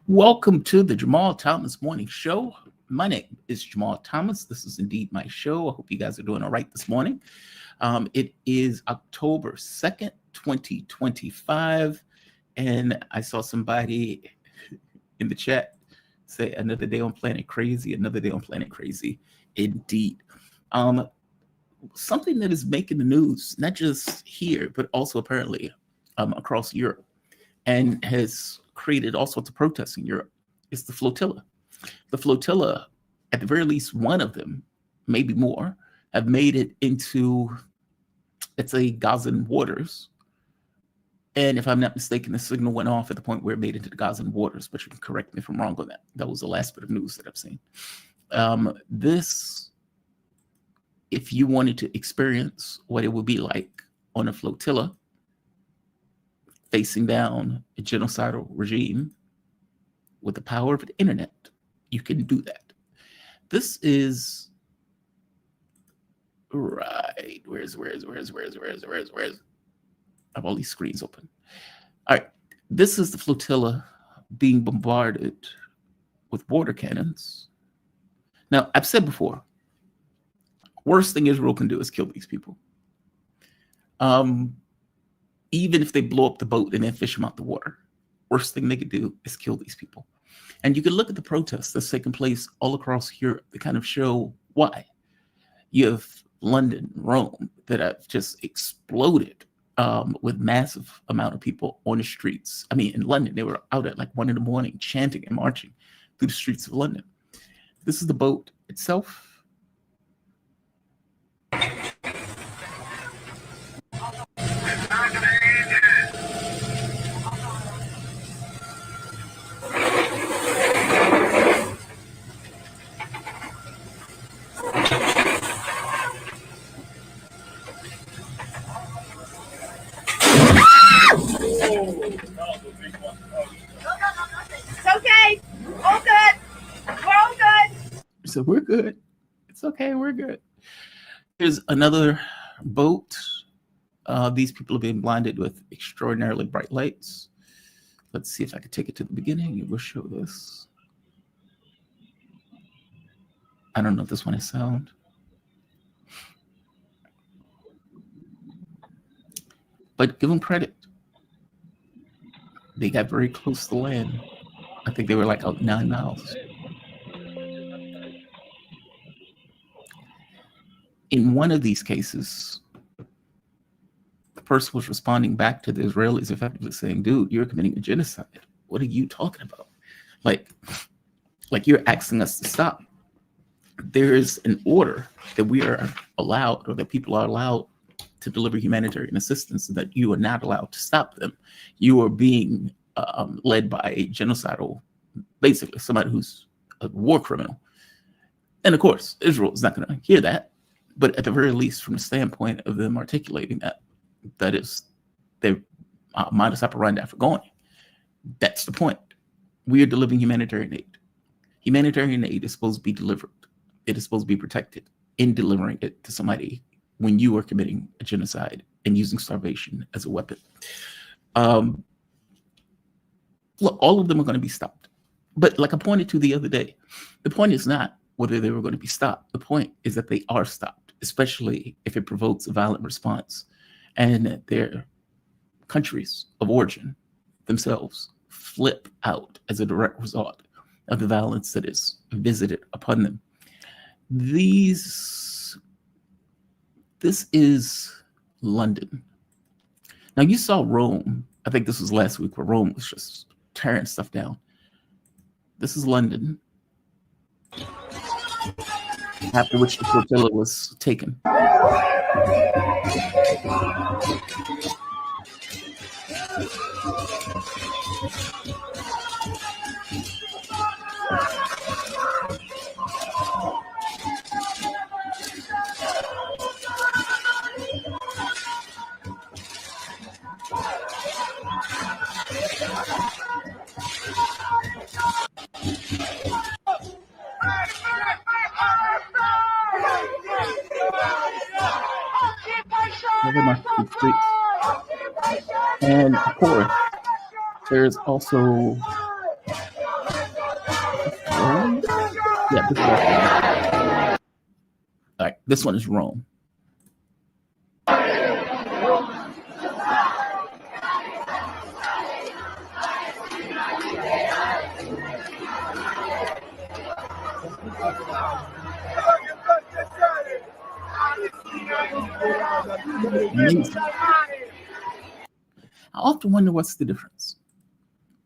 Welcome to the Jamal Thomas Morning Show. My name is Jamal Thomas. This is indeed my show. I hope you guys are doing all right this morning. It is October 2nd, 2025. And I saw somebody in the chat say another day on Planet Crazy, another day on Planet Crazy. Indeed. Something that is making the news, not just here, but also apparently across Europe, and has created all sorts of protests in Europe, is the flotilla. The flotilla, at the very least, one of them, maybe more, have made it into, let's say, Gazan waters. And if I'm not mistaken, the signal went off at the point where it made it into the Gazan waters, but you can correct me if I'm wrong on that. That was the last bit of news that I've seen. This, if you wanted to experience what it would be like on a flotilla, facing down a genocidal regime with the power of the internet, you can do that. This is right. Where's I have all these screens open. All right. This is the flotilla being bombarded with water cannons. Now, I've said before, worst thing Israel can do is kill these people. Even if they blow up the boat and then fish them out the water, worst thing they could do is kill these people. And you can look at the protests that's taking place all across Europe to kind of show why. You have London, Rome, that have just exploded with massive amount of people on the streets. I mean, in London, they were out at like 1 a.m. chanting and marching through the streets of London. This is the boat itself. It's okay. All good. We're all good. So we're good. It's okay. We're good. Here's another boat. These people are being blinded with extraordinarily bright lights. Let's see if I can take it to the beginning. It will show this. I don't know if this one has sound. But give them credit. They got very close to land. I think they were like out 9 miles. In one of these cases, the person was responding back to the Israelis, effectively saying, dude, you're committing a genocide. What are you talking about? Like you're asking us to stop. There is an order that we are allowed, or that people are allowed to deliver humanitarian assistance, and that you are not allowed to stop them. You are being led by a genocidal, basically somebody who's a war criminal. And of course, Israel is not going to hear that. But at the very least, from the standpoint of them articulating that, that is their modus operandi for going. That's the point. We are delivering humanitarian aid. Humanitarian aid is supposed to be delivered. It is supposed to be protected in delivering it to somebody when you are committing a genocide and using starvation as a weapon. Look, all of them are going to be stopped. But like I pointed to the other day, the point is not whether they were going to be stopped. The point is that they are stopped, especially if it provokes a violent response and their countries of origin themselves flip out as a direct result of the violence that is visited upon them. This is London. Now, you saw Rome. I think this was last week, where Rome was just tearing stuff down. This is London, after which the flotilla was taken. And of course, there's also Rome? Yeah, this is all right. This one is Rome. Amazing. I often wonder what's the difference.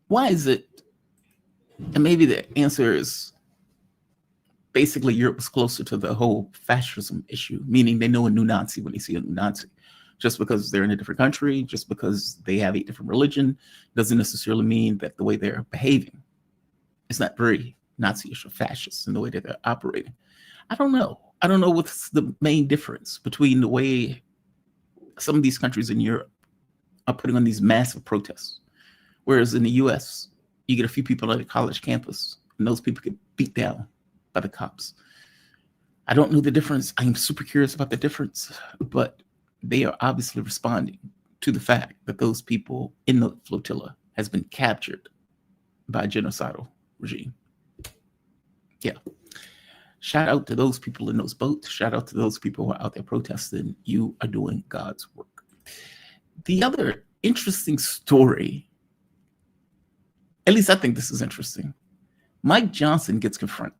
Why is it? And maybe the answer is basically Europe was closer to the whole fascism issue, meaning they know a new Nazi when they see a new Nazi. Just because they're in a different country, just because they have a different religion, doesn't necessarily mean that the way they're behaving is not very Nazi-ish or fascist in the way that they're operating. I don't know. I don't know what's the main difference between the way some of these countries in Europe are putting on these massive protests. Whereas in the US, you get a few people at a college campus and those people get beat down by the cops. I don't know the difference. I'm super curious about the difference, but they are obviously responding to the fact that those people in the flotilla has been captured by a genocidal regime. Yeah. Shout out to those people in those boats. Shout out to those people who are out there protesting. You are doing God's work. The other interesting story, at least I think this is interesting. Mike Johnson gets confronted.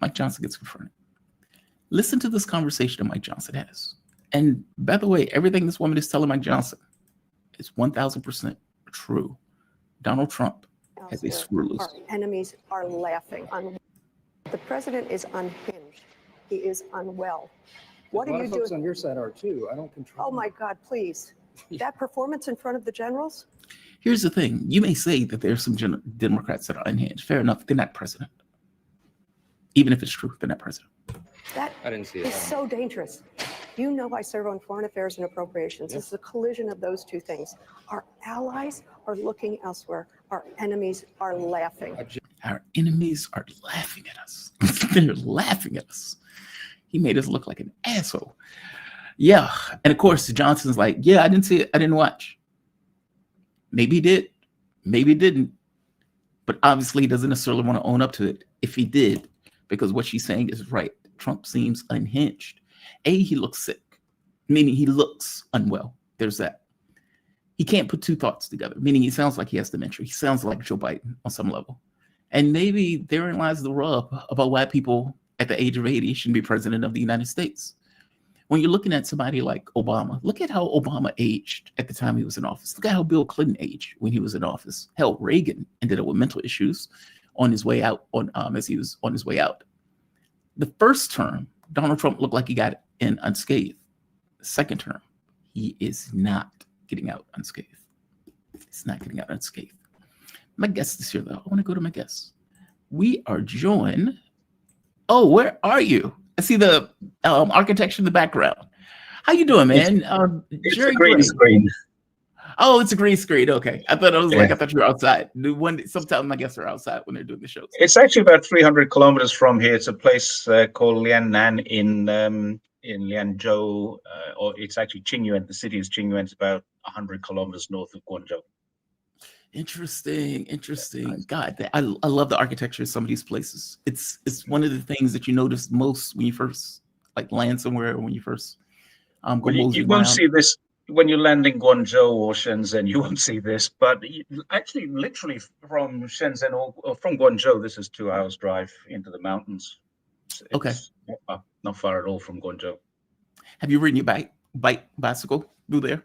Mike Johnson gets confronted. Listen to this conversation that Mike Johnson has. And by the way, everything this woman is telling Mike Johnson is 1000% true. Donald Trump has a screw loose. Our enemies are laughing. The president is unhinged. He is unwell. What are you doing? On your side are too. I don't control. Oh my God, please. That performance in front of the generals? Here's the thing. You may say that there's some Democrats that are unhinged. Fair enough. They're not president. Even if it's true, they're not president. That I didn't see is so dangerous. You know I serve on foreign affairs and appropriations. This is a collision of those two things. Our allies are looking elsewhere. Our enemies are laughing. Our enemies are laughing at us. They're laughing at us. He made us look like an asshole. Yeah. And of course, Johnson's like, yeah, I didn't see it. I didn't watch. Maybe he did. Maybe he didn't. But obviously, he doesn't necessarily want to own up to it if he did, because what she's saying is right. Trump seems unhinged. He looks sick, meaning he looks unwell. There's that. He can't put two thoughts together, meaning he sounds like he has dementia. He sounds like Joe Biden on some level. And maybe therein lies the rub about why people at the age of 80 shouldn't be president of the United States. When you're looking at somebody like Obama, look at how Obama aged at the time he was in office. Look at how Bill Clinton aged when he was in office. Hell, Reagan ended up with mental issues on his way out, as he was on his way out. The first term, Donald Trump looked like he got in unscathed. The second term, he is not getting out unscathed. He's not getting out unscathed. My guest is here, though. I want to go to my guest. We are joined. Oh, where are you? I see the architecture in the background. How you doing, man? It's Jerry a green screen. Oh, it's a green screen. Okay, I thought I thought you were outside. Sometimes my guests are outside when they're doing the shows. It's actually about 300 kilometers from here. It's a place called Liannan in Lianzhou, or it's actually Qingyuan. The city is Qingyuan. It's about 100 kilometers north of Guangzhou. Interesting. God, I love the architecture of some of these places. It's one of the things that you notice most when you first land somewhere, when you first go you won't see this when you land in Guangzhou or Shenzhen. You won't see this, but actually, literally from Shenzhen or from Guangzhou, this is 2 hours drive into the mountains. It's not far at all from Guangzhou. Have you ridden your bicycle through there?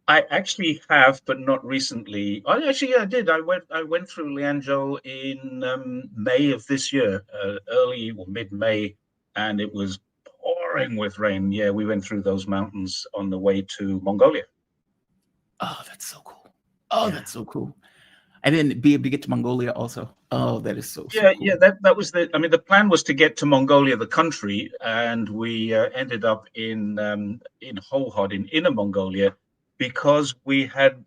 I actually have, but not recently. I did. I went through Lianzhou in May of this year, early or mid-May, and it was pouring with rain. Yeah, we went through those mountains on the way to Mongolia. Oh, that's so cool. That's so cool. And then be able to get to Mongolia also. Oh, that is so cool. Yeah, that was the plan was to get to Mongolia, the country, and we ended up in Hohhot in Inner Mongolia, because we had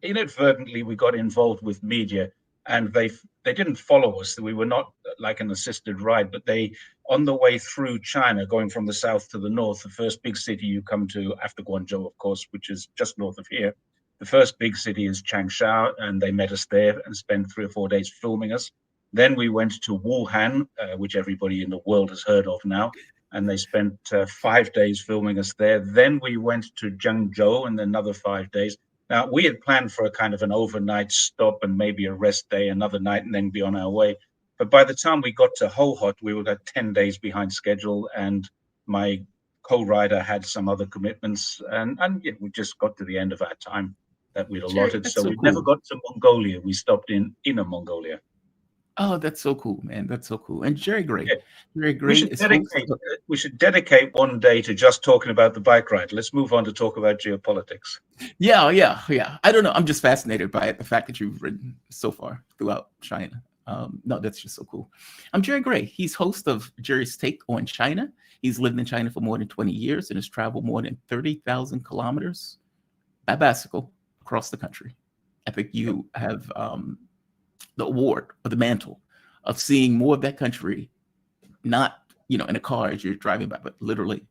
inadvertently we got involved with media, and they didn't follow us. We were not like an assisted ride, but they, on the way through China, going from the south to the north, the first big city you come to after Guangzhou, of course, which is just north of here. The first big city is Changsha, and they met us there and spent 3 or 4 days filming us. Then we went to Wuhan, which everybody in the world has heard of now, and they spent 5 days filming us there. Then we went to Zhengzhou and another 5 days. Now, we had planned for a kind of an overnight stop and maybe a rest day, another night, and then be on our way. But by the time we got to Hohhot, we were at 10 days behind schedule, and my co-rider had some other commitments, and yeah, we just got to the end of our time that we'd allotted. That's So so we never cool. got to Mongolia. We stopped in Inner Mongolia. Oh, that's so cool, man. That's so cool. And Jerry Gray, Yeah. Jerry We Gray should is host dedicate of, we should dedicate one day to just talking about the bike ride. Let's move on to talk about geopolitics. yeah. I don't know. I'm just fascinated by it. The fact that you've written so far throughout China. No, that's just so cool. I'm Jerry Gray. He's host of Jerry's Take on China. He's lived in China for more than 20 years and has traveled more than 30,000 kilometers by bicycle across the country. I think you have the award or the mantle of seeing more of that country, not in a car as you're driving by, but literally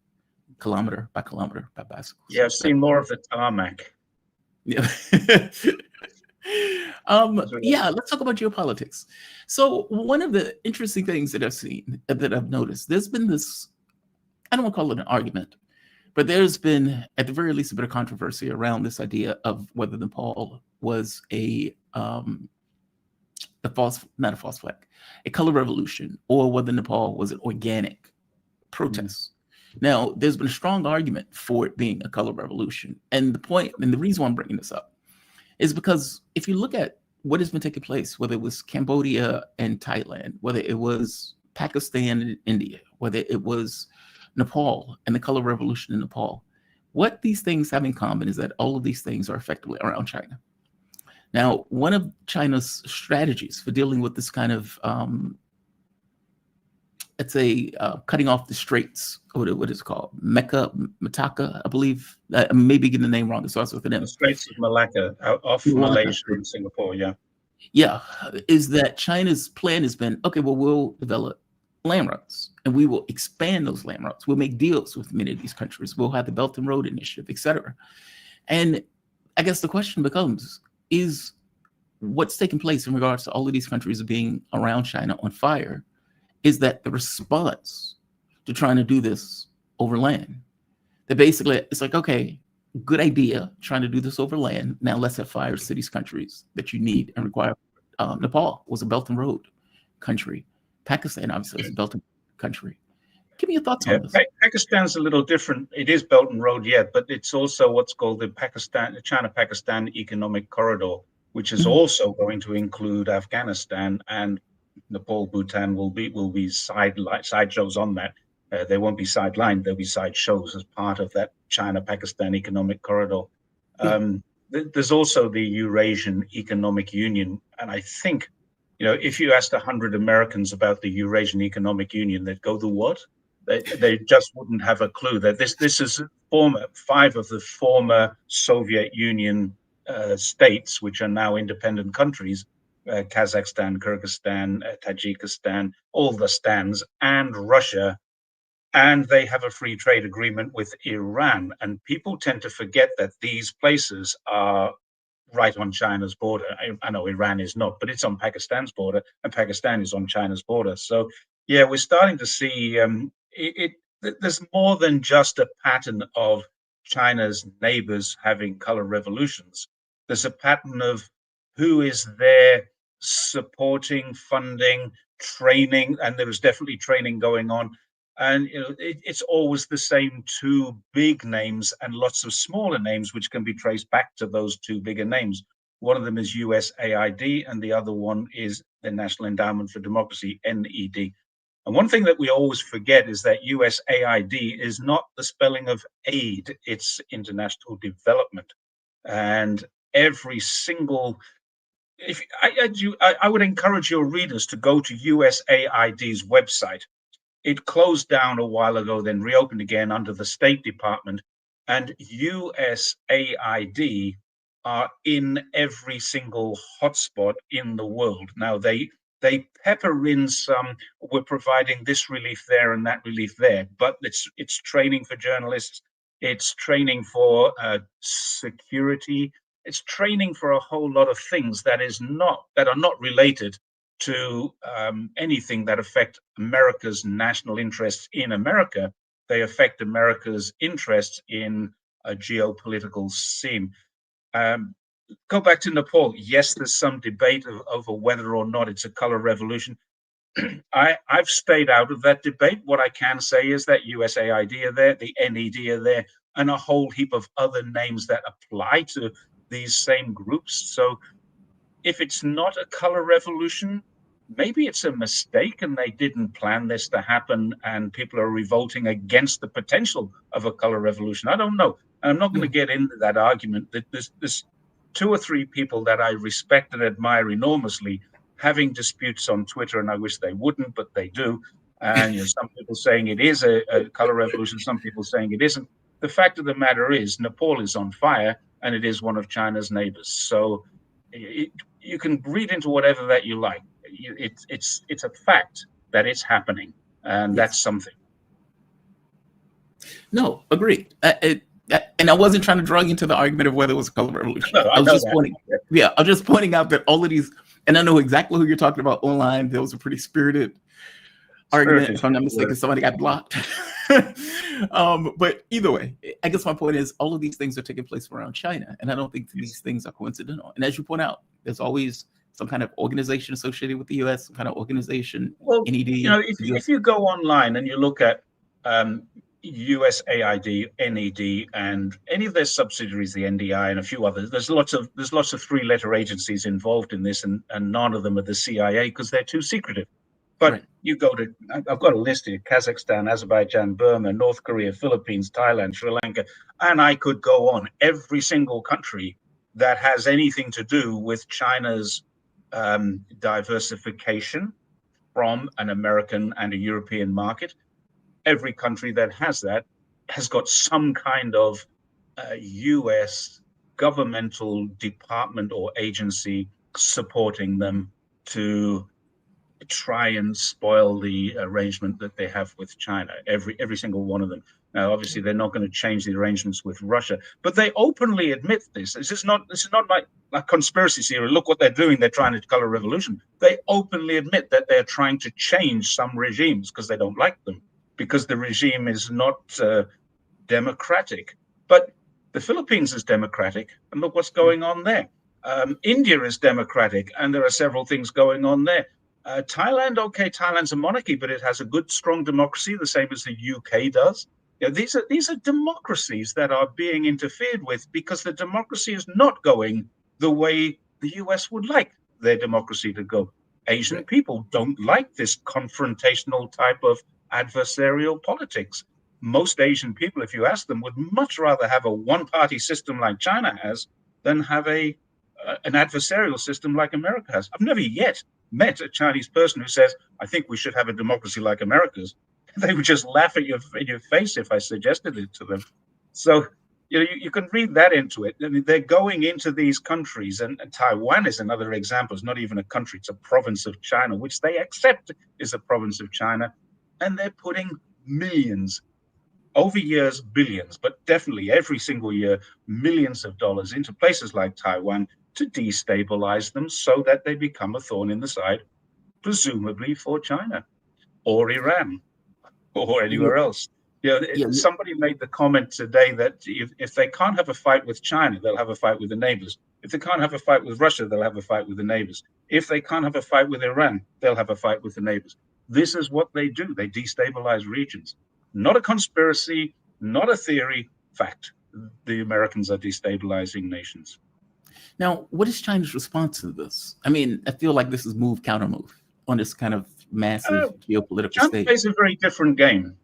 kilometer by bicycle. Yeah, I've seen more of the tarmac. Yeah. Yeah, let's talk about geopolitics. So one of the interesting things that I've seen, that I've noticed, there's been this, I don't want to call it an argument, but there's been, at the very least, a bit of controversy around this idea of whether Nepal was not a false flag, a color revolution, or whether Nepal was an organic protest. Now, there's been a strong argument for it being a color revolution. And the reason why I'm bringing this up is because if you look at what has been taking place, whether it was Cambodia and Thailand, whether it was Pakistan and India, whether it was Nepal and the color revolution in Nepal, what these things have in common is that all of these things are effectively around China. Now, one of China's strategies for dealing with this kind of, let's say, cutting off the straits, what is it called? Malacca, I believe. I may be getting the name wrong. It starts with an M. The Straits of Malacca, off Malaysia and Singapore, yeah. Yeah, is that China's plan has been, okay, well, we'll develop land routes and we will expand those land routes. We'll make deals with many of these countries. We'll have the Belt and Road Initiative, et cetera. And I guess the question becomes, is what's taking place in regards to all of these countries being around China on fire, is that the response to trying to do this over land? That basically, it's like, okay, good idea, trying to do this over land. Now let's have fires to these countries that you need and require. Nepal was a Belt and Road country. Pakistan, obviously, is a Belt and Road country. Give me your thoughts on this. Pakistan's a little different. It is Belt and Road, yeah, but it's also what's called the China-Pakistan Economic Corridor, which is also going to include Afghanistan, and Nepal, Bhutan will be side shows on that. They won't be sidelined; they'll be side shows as part of that China-Pakistan Economic Corridor. There's also the Eurasian Economic Union, and I think, if you asked 100 Americans about the Eurasian Economic Union, they'd go, "The what?" They just wouldn't have a clue that this is 5 of the former Soviet Union states, which are now independent countries, Kazakhstan, Kyrgyzstan, Tajikistan, all the stands, and Russia. And they have a free trade agreement with Iran. And people tend to forget that these places are right on China's border. I know Iran is not, but it's on Pakistan's border, and Pakistan is on China's border. So, yeah, we're starting to see there's more than just a pattern of China's neighbors having color revolutions. There's a pattern of who is there supporting, funding, training, and there is definitely training going on. And it's always the same 2 big names and lots of smaller names, which can be traced back to those 2 bigger names. One of them is USAID, and the other one is the National Endowment for Democracy, NED. And one thing that we always forget is that USAID is not the spelling of aid, it's international development. And every single, I would encourage your readers to go to USAID's website. It closed down a while ago, then reopened again under the State Department, and USAID are in every single hotspot in the world. Now they pepper in some, we're providing this relief there and that relief there, but it's training for journalists, it's training for security, it's training for a whole lot of things that are not related to anything that affect America's national interests in America. They affect America's interests in a geopolitical scene. Go back to Nepal. Yes, there's some debate over whether or not it's a color revolution. I've stayed out of that debate. What I can say is that USAID are there, the NED are there, and a whole heap of other names that apply to these same groups. So if it's not a color revolution, maybe it's a mistake and they didn't plan this to happen and people are revolting against the potential of a color revolution. I don't know. And I'm not going to get into that argument. That there's 2 or 3 people that I respect and admire enormously having disputes on Twitter, and I wish they wouldn't, but they do. And some people saying it is a color revolution, some people saying it isn't. The fact of the matter is Nepal is on fire and it is one of China's neighbors. So you can read into whatever that you like. It's a fact that it's happening, and that's something. No, agreed. And I wasn't trying to drag you into the argument of whether it was a color revolution. No, I was just pointing out that all of these, and I know exactly who you're talking about online. There was a pretty spirited argument, if I'm not mistaken. Somebody got blocked. But either way, I guess my point is all of these things are taking place around China, and I don't think these things are coincidental. And as you point out, there's always some kind of organization associated with the U.S., some kind of organization. Well, NED. If you go online and you look at USAID, NED, and any of their subsidiaries, the NDI and a few others, there's lots of 3-letter agencies involved in this, and none of them are the CIA because they're too secretive. But you go to, I've got a list here: Kazakhstan, Azerbaijan, Burma, North Korea, Philippines, Thailand, Sri Lanka, and I could go on. Every single country that has anything to do with China's diversification from an American and a European market. Every country that has that has got some kind of US governmental department or agency supporting them to try and spoil the arrangement that they have with China, every single one of them. Now, obviously, they're not going to change the arrangements with Russia, but they openly admit this. This is not like a conspiracy theory. Look what they're doing. They're trying to color revolution. They openly admit that they're trying to change some regimes because they don't like them, because the regime is not democratic. But the Philippines is democratic, and look what's going on there. India is democratic, and there are several things going on there. Thailand, okay, Thailand's a monarchy, but it has a good, strong democracy, the same as the UK does. These are democracies that are being interfered with because the democracy is not going the way the US would like their democracy to go. Asian people don't like this confrontational type of adversarial politics. Most Asian people, if you ask them, would much rather have a one-party system like China has than have an adversarial system like America has. I've never yet met a Chinese person who says, I think we should have a democracy like America's. They would just laugh at in your face if I suggested it to them. So you can read that into it. I mean, they're going into these countries, and Taiwan is another example. It's not even a country, it's a province of China, which they accept is a province of China. And they're putting millions, over years, billions, but definitely every single year, millions of dollars into places like Taiwan to destabilize them so that they become a thorn in the side, presumably for China or Iran or anywhere else. Somebody made the comment today that if they can't have a fight with China, they'll have a fight with the neighbors. If they can't have a fight with Russia, they'll have a fight with the neighbors. If they can't have a fight with Iran, they'll have a fight with the neighbors. This is what they do. They destabilize regions. Not a conspiracy, not a theory, fact. The Americans are destabilizing nations. Now, what is China's response to this? I mean, I feel like this is counter move on this kind of massive geopolitical China stage. plays a very different game.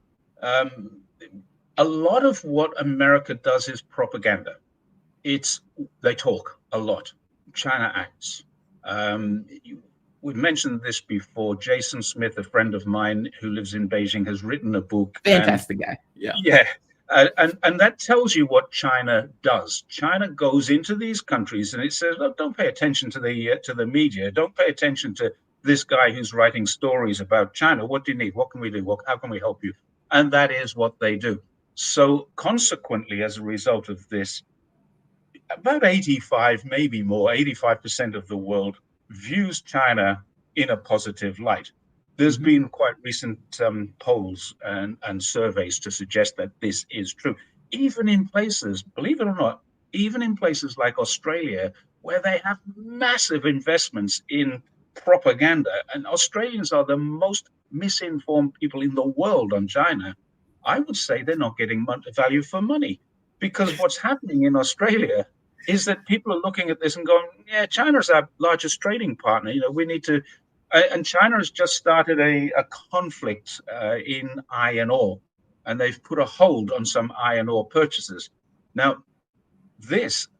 A lot of what America does is propaganda. They talk a lot. China acts. We've mentioned this before. Jason Smith, a friend of mine who lives in Beijing, has written a book. Fantastic guy. Yeah. And that tells you what China does. China goes into these countries and it says, look, don't pay attention to the media. Don't pay attention to this guy who's writing stories about China. What do you need? What can we do? How can we help you? And that is what they do. So consequently, as a result of this, about 85, maybe more, 85% of the world views China in a positive light. There's Mhm. been quite recent polls and surveys to suggest that this is true. Even in places, believe it or not, even in places like Australia, where they have massive investments in propaganda, and Australians are the most misinformed people in the world on China, I would say they're not getting value for money. Because what's happening in Australia is that people are looking at this and going, yeah, China's our largest trading partner. We need to, and China has just started a conflict in iron ore, and they've put a hold on some iron ore purchases. Now,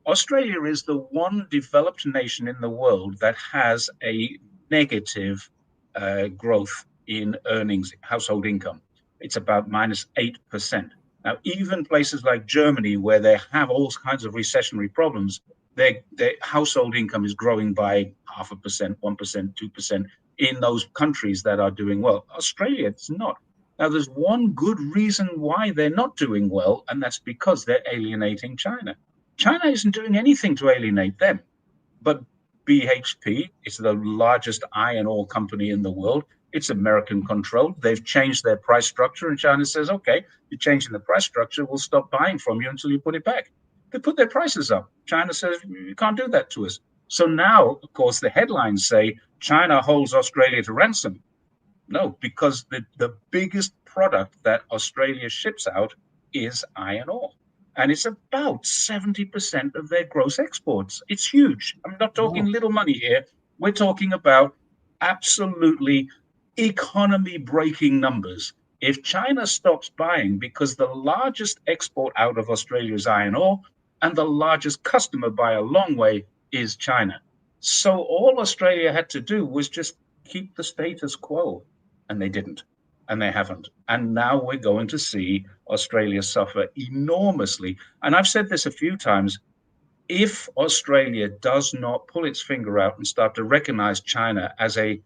Australia is the one developed nation in the world that has a negative growth in earnings, household income. It's about -8%. Now, even places like Germany, where they have all kinds of recessionary problems, their household income is growing by 0.5%, 1%, 2% in those countries that are doing well. Australia, it's not. Now, there's one good reason why they're not doing well, and that's because they're alienating China. China isn't doing anything to alienate them, but BHP is the largest iron ore company in the world. It's American controlled. They've changed their price structure, and China says, okay, you're changing the price structure, we'll stop buying from you until you put it back. They put their prices up. China says, you can't do that to us. So now, of course, the headlines say China holds Australia to ransom. No, because the biggest product that Australia ships out is iron ore. And it's about 70% of their gross exports. It's huge. I'm not talking little money here. We're talking about absolutely economy-breaking numbers. If China stops buying, because the largest export out of Australia is iron ore, and the largest customer by a long way is China. So all Australia had to do was just keep the status quo, and they didn't. And they haven't. And now we're going to see Australia suffer enormously. And I've said this a few times. If Australia does not pull its finger out and start to recognize China as a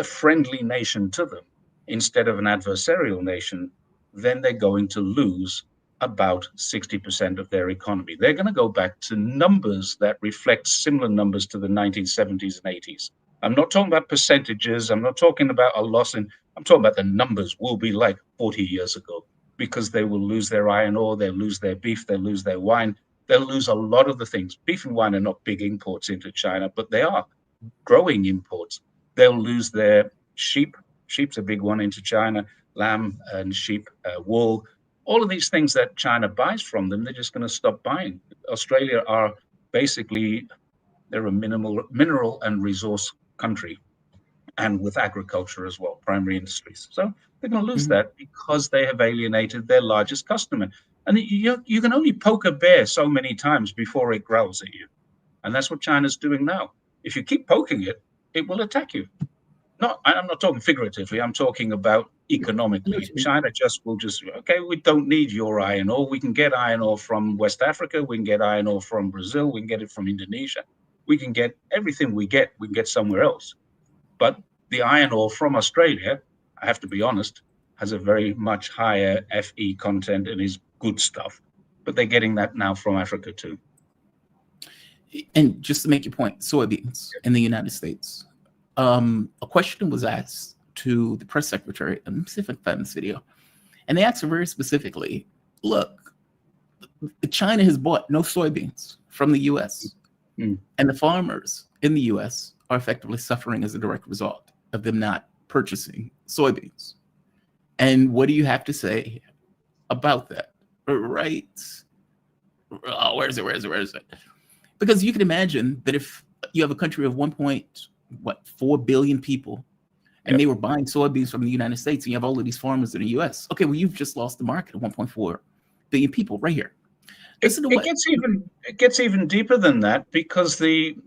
friendly nation to them instead of an adversarial nation, then they're going to lose about 60% of their economy. They're going to go back to numbers that reflect similar numbers to the 1970s and 80s. I'm not talking about percentages. I'm not talking about a loss in, I'm talking about the numbers will be like 40 years ago, because they will lose their iron ore, they'll lose their beef, they'll lose their wine, they'll lose a lot of the things. Beef and wine are not big imports into China, but they are growing imports. They'll lose their sheep. Sheep's a big one into China, lamb and sheep, wool. All of these things that China buys from them, they're just going to stop buying. Australia are basically, they're a mineral and resource country, and with agriculture as well, primary industries. So they're going to lose that because they have alienated their largest customer. And you can only poke a bear so many times before it growls at you. And that's what China's doing now. If you keep poking it, it will attack you. I'm not talking figuratively. I'm talking about economically. China will okay, we don't need your iron ore. We can get iron ore from West Africa. We can get iron ore from Brazil. We can get it from Indonesia. We can get everything we can get somewhere else. But the iron ore from Australia, I have to be honest, has a very much higher Fe content and is good stuff. But they're getting that now from Africa too. And just to make your point, soybeans in the United States. A question was asked to the press secretary, and let me see if I can find this video. And they asked her very specifically, look, China has bought no soybeans from the US. And the farmers in the US are effectively suffering as a direct result of them not purchasing soybeans. And what do you have to say about that? Right? Oh, where is it? Because you can imagine that if you have a country of 1.4 billion people, and they were buying soybeans from the United States, and you have all of these farmers in the US. Okay, well, you've just lost the market of 1.4 billion people right here. It gets even deeper than that, because the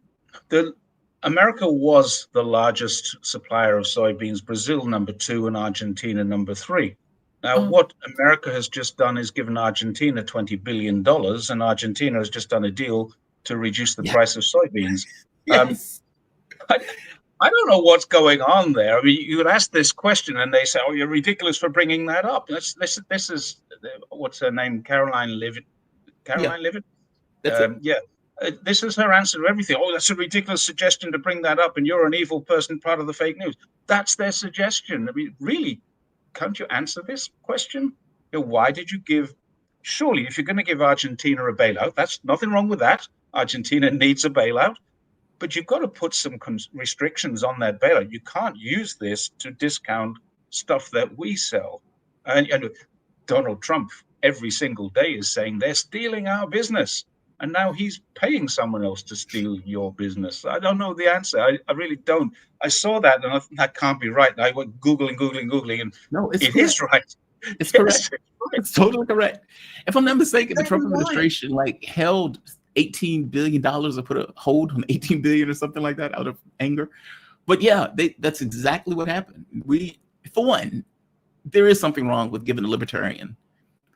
America was the largest supplier of soybeans, Brazil number 2, and Argentina number 3. Now, what America has just done is given Argentina $20 billion, and Argentina has just done a deal to reduce the price of soybeans. Yes. I don't know what's going on there. I mean, you would ask this question and they say, oh, you're ridiculous for bringing that up. This is what's her name? Caroline Leavitt. That's it. Yeah. This is her answer to everything. Oh, that's a ridiculous suggestion to bring that up, and you're an evil person, part of the fake news. That's their suggestion. I mean, really, can't you answer this question? Why did you give? Surely, if you're going to give Argentina a bailout, that's nothing wrong with that. Argentina needs a bailout, but you've got to put some restrictions on that bailout. You can't use this to discount stuff that we sell. And Donald Trump every single day is saying they're stealing our business. And now he's paying someone else to steal your business. I don't know the answer. I really don't. I saw that and I thought, that can't be right. And I went Googling, and No, it's it correct. is right. It's Yes, correct. it's right. It's totally correct. If I'm not mistaken, the Trump Exactly right. administration like held $18 billion or put a hold on 18 billion or something like that out of anger. But yeah, that's exactly what happened. For one, there is something wrong with giving a libertarian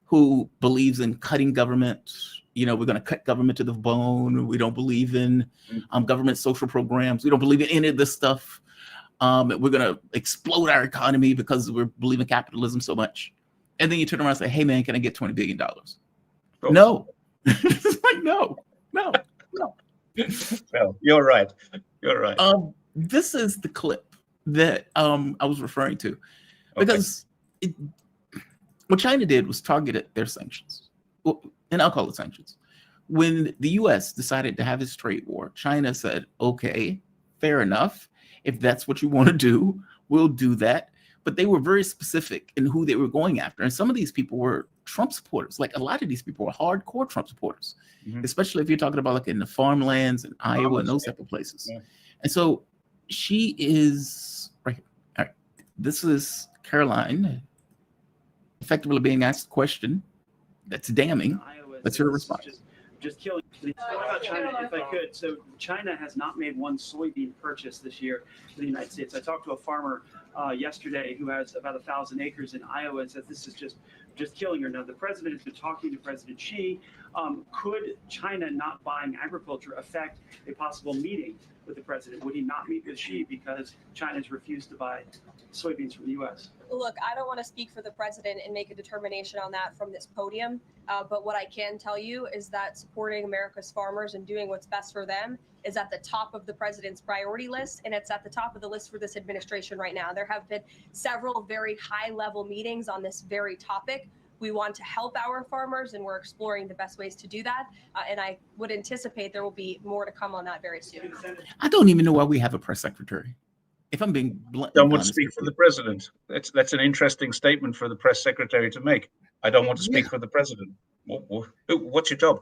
who believes in cutting government. We're going to cut government to the bone. We don't believe in government social programs. We don't believe in any of this stuff. We're going to explode our economy because we believe in capitalism so much. And then you turn around and say, hey, man, can I get $20 billion? Oh. No. It's like, no. No, you're right. You're right. This is the clip that I was referring to. Because what China did was targeted their sanctions. And I'll call it sanctions. When the U.S. decided to have this trade war, China said, okay, fair enough. If that's what you want to do, we'll do that. But they were very specific in who they were going after. And some of these people were Trump supporters. Like a lot of these people were hardcore Trump supporters, especially if you're talking about like in the farmlands and Iowa and those type of places. Yeah. And so she is right here. All right. This is Caroline effectively being asked a question that's damning. Let's hear a response. Just killing. What about China, if I could? So China has not made one soybean purchase this year to the United States. I talked to a farmer yesterday who has about 1,000 acres in Iowa and says this is just killing her. Now, the president has been talking to President Xi. Could China not buying agriculture affect a possible meeting with the president? Would he not meet with Xi because China's refused to buy soybeans from the U.S.? Look, I don't want to speak for the president and make a determination on that from this podium. But what I can tell you is that supporting America's farmers and doing what's best for them is at the top of the president's priority list, and it's at the top of the list for this administration right now. There have been several very high-level meetings on this very topic. We want to help our farmers, and we're exploring the best ways to do that. And I would anticipate there will be more to come on that very soon. I don't even know why we have a press secretary. If I'm being blunt, don't want to speak for the president. That's an interesting statement for the press secretary to make. I don't want to speak for the president. What's your job?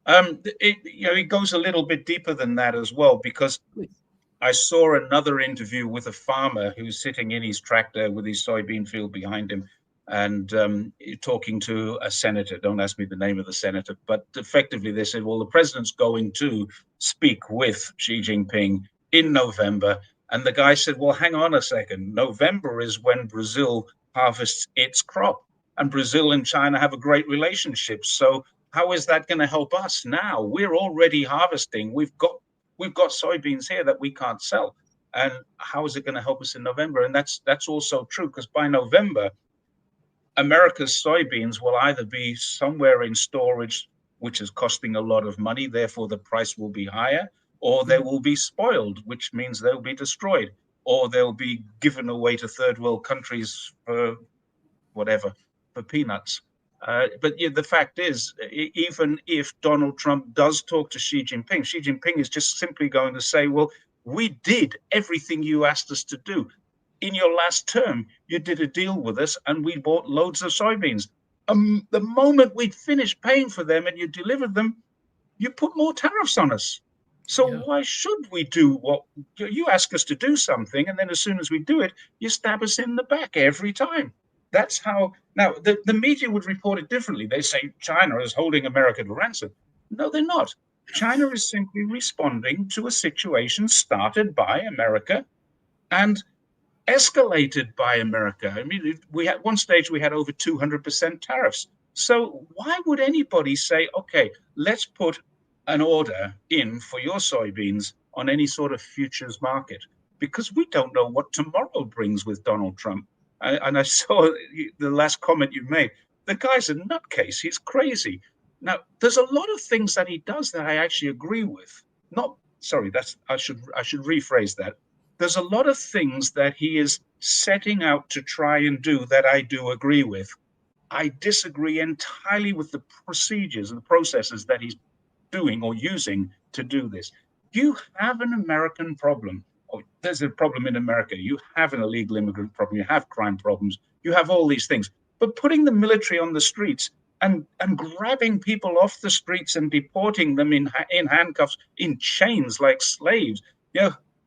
It goes a little bit deeper than that as well, because I saw another interview with a farmer who's sitting in his tractor with his soybean field behind him and talking to a senator. Don't ask me the name of the senator, but effectively they said, well, the president's going to speak with Xi Jinping in November. And the guy said, well, hang on a second. November is when Brazil harvests its crop. And Brazil and China have a great relationship. So how is that going to help us now? We're already harvesting. We've got soybeans here that we can't sell. And how is it going to help us in November? And that's also true, because by November, America's soybeans will either be somewhere in storage, which is costing a lot of money, therefore the price will be higher, or they will be spoiled, which means they'll be destroyed, or they'll be given away to third world countries for whatever, for peanuts. But the fact is, even if Donald Trump does talk to Xi Jinping is just simply going to say, well, we did everything you asked us to do. In your last term, you did a deal with us and we bought loads of soybeans. The moment we'd finished paying for them and you delivered them, you put more tariffs on us. So why should we do what you ask us to do something, and then as soon as we do it, you stab us in the back every time? That's how. Now, the media would report it differently. They say China is holding America to ransom. No, they're not. China is simply responding to a situation started by America and escalated by America. I mean, at one stage we had over 200% tariffs. So why would anybody say, okay, let's put an order in for your soybeans on any sort of futures market? Because we don't know what tomorrow brings with Donald Trump. And I saw the last comment you made. The guy's a nutcase. He's crazy. Now, there's a lot of things that he does that I actually agree with. Not sorry, I should rephrase that. There's a lot of things that he is setting out to try and do that I do agree with. I disagree entirely with the procedures and the processes that he's doing or using to do this. You have an American problem. Oh, there's a problem in America. You have an illegal immigrant problem. You have crime problems. You have all these things. But putting the military on the streets and grabbing people off the streets and deporting them in handcuffs, in chains like slaves.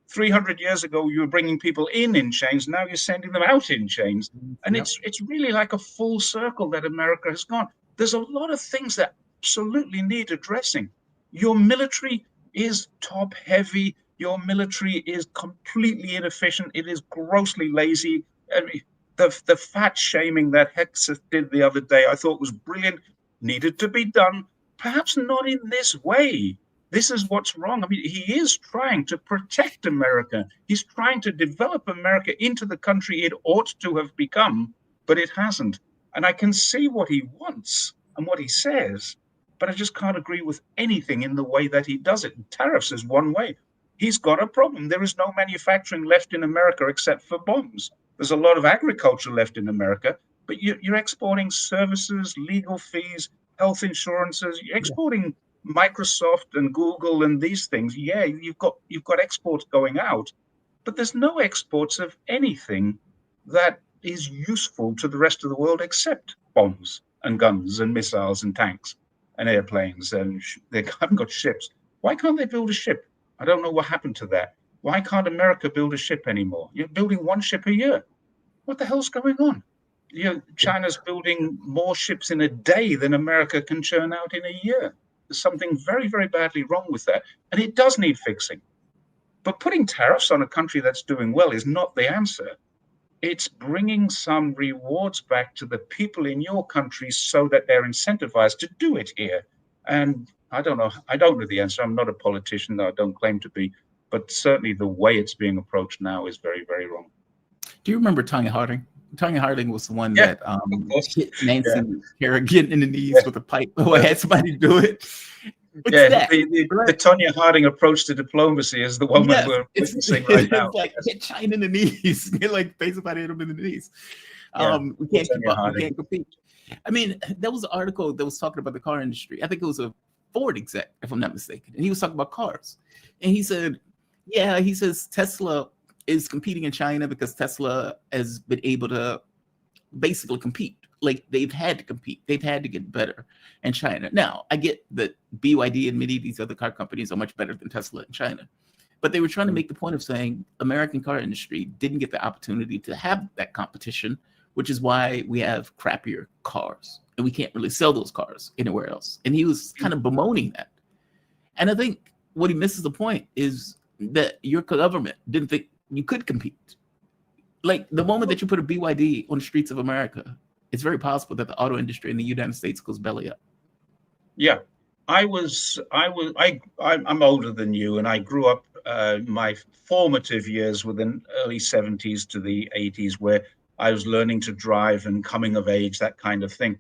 300 years ago, you were bringing people in chains. Now you're sending them out in chains. And Yep. it's really like a full circle that America has gone. There's a lot of things that absolutely need addressing. Your military is top heavy. Your military is completely inefficient. It is grossly lazy. I mean, the fat shaming that Hexeth did the other day, I thought was brilliant, needed to be done, perhaps not in this way. This is what's wrong. I mean, he is trying to protect America. He's trying to develop America into the country it ought to have become, but it hasn't. And I can see what he wants and what he says, but I just can't agree with anything in the way that he does it. And tariffs is one way. He's got a problem. There is no manufacturing left in America except for bombs. There's a lot of agriculture left in America, but you're exporting services, legal fees, health insurances. You're exporting Microsoft and Google and these things. Yeah, you've got exports going out, but there's no exports of anything that is useful to the rest of the world except bombs and guns and missiles and tanks and airplanes. And they haven't got ships. Why can't they build a ship? I don't know what happened to that. Why can't America build a ship anymore? You're building one ship a year. What the hell's going on? China's building more ships in a day than America can churn out in a year. There's something very, very badly wrong with that. And it does need fixing. But putting tariffs on a country that's doing well is not the answer. It's bringing some rewards back to the people in your country so that they're incentivized to do it here. And I don't know the answer. I'm not a politician, though I don't claim to be. But certainly the way it's being approached now is very, very wrong. Do you remember Tanya Harding? Tanya Harding was the one that hit Nancy Kerrigan in the knees with a pipe. Oh, I had somebody do it. The Tanya Harding approach to diplomacy is the one we're witnessing right now. It's like hit China in the knees. They like basically hit him in the knees. We can't keep up. We can't compete. I mean, there was an article that was talking about the car industry. I think it was a Ford exec, if I'm not mistaken, and he was talking about cars. And he said, he says Tesla is competing in China because Tesla has been able to basically compete. Like they've had to compete. They've had to get better in China. Now, I get that BYD and many of these other car companies are much better than Tesla in China. But they were trying to make the point of saying American car industry didn't get the opportunity to have that competition, which is why we have crappier cars. And we can't really sell those cars anywhere else. And he was kind of bemoaning that. And I think what he misses the point is that your government didn't think you could compete. Like the moment that you put a BYD on the streets of America, it's very possible that the auto industry in the United States goes belly up. Yeah, I'm older than you, and I grew up my formative years within early 70s to the 80s, where I was learning to drive and coming of age, that kind of thing.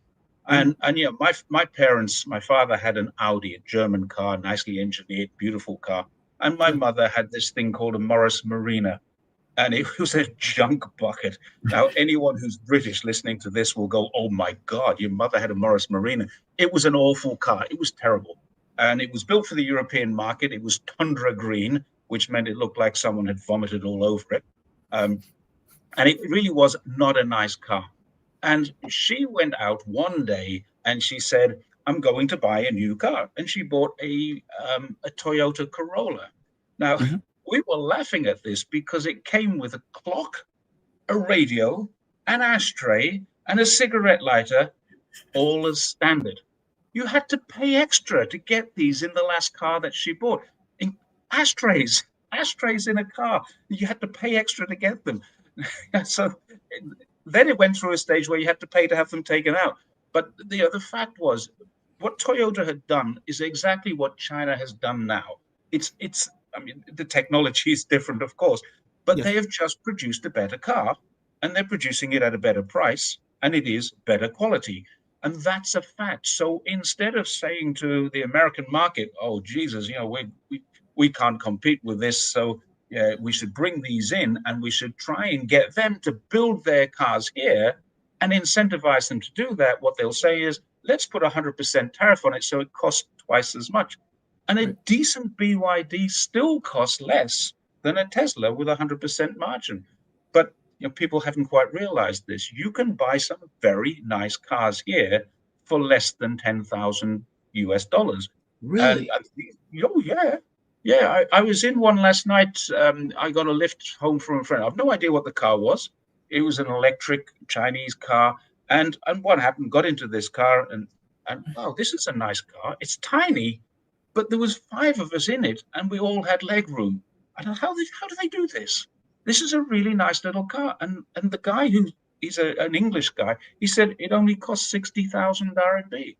And yeah, my parents, my father had an Audi, a German car, nicely engineered, beautiful car, and my mother had this thing called a Morris Marina. And it was a junk bucket. Now, anyone who's British listening to this will go, oh my God, your mother had a Morris Marina. It was an awful car. It was terrible. And it was built for the European market. It was tundra green, which meant it looked like someone had vomited all over it. And it really was not a nice car. And she went out one day and she said, I'm going to buy a new car. And she bought a Toyota Corolla. Now, we were laughing at this because it came with a clock, a radio, an ashtray, and a cigarette lighter, all as standard. You had to pay extra to get these in the last car that she bought. Ashtrays in a car. You had to pay extra to get them. So then it went through a stage where you had to pay to have them taken out. But the fact was, what Toyota had done is exactly what China has done now. I mean, the technology is different, of course, but they have just produced a better car, and they're producing it at a better price, and it is better quality. And that's a fact. So instead of saying to the American market, oh, Jesus, we can't compete with this. So yeah, we should bring these in and we should try and get them to build their cars here and incentivize them to do that. What they'll say is, let's put 100% tariff on it so it costs twice as much. And a decent BYD still costs less than a Tesla with 100% margin. But people haven't quite realized this. You can buy some very nice cars here for less than 10,000 US dollars. Really? Oh, yeah. Yeah, I was in one last night. I got a lift home from a friend. I've no idea what the car was. It was an electric Chinese car. And what happened? Got into this car and wow, this is a nice car. It's tiny, but there was 5 of us in it, and we all had leg room. I don't know how do they do this? This is a really nice little car. And the guy he's an English guy, he said it only costs 60,000 RMB.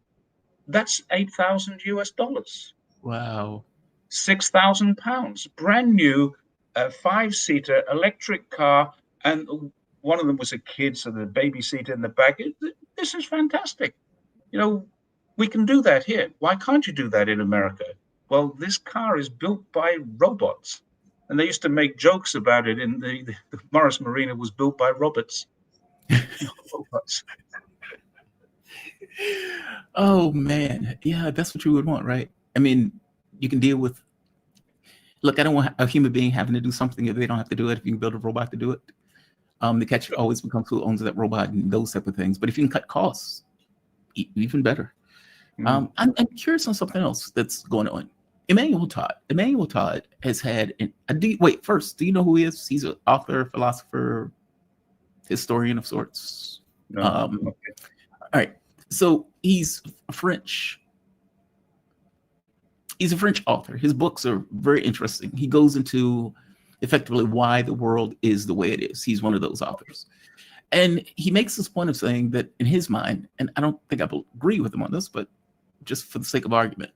That's 8,000 US dollars. Wow. 6,000 pounds, brand new, 5-seater electric car, and one of them was a kid, so the baby seat in the back. This is fantastic. We can do that here. Why can't you do that in America? Well, this car is built by robots, and they used to make jokes about it. In the Morris Marina was built by robots. Robots. Oh man, yeah, that's what you would want, right? I mean, you can deal with. Look, I don't want a human being having to do something if they don't have to do it. If you can build a robot to do it, the catch always becomes who owns that robot and those type of things. But if you can cut costs, even better. I'm curious on something else that's going on. Emmanuel Todd has had wait, first, do you know who he is? He's an author, philosopher, historian of sorts. No. Okay. All right. So he's French. He's a French author. His books are very interesting. He goes into effectively why the world is the way it is. He's one of those authors. And he makes this point of saying that in his mind, and I don't think I agree with him on this, but just for the sake of argument,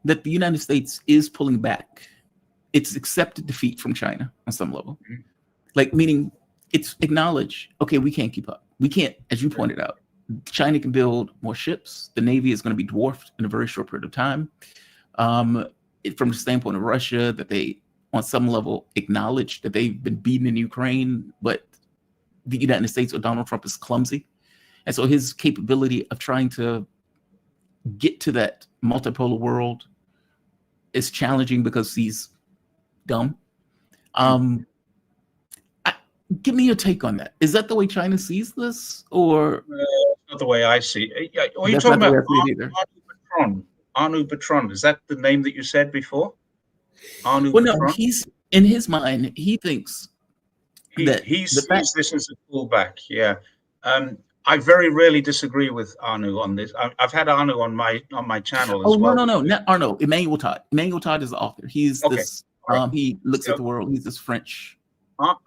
that the United States is pulling back. It's accepted defeat from China on some level. Mm-hmm. Like, meaning it's acknowledged, okay, we can't keep up. We can't, as you pointed out, China can build more ships. The Navy is going to be dwarfed in a very short period of time. From the standpoint of Russia, that they, on some level, acknowledge that they've been beaten in Ukraine, but the United States or Donald Trump is clumsy. And so his capability of trying to get to that multipolar world is challenging because he's dumb. Give me your take on that. Is that the way China sees this, or not the way I see it? Are you talking about Arnaud Bertrand? Is that the name that you said before? Arnaud Bertrand? No, he's in his mind. He thinks he sees this as a pullback. Yeah, I very rarely disagree with Arnaud on this. I've had Arnaud on my channel as well. No, not Arnaud. Emmanuel Todd. Emmanuel Todd is the author. He's this. Right. He looks at the world. He's this French.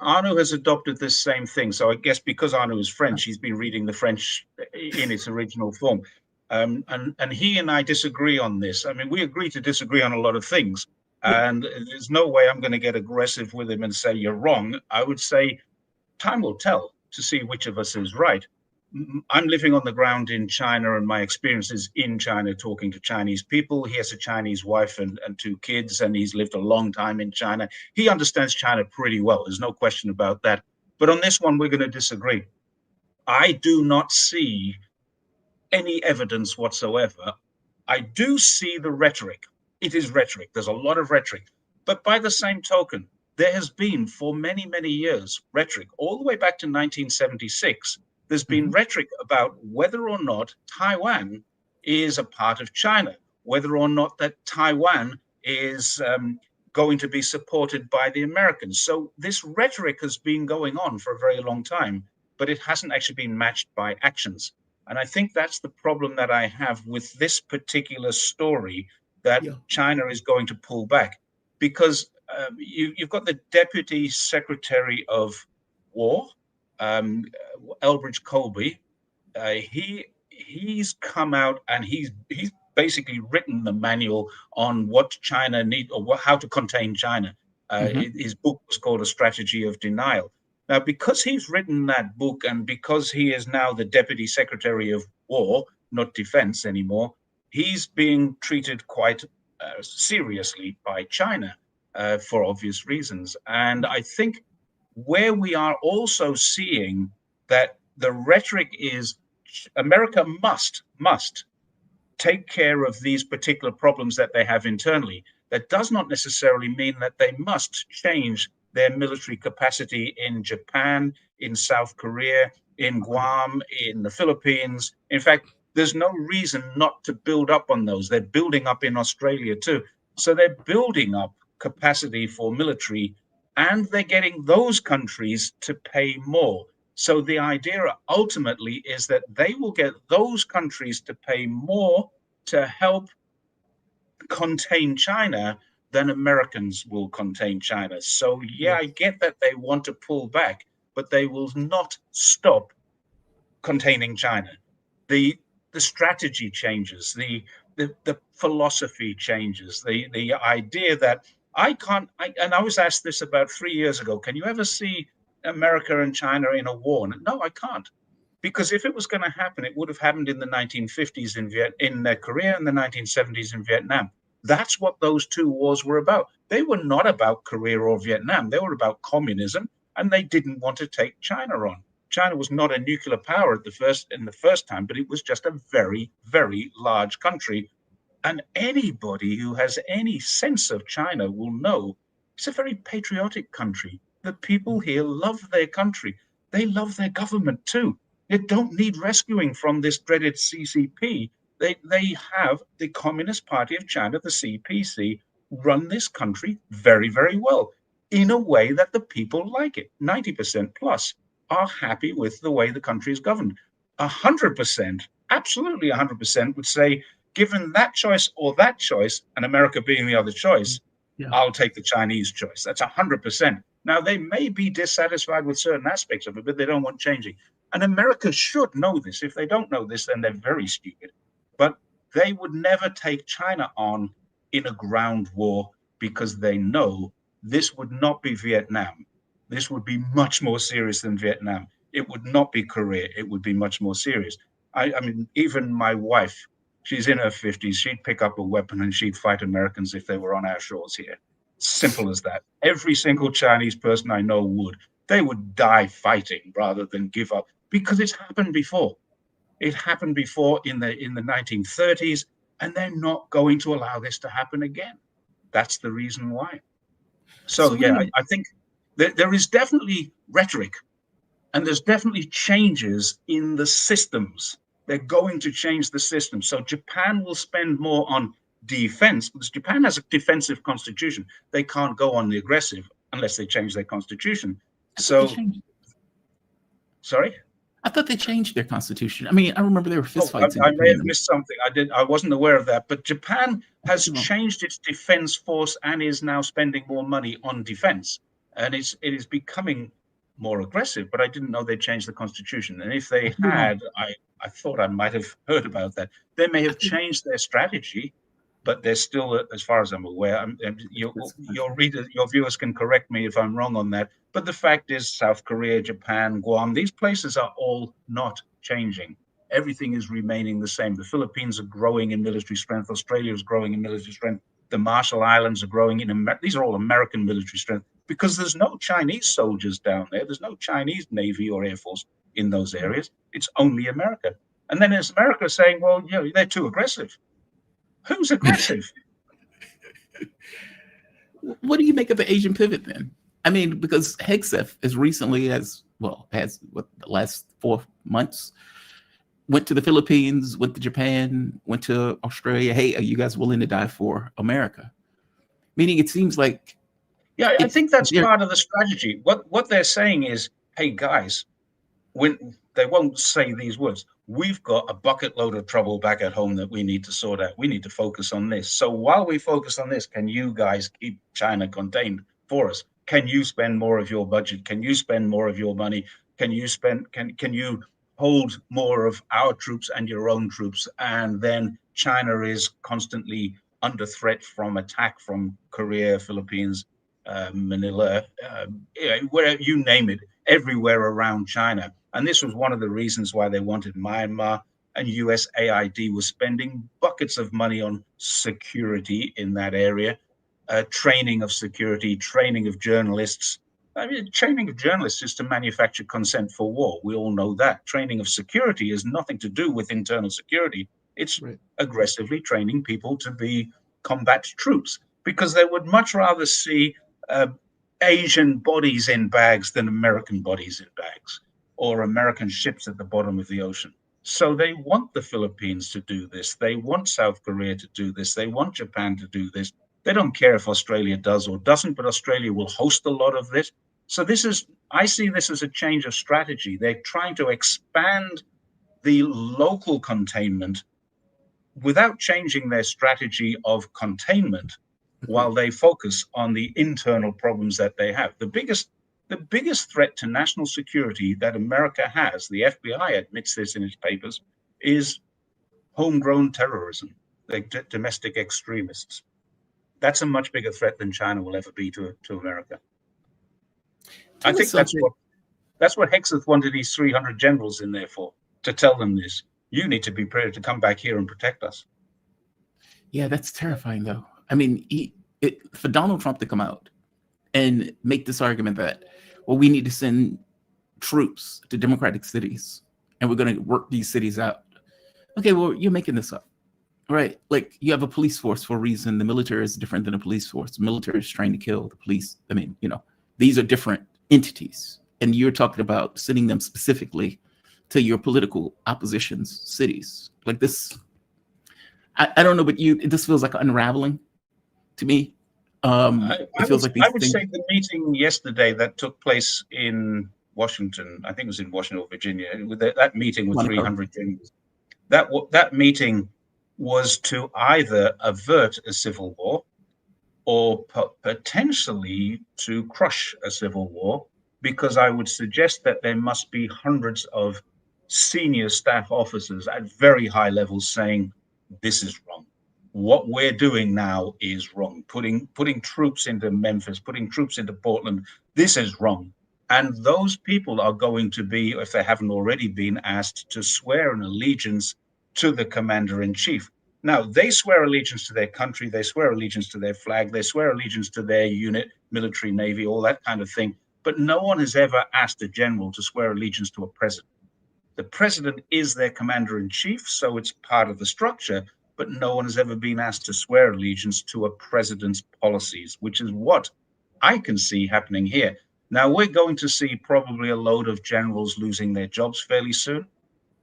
Arnaud has adopted this same thing. So I guess because Arnaud is French, he's been reading the French in its original form. And he and I disagree on this. I mean, we agree to disagree on a lot of things. And there's no way I'm going to get aggressive with him and say you're wrong. I would say time will tell to see which of us is right. I'm living on the ground in China, and my experiences in China talking to Chinese people. He has a Chinese wife and 2 kids, and he's lived a long time in China. He understands China pretty well. There's no question about that. But on this one, we're going to disagree. I do not see any evidence whatsoever. I do see the rhetoric. It is rhetoric. There's a lot of rhetoric. But by the same token, there has been for many, many years rhetoric, all the way back to 1976. There's been rhetoric about whether or not Taiwan is a part of China, whether or not that Taiwan is going to be supported by the Americans. So this rhetoric has been going on for a very long time, but it hasn't actually been matched by actions. And I think that's the problem that I have with this particular story, that China is going to pull back, because you've got the Deputy Secretary of War, Elbridge Colby. He's come out and he's basically written the manual on what China needs, or how to contain China. His book was called A Strategy of Denial. Now, because he's written that book, and because he is now the Deputy Secretary of War, not defense anymore, he's being treated quite seriously by China for obvious reasons. And I think where we are also seeing that the rhetoric is America must take care of these particular problems that they have internally. That does not necessarily mean that they must change their military capacity in Japan, in South Korea, in Guam, in the Philippines. In fact, there's no reason not to build up on those. They're building up in Australia too. So they're building up capacity for military, and they're getting those countries to pay more. So the idea ultimately is that they will get those countries to pay more to help contain China than Americans will contain China. So yeah, I get that they want to pull back, but they will not stop containing China. The strategy changes, the philosophy changes, the idea that and I was asked this about 3 years ago, can you ever see America and China in a war? No, I can't. Because if it was going to happen, it would have happened in the 1950s in Korea and the 1970s in Vietnam. That's what those two wars were about. They were not about Korea or Vietnam. They were about communism, and they didn't want to take China on. China was not a nuclear power in the first time, but it was just a very, very large country. And anybody who has any sense of China will know it's a very patriotic country. The people here love their country. They love their government too. They don't need rescuing from this dreaded CCP. They have the Communist Party of China, the CPC, run this country very, very well in a way that the people like it. 90% plus are happy with the way the country is governed. 100%, absolutely 100% would say, given that choice or that choice, and America being the other choice, I'll take the Chinese choice. That's 100%. Now, they may be dissatisfied with certain aspects of it, but they don't want changing. And America should know this. If they don't know this, then they're very stupid. But they would never take China on in a ground war because they know this would not be Vietnam. This would be much more serious than Vietnam. It would not be Korea. It would be much more serious. I mean, even my wife, she's in her 50s. She'd pick up a weapon and she'd fight Americans if they were on our shores here. Simple as that. Every single Chinese person I know would. They would die fighting rather than give up because it's happened before. It happened before in the 1930s, and they're not going to allow this to happen again. That's the reason why. So yeah, I think there is definitely rhetoric, and there's definitely changes in the systems. They're going to change the system. So Japan will spend more on defense because Japan has a defensive constitution. They can't go on the aggressive unless they change their constitution. Sorry? I thought they changed their constitution. I mean, I remember there were fistfights. I may have missed something. I wasn't aware of that. But Japan has changed its defense force and is now spending more money on defense. And it is becoming more aggressive. But I didn't know they changed the constitution. And if they had, I thought I might have heard about that. They may have changed their strategy, but they're still, as far as I'm aware, your viewers can correct me if I'm wrong on that. But the fact is, South Korea, Japan, Guam, these places are all not changing. Everything is remaining the same. The Philippines are growing in military strength. Australia is growing in military strength. The Marshall Islands are growing in. These are all American military strength because there's no Chinese soldiers down there. There's no Chinese Navy or Air Force in those areas. It's only America. And then there's America saying, well, they're too aggressive. Who's aggressive? What do you make of the Asian pivot then? I mean, because Hegseth, as recently as the last 4 months, went to the Philippines, went to Japan, went to Australia. Hey, are you guys willing to die for America? Meaning, it seems like. Yeah, I think that's part of the strategy. What they're saying is, hey guys, when they won't say these words, we've got a bucket load of trouble back at home that we need to sort out. We need to focus on this. So while we focus on this, can you guys keep China contained for us? Can you spend more of your budget? Can you spend more of your money? Can you hold more of our troops and your own troops? And then China is constantly under threat from attack from Korea, Philippines, Manila, where you name it, everywhere around China. And this was one of the reasons why they wanted Myanmar. and USAID was spending buckets of money on security in that area, training of security, training of journalists. I mean, training of journalists is to manufacture consent for war. We all know that. Training of security has nothing to do with internal security. It's aggressively training people to be combat troops, because they would much rather see Asian bodies in bags than American bodies in bags, or American ships at the bottom of the ocean. So they want the Philippines to do this. They want South Korea to do this. They want Japan to do this. They don't care if Australia does or doesn't, but Australia will host a lot of this. So I see this as a change of strategy. They're trying to expand the local containment without changing their strategy of containment, while they focus on the internal problems that they have. The biggest threat to national security that America has, the FBI admits this in its papers, is homegrown terrorism, like domestic extremists. That's a much bigger threat than China will ever be to America. I think that's what Hexeth wanted these 300 generals in there for, to tell them this. You need to be prepared to come back here and protect us. Yeah, that's terrifying, though. I mean, for Donald Trump to come out and make this argument that, well, we need to send troops to democratic cities and we're going to work these cities out. Okay, well, you're making this up, right? Like, you have a police force for a reason. The military is different than a police force. The military is trained to kill. The police, I mean, these are different entities. And you're talking about sending them specifically to your political opposition's cities. Like this, I don't know, but this feels like unraveling to me. I would say the meeting yesterday that took place in Washington, I think it was in Washington or Virginia, with that meeting with 300 generals, that meeting was to either avert a civil war or potentially to crush a civil war, because I would suggest that there must be hundreds of senior staff officers at very high levels saying, this is wrong. What we're doing now is wrong. Putting troops into Memphis, putting troops into Portland, this is wrong. And those people are going to be, if they haven't already been, asked to swear an allegiance to the commander-in-chief. Now, they swear allegiance to their country, they swear allegiance to their flag, they swear allegiance to their unit, military, navy, all that kind of thing. But no one has ever asked a general to swear allegiance to a president. The president is their commander-in-chief, so it's part of the structure, but no one has ever been asked to swear allegiance to a president's policies, which is what I can see happening here. Now, we're going to see probably a load of generals losing their jobs fairly soon.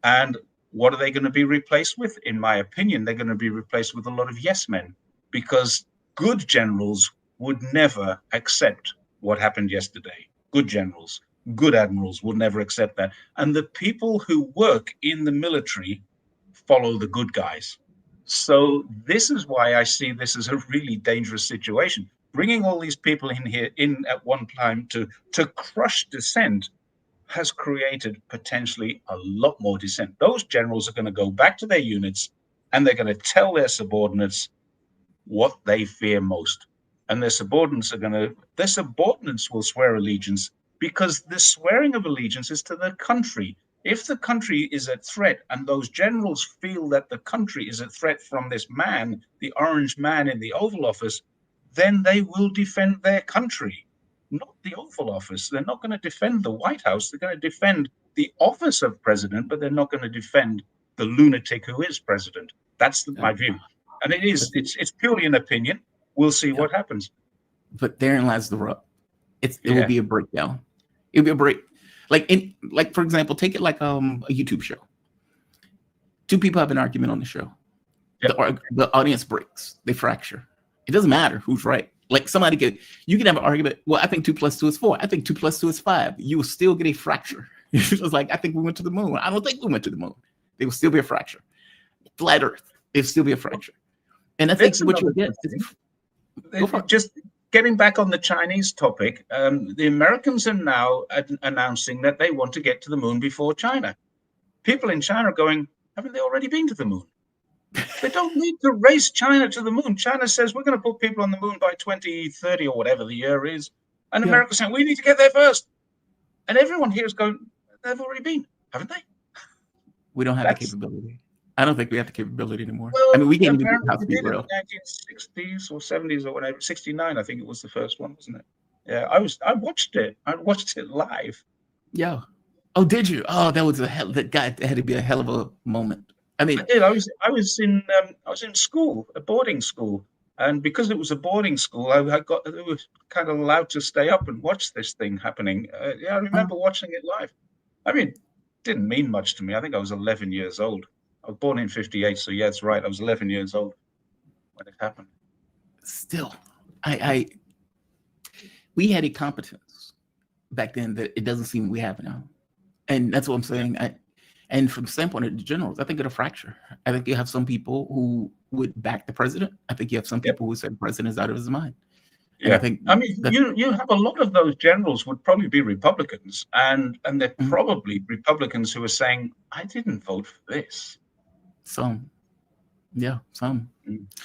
And what are they going to be replaced with? In my opinion, they're going to be replaced with a lot of yes men, because good generals would never accept what happened yesterday. Good generals, good admirals would never accept that. And the people who work in the military follow the good guys. So this is why I see this as a really dangerous situation. Bringing all these people in at one time to crush dissent has created potentially a lot more dissent. Those generals are going to go back to their units and they're going to tell their subordinates what they fear most. And their subordinates will swear allegiance, because the swearing of allegiance is to the country. If the country is at threat and those generals feel that the country is at threat from this man, the orange man in the Oval Office, then they will defend their country, not the Oval Office. They're not going to defend the White House. They're going to defend the office of president, but they're not going to defend the lunatic who is president. That's my view. And it's purely an opinion. We'll see what happens. But therein lies the rub. It will be a breakdown. It'll be a break. Like for example, take it like a YouTube show. Two people have an argument on the show. Yep. The audience breaks. They fracture. It doesn't matter who's right. Like you can have an argument. Well, I think 2 + 2 is 4. I think 2 + 2 is 5. You will still get a fracture. It's just like, I think we went to the moon. I don't think we went to the moon. There will still be a fracture. Flat Earth, there'll still be a fracture. And I think what you get. Just getting back on the Chinese topic, the Americans are now announcing that they want to get to the moon before China. People in China are going, haven't they already been to the moon? They don't need to race China to the moon. China says we're going to put people on the moon by 2030 or whatever the year is. And America's saying we need to get there first. And everyone here is going, they've already been, haven't they? We don't have the That's capability. I don't think we have the capability anymore. I well, mean, we can't even do apparently House we Beat did in Rail. the 1960s or 70s or whatever. 69, I think it was the first one, wasn't it? Yeah, I watched it. I watched it live. Yeah. Oh, did you? Oh, that was a hell. That had to be a hell of a moment. I I mean, did. I was in school, a boarding school, and because it was a boarding school, I was kind of allowed to stay up and watch this thing happening. Yeah, I remember watching it live. I mean, it didn't mean much to me. I think I was 11 years old. I was born in '58, so yeah, it's right. I was 11 years old when it happened. still, I we had a competence back then that it doesn't seem we have now, and that's what I'm saying. And from the standpoint of the generals, I think it'll fracture. I think you have some people who would back the president. I think you have some Yep. people who say the president is out of his mind. And Yeah, I think I mean, that you have a lot of those generals would probably be Republicans, and they're Mhm. probably Republicans who are saying, "I didn't vote for this." some, yeah, some.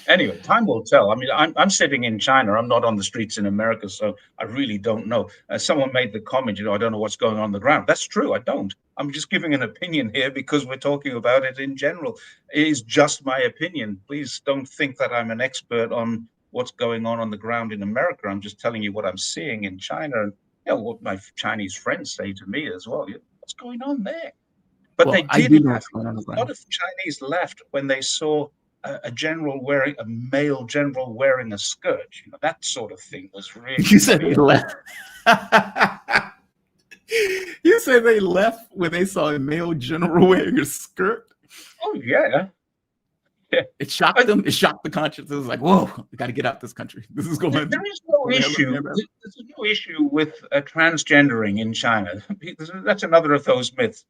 Anyway, time will tell. I mean, I'm sitting in China. I'm not on the streets in America, so I really don't know. Someone made the comment, I don't know what's going on the ground. That's true. I don't. I'm just giving an opinion here because we're talking about it in general. It is just my opinion. Please don't think that I'm an expert on what's going on the ground in America. I'm just telling you what I'm seeing in China and what my Chinese friends say to me as well. What's going on there? But they Well, I did do know laugh. what's going on the A lot ground. of Chinese laughed when they saw a male general wearing a skirt. That sort of thing was really You said funny. they left. You said they left when they saw a male general wearing a skirt. Oh yeah, yeah. It shocked them. It shocked the conscience. It was like, whoa, we got to get out this country. This is going. There is no issue. There's no issue with transgendering in China. That's another of those myths.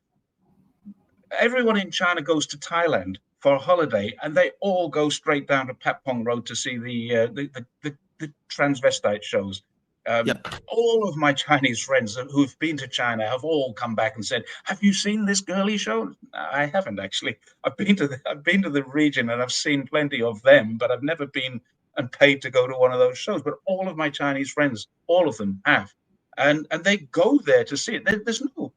Everyone in China goes to Thailand for a holiday, and they all go straight down to Patpong Road to see the transvestite shows. Yep. All of my Chinese friends who've been to China have all come back and said, "Have you seen this girly show?" I haven't actually. I've been to the region and I've seen plenty of them, but I've never been and paid to go to one of those shows. But all of my Chinese friends, all of them have, and they go there to see it. There's no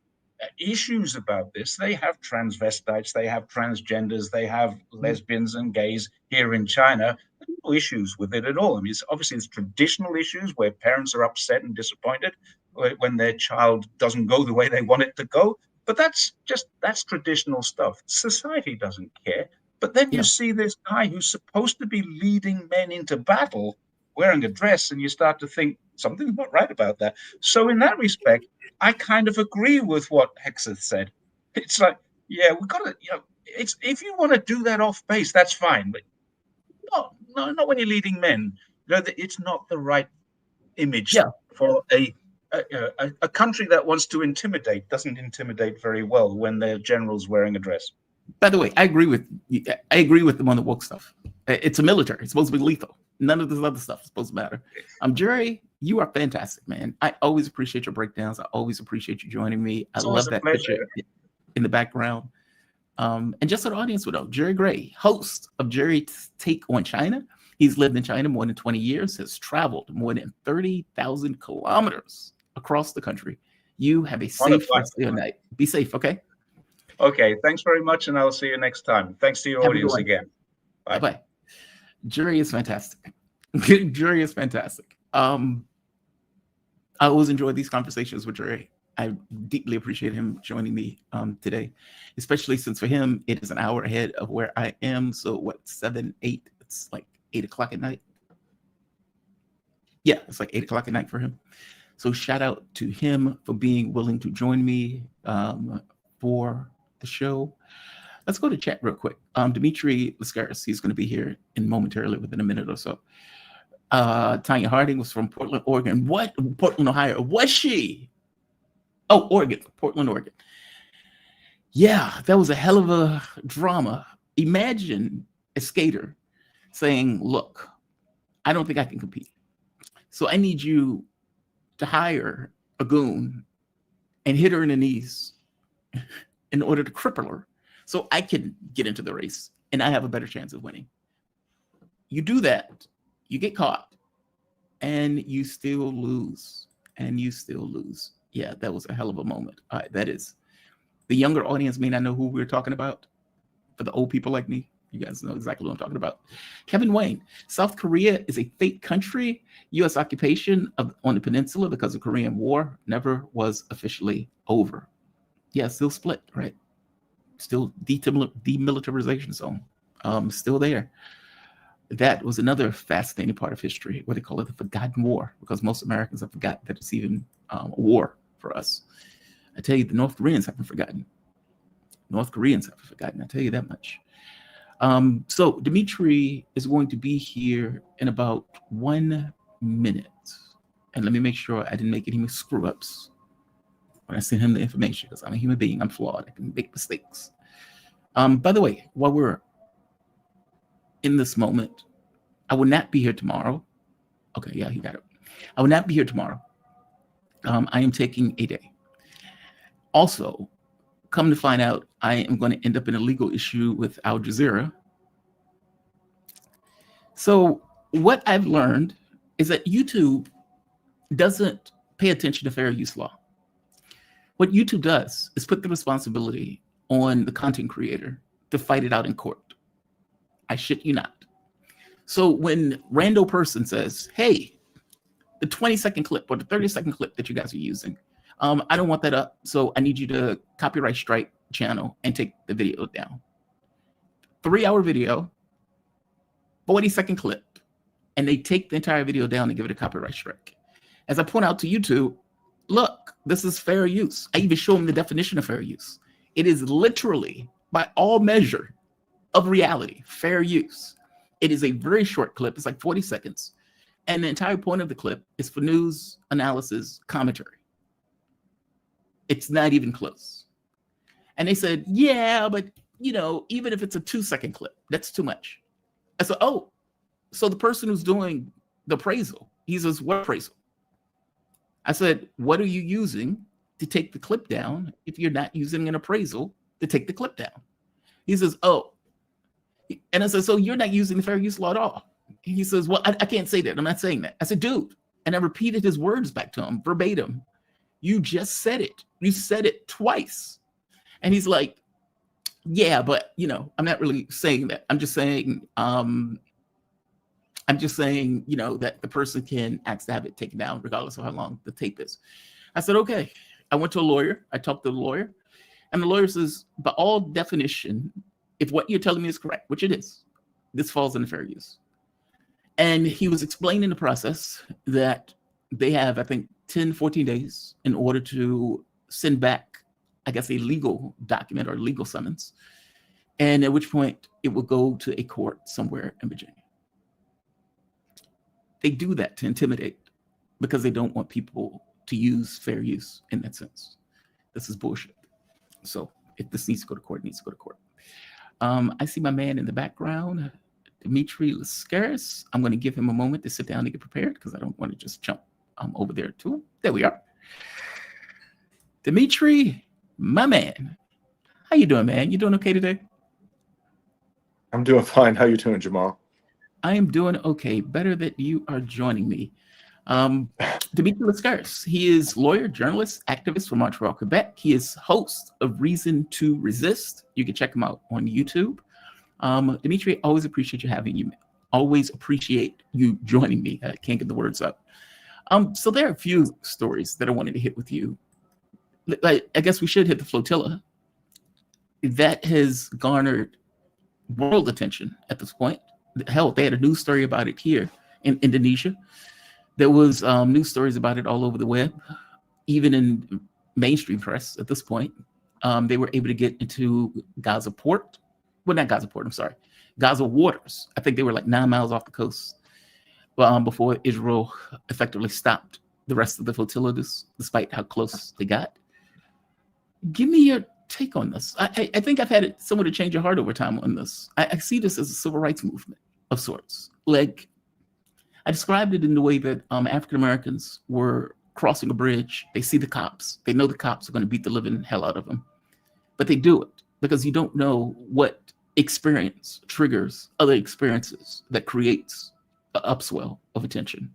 issues about this. They have transvestites, they have transgenders, they have lesbians and gays here in China. No issues with it at all. I mean, it's traditional issues where parents are upset and disappointed when their child doesn't go the way they want it to go. But that's traditional stuff. Society doesn't care. But then you see this guy who's supposed to be leading men into battle wearing a dress, and you start to think something's not right about that. So in that respect, I kind of agree with what Hexeth said. It's like, yeah, we've got to, it's if you want to do that off base, that's fine, but not when you're leading men. It's not the right image for a country that wants to intimidate. Doesn't intimidate very well when their general's wearing a dress. By the way, I agree with them on the woke stuff. It's a military. It's supposed to be lethal. None of this other stuff is supposed to matter. Jerry, you are fantastic, man. I always appreciate your breakdowns. I always appreciate you joining me. I love that picture in the background. And just so the audience would know, Jerry Gray, host of Jerry's Take on China. He's lived in China more than 20 years, has traveled more than 30,000 kilometers across the country. You have a safe rest of your night. Be safe, okay? Okay, thanks very much, and I'll see you next time. Thanks to your audience again. Bye-bye. Jerry is fantastic. Jerry is fantastic. I always enjoy these conversations with Jerry. I deeply appreciate him joining me today, especially since for him, it is an hour ahead of where I am. So what, 7, 8, it's like 8 o'clock at night. Yeah, it's like 8 o'clock at night for him. So shout out to him for being willing to join me for the show. Let's go to chat real quick. Dimitri Lascaris, he's going to be here momentarily within a minute or so. Tanya Harding was from Portland, Oregon. What? Portland, Ohio. Was she? Oh, Oregon. Portland, Oregon. Yeah, that was a hell of a drama. Imagine a skater saying, look, I don't think I can compete. So I need you to hire a goon and hit her in the knees in order to cripple her so I can get into the race and I have a better chance of winning. You do that, you get caught, and you still lose. Yeah, that was a hell of a moment. All right, that is The younger audience may not know who we're talking about. For the old people like me, you guys know exactly what I'm talking about. Kevin Wayne, South Korea is a fake country. U.S. occupation on the peninsula because of Korean War never was officially over. Yeah, still split, right? Still demilitarization zone, still there. That was another fascinating part of history, what they call it, the forgotten war, because most Americans have forgotten that it's even a war for us. I tell you, the North Koreans haven't forgotten. North Koreans haven't forgotten, I tell you that much. So Dimitri is going to be here in about 1 minute. And let me make sure I didn't make any screw-ups when I send him the information, because I'm a human being, I'm flawed, I can make mistakes. By the way, while we're in this moment, I will not be here tomorrow. Okay, yeah, he got it. I will not be here tomorrow. I am taking a day. Also, come to find out, I am going to end up in a legal issue with Al Jazeera. So what I've learned is that YouTube doesn't pay attention to fair use law. What YouTube does is put the responsibility on the content creator to fight it out in court. I shit you not. So when rando person says, hey, the 20-second clip or the 30-second clip that you guys are using, I don't want that up, so I need you to copyright strike channel and take the video down. 3-hour video, 40-second clip, and they take the entire video down and give it a copyright strike. As I point out to YouTube, look, this is fair use. I even show them the definition of fair use. It is literally, by all measure of reality, fair use. It is a very short clip. It's like 40 seconds. And the entire point of the clip is for news, analysis, commentary. It's not even close. And they said, yeah, but even if it's a 2-second clip, that's too much. I said, oh, so the person who's doing the appraisal, he says, what appraisal? I said, what are you using to take the clip down if you're not using an appraisal to take the clip down? He says, oh. And I said, so you're not using the fair use law at all. He says, well, I can't say that. I'm not saying that. I said, dude, and I repeated his words back to him verbatim. You just said it. You said it twice. And he's like, yeah, but I'm not really saying that. I'm just saying, that the person can ask to have it taken down regardless of how long the tape is. I said, okay. I went to a lawyer. I talked to the lawyer. And the lawyer says, by all definition, if what you're telling me is correct, which it is, this falls into fair use. And he was explaining the process that they have, I think, 10, 14 days in order to send back, I guess, a legal document or legal summons. And at which point it will go to a court somewhere in Virginia. They do that to intimidate because they don't want people to use fair use in that sense. This is bullshit. So if this needs to go to court, it needs to go to court. I see my man in the background, Dimitri Lascaris. I'm going to give him a moment to sit down and get prepared because I don't want to just jump over there to him. There we are. Dimitri, my man. How you doing, man? You doing okay today? I'm doing fine. How you doing, Jamal? I am doing okay. Better that you are joining me. Dimitri Lascaris. He is lawyer, journalist, activist from Montreal, Quebec. He is host of Reason to Resist. You can check him out on YouTube. Dimitri, always appreciate you having you. Always appreciate you joining me. I can't get the words up. So there are a few stories that I wanted to hit with you. I guess we should hit the flotilla. That has garnered world attention at this point. Hell, they had a news story about it here in Indonesia. There was news stories about it all over the web, even in mainstream press at this point. They were able to get into Gaza port. Well, not Gaza port, I'm sorry. Gaza waters. I think they were like 9 miles off the coast before Israel effectively stopped the rest of the flotilla, despite how close they got. Give me your take on this. I think I've had someone to change your heart over time on this. I see this as a civil rights movement of sorts. Like, I described it in the way that African Americans were crossing a bridge. They see the cops. They know the cops are going to beat the living hell out of them. But they do it because you don't know what experience triggers other experiences that creates an upswell of attention.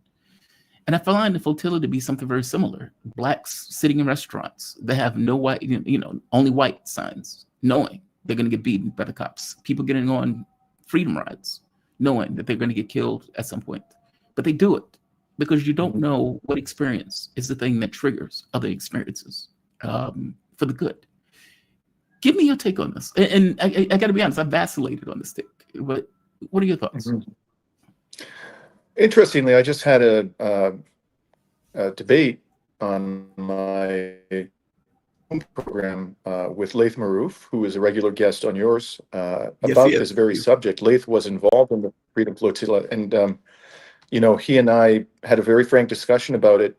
And I find the flotilla to be something very similar. Blacks sitting in restaurants, they have no white, only white signs, knowing they're going to get beaten by the cops. People getting on freedom rides, knowing that they're going to get killed at some point. But they do it because you don't know what experience is the thing that triggers other experiences for the good. Give me your take on this. And I got to be honest, I vacillated on this take. But what are your thoughts? Mm-hmm. Interestingly, I just had a debate on my program with Laith Marouf, who is a regular guest on yours, about this very subject. Laith was involved in the Freedom Flotilla, and he and I had a very frank discussion about it,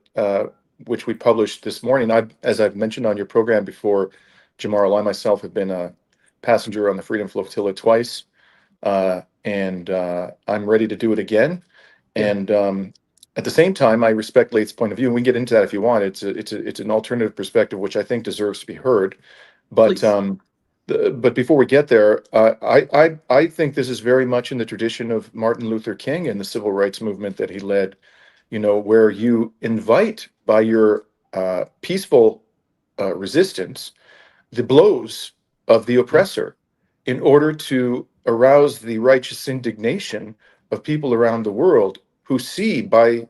which we published this morning. As I've mentioned on your program before, Jamar, I myself have been a passenger on the Freedom Flotilla twice, and I'm ready to do it again. And at the same time, I respect Laith's point of view, and we can get into that if you want. It's an alternative perspective, which I think deserves to be heard. But but before we get there, I think this is very much in the tradition of Martin Luther King and the civil rights movement that he led. Where you invite by your peaceful resistance the blows of the oppressor in order to arouse the righteous indignation of people around the world who see by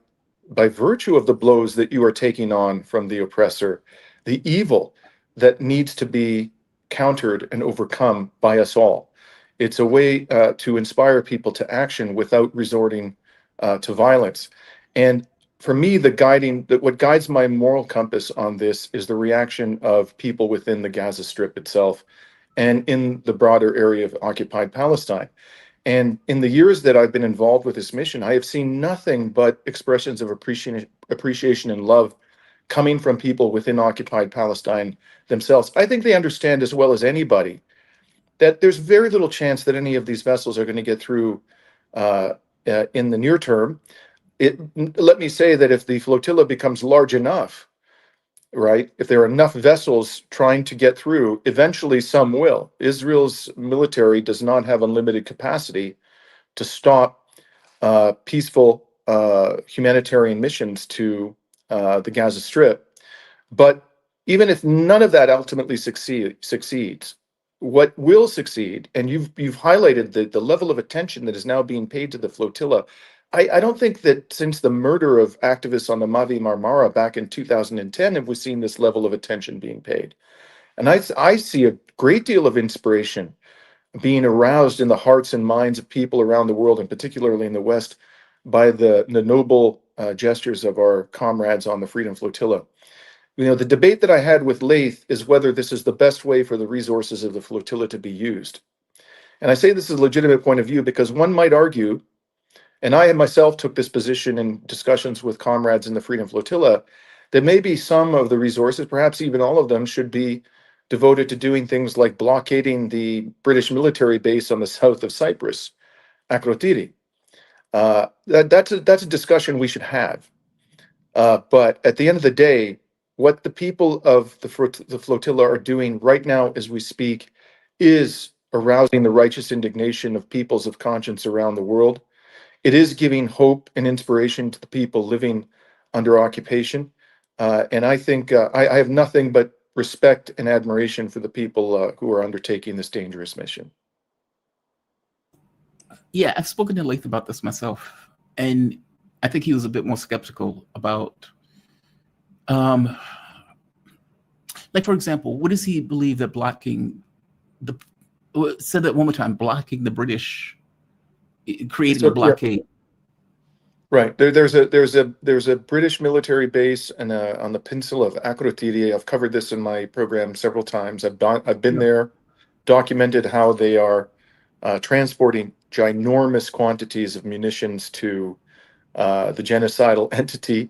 virtue of the blows that you are taking on from the oppressor, the evil that needs to be countered and overcome by us all. It's a way to inspire people to action without resorting to violence. And for me, what guides my moral compass on this is the reaction of people within the Gaza Strip itself and in the broader area of occupied Palestine. And in the years that I've been involved with this mission, I have seen nothing but expressions of appreciation and love coming from people within occupied Palestine themselves. I think they understand as well as anybody that there's very little chance that any of these vessels are going to get through in the near term. Let me say that if the flotilla becomes large enough, right, if there are enough vessels trying to get through, eventually some will. Israel's military does not have unlimited capacity to stop peaceful humanitarian missions to the Gaza Strip. But even if none of that ultimately succeeds, what will succeed, and you've highlighted the level of attention that is now being paid to the flotilla. I don't think that since the murder of activists on the Mavi Marmara back in 2010 have we seen this level of attention being paid. And I see a great deal of inspiration being aroused in the hearts and minds of people around the world, and particularly in the West, by the noble gestures of our comrades on the Freedom Flotilla. The debate that I had with Laith is whether this is the best way for the resources of the flotilla to be used. And I say this is a legitimate point of view because one might argue, and I myself took this position in discussions with comrades in the Freedom Flotilla, that maybe some of the resources, perhaps even all of them, should be devoted to doing things like blockading the British military base on the south of Cyprus, Akrotiri. That's a discussion we should have. But at the end of the day, what the people of the flotilla are doing right now as we speak is arousing the righteous indignation of peoples of conscience around the world. It is giving hope and inspiration to the people living under occupation. And I think I have nothing but respect and admiration for the people who are undertaking this dangerous mission. Yeah, I've spoken to Laith about this myself. And I think he was a bit more skeptical about, like, for example, what does he believe that said that one more time, blocking the British, creating a blockade. Yeah. Right. There's a British military base and on the peninsula of Akrotiri. I've covered this in my program several times. I've been there, documented how they are transporting ginormous quantities of munitions to the genocidal entity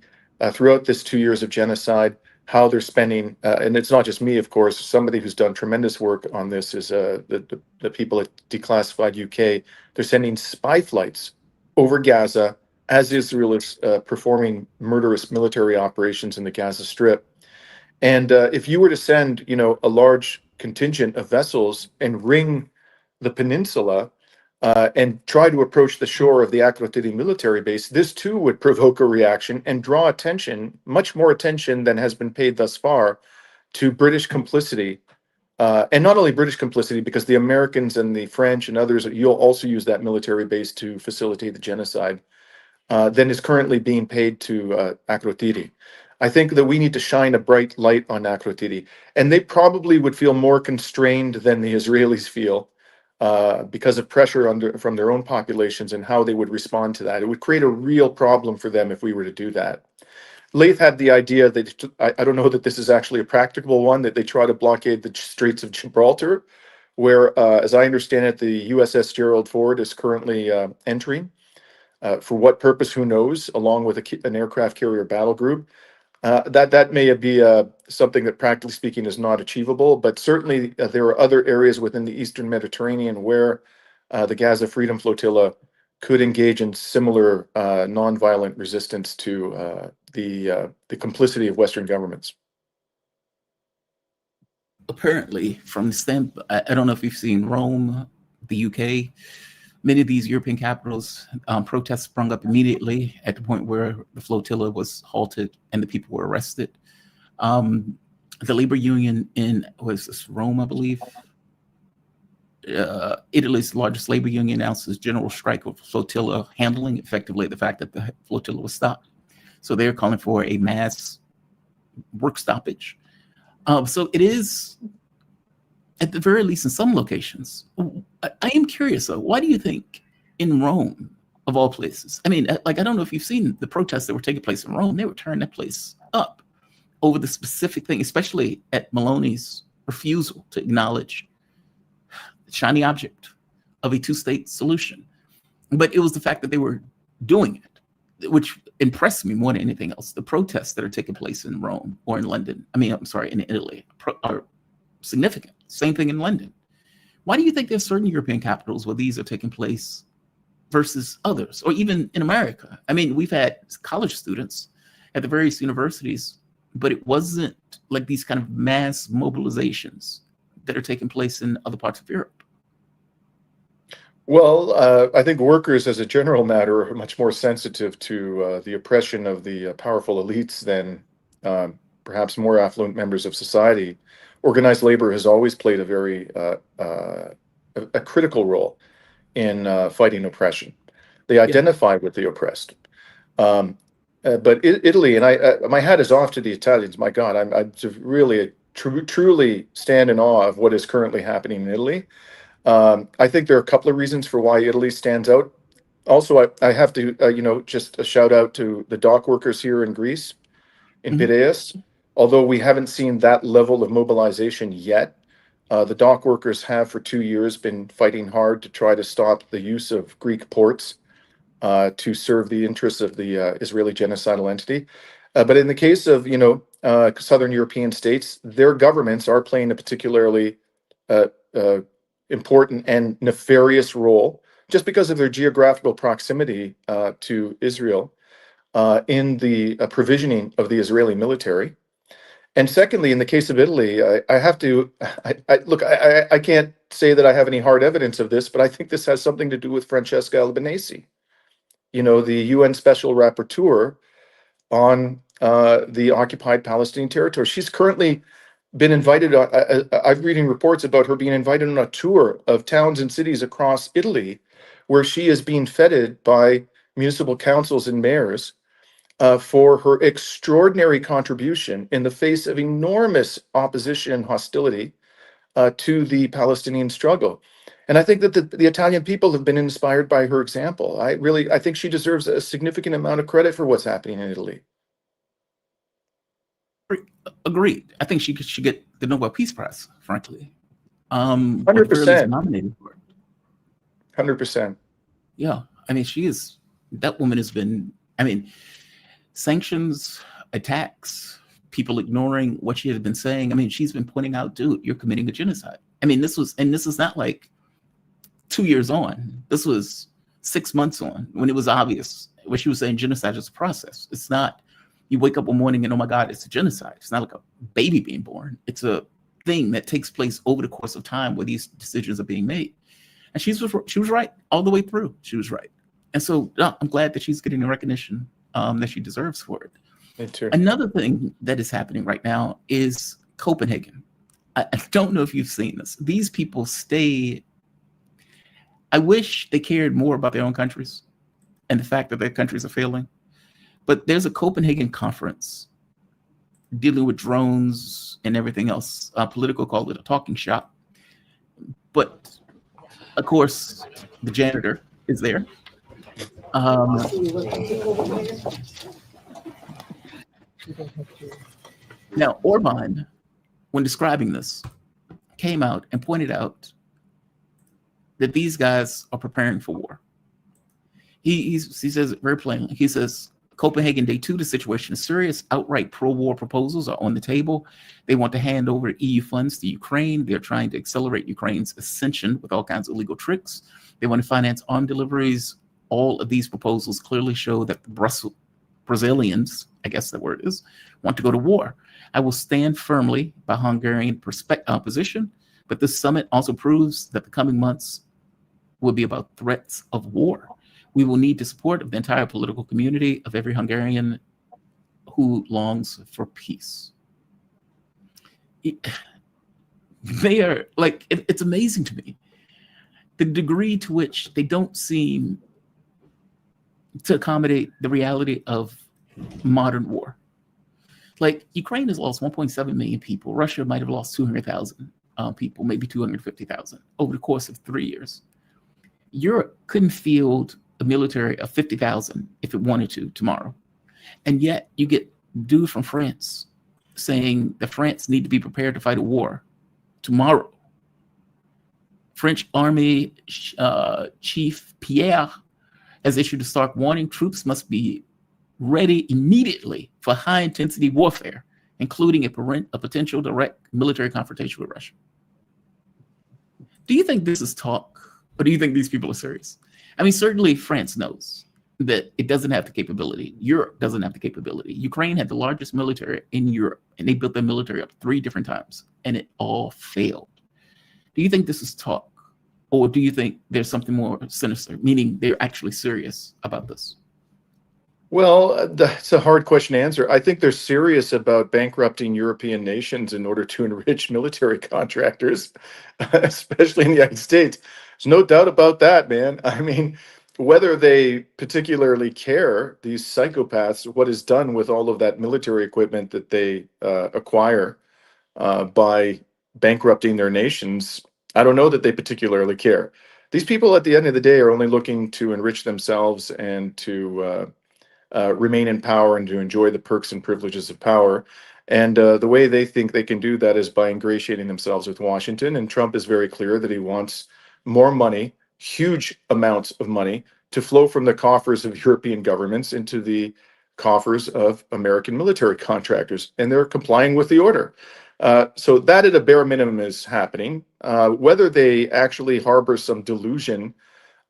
throughout this 2 years of genocide. How they're spending, and it's not just me, of course. Somebody who's done tremendous work on this is the people at Declassified UK. They're sending spy flights over Gaza as Israel is performing murderous military operations in the Gaza Strip. And if you were to send, a large contingent of vessels and ring the peninsula, and try to approach the shore of the Akrotiri military base, this too would provoke a reaction and draw attention, much more attention than has been paid thus far, to British complicity. And not only British complicity, because the Americans and the French and others, you'll also use that military base to facilitate the genocide, than is currently being paid to Akrotiri. I think that we need to shine a bright light on Akrotiri, and they probably would feel more constrained than the Israelis feel because of pressure from their own populations and how they would respond to that. It would create a real problem for them if we were to do that. Laith had the idea that, I don't know that this is actually a practicable one, that they try to blockade the Straits of Gibraltar, where, as I understand it, the USS Gerald Ford is currently entering. For what purpose, who knows, along with an aircraft carrier battle group. That may be something that, practically speaking, is not achievable, but certainly there are other areas within the Eastern Mediterranean where the Gaza Freedom Flotilla could engage in similar nonviolent resistance to the complicity of Western governments. Apparently, from the standpoint, I don't know if you've seen Rome, the UK, many of these European capitals, protests sprung up immediately at the point where the flotilla was halted and the people were arrested. The labor union in, was this, Rome, I believe, Italy's largest labor union announces general strike of flotilla, handling effectively the fact that the flotilla was stopped. So they're calling for a mass work stoppage. So it is, at the very least, in some locations. I am curious, though, why do you think in Rome, of all places? I mean, like, I don't know if you've seen the protests that were taking place in Rome. They were tearing that place up over the specific thing, especially at Meloni's refusal to acknowledge the shiny object of a two-state solution. But it was the fact that they were doing it, which impressed me more than anything else. The protests that are taking place in Rome or in London, I'm sorry, in Italy, are significant. Same thing in London. Why do you think there's certain European capitals where these are taking place versus others, or even in America? I mean, we've had college students at the various universities, but it wasn't like these kind of mass mobilizations that are taking place in other parts of Europe. Well, I think workers, as a general matter, are much more sensitive to the oppression of the powerful elites than perhaps more affluent members of society. Organized labor has always played a very a critical role in fighting oppression. They identify with the oppressed. But Italy, and my hat is off to the Italians. My God, I'm just really truly stand in awe of what is currently happening in Italy. I think there are a couple of reasons for why Italy stands out. Also, I have to, just a shout out to the dock workers here in Greece, in Piraeus. Although we haven't seen that level of mobilization yet, the dock workers have for 2 years been fighting hard to try to stop the use of Greek ports to serve the interests of the Israeli genocidal entity. But in the case of, Southern European states, their governments are playing a particularly important and nefarious role, just because of their geographical proximity to Israel in the provisioning of the Israeli military. And secondly, in the case of Italy, I have to look. I can't say that I have any hard evidence of this, but I think this has something to do with Francesca Albanese, the UN Special Rapporteur on the occupied Palestinian territory. She's currently been invited. I'm reading reports about her being invited on a tour of towns and cities across Italy, where she is being feted by municipal councils and mayors for her extraordinary contribution in the face of enormous opposition and hostility to the Palestinian struggle. And I think that the Italian people have been inspired by her example. I think she deserves a significant amount of credit for what's happening in Italy. Agreed. I think she should get the Nobel Peace Prize, frankly. 100%. Nominated for it. 100%. Yeah. I mean, that woman has been, sanctions, attacks, people ignoring what she has been saying. I mean, she's been pointing out, dude, you're committing a genocide. I mean, this is not like 2 years on. This was 6 months on, when it was obvious what she was saying. Genocide is a process. It's not, you wake up one morning and, oh my God, it's a genocide. It's not like a baby being born. It's a thing that takes place over the course of time where these decisions are being made. And she was right all the way through. She was right. And so I'm glad that she's getting the recognition that she deserves for it. Me too. Another thing that is happening right now is Copenhagen. I don't know if you've seen this. These people stay. I wish they cared more about their own countries and the fact that their countries are failing. But there's a Copenhagen conference dealing with drones and everything else. Politico called it a talking shop. But of course, the janitor is there. Now, Orban, when describing this, came out and pointed out that these guys are preparing for war. He says it very plainly. He says, Copenhagen Day 2, the situation is serious. Outright pro-war proposals are on the table. They want to hand over EU funds to Ukraine. They're trying to accelerate Ukraine's ascension with all kinds of illegal tricks. They want to finance armed deliveries. All of these proposals clearly show that the Brazilians, I guess that word is, want to go to war. I will stand firmly by Hungarian position, but this summit also proves that the coming months will be about threats of war. We will need the support of the entire political community, of every Hungarian who longs for peace. They are like, it's amazing to me the degree to which they don't seem to accommodate the reality of modern war. Like, Ukraine has lost 1.7 million people. Russia might have lost 200,000 people, maybe 250,000 over the course of 3 years. Europe couldn't field a military of 50,000 if it wanted to tomorrow. And yet you get dude from France saying that France need to be prepared to fight a war tomorrow. French Army Chief Pierre has issued a stark warning. Troops must be ready immediately for high-intensity warfare, including a potential direct military confrontation with Russia. Do you think this is talk, or do you think these people are serious? I mean, certainly France knows that it doesn't have the capability. Europe doesn't have the capability. Ukraine had the largest military in Europe, and they built their military up 3 different times, and it all failed. Do you think this is talk, or do you think there's something more sinister, meaning they're actually serious about this? Well, that's a hard question to answer. I think they're serious about bankrupting European nations in order to enrich military contractors, especially in the United States. There's no doubt about that, man. I mean, whether they particularly care, these psychopaths, what is done with all of that military equipment that they acquire by bankrupting their nations, I don't know that they particularly care. These people at the end of the day are only looking to enrich themselves and to remain in power and to enjoy the perks and privileges of power. And the way they think they can do that is by ingratiating themselves with Washington. And Trump is very clear that he wants more money, huge amounts of money, to flow from the coffers of European governments into the coffers of American military contractors. And they're complying with the order. So that at a bare minimum is happening. Whether they actually harbor some delusion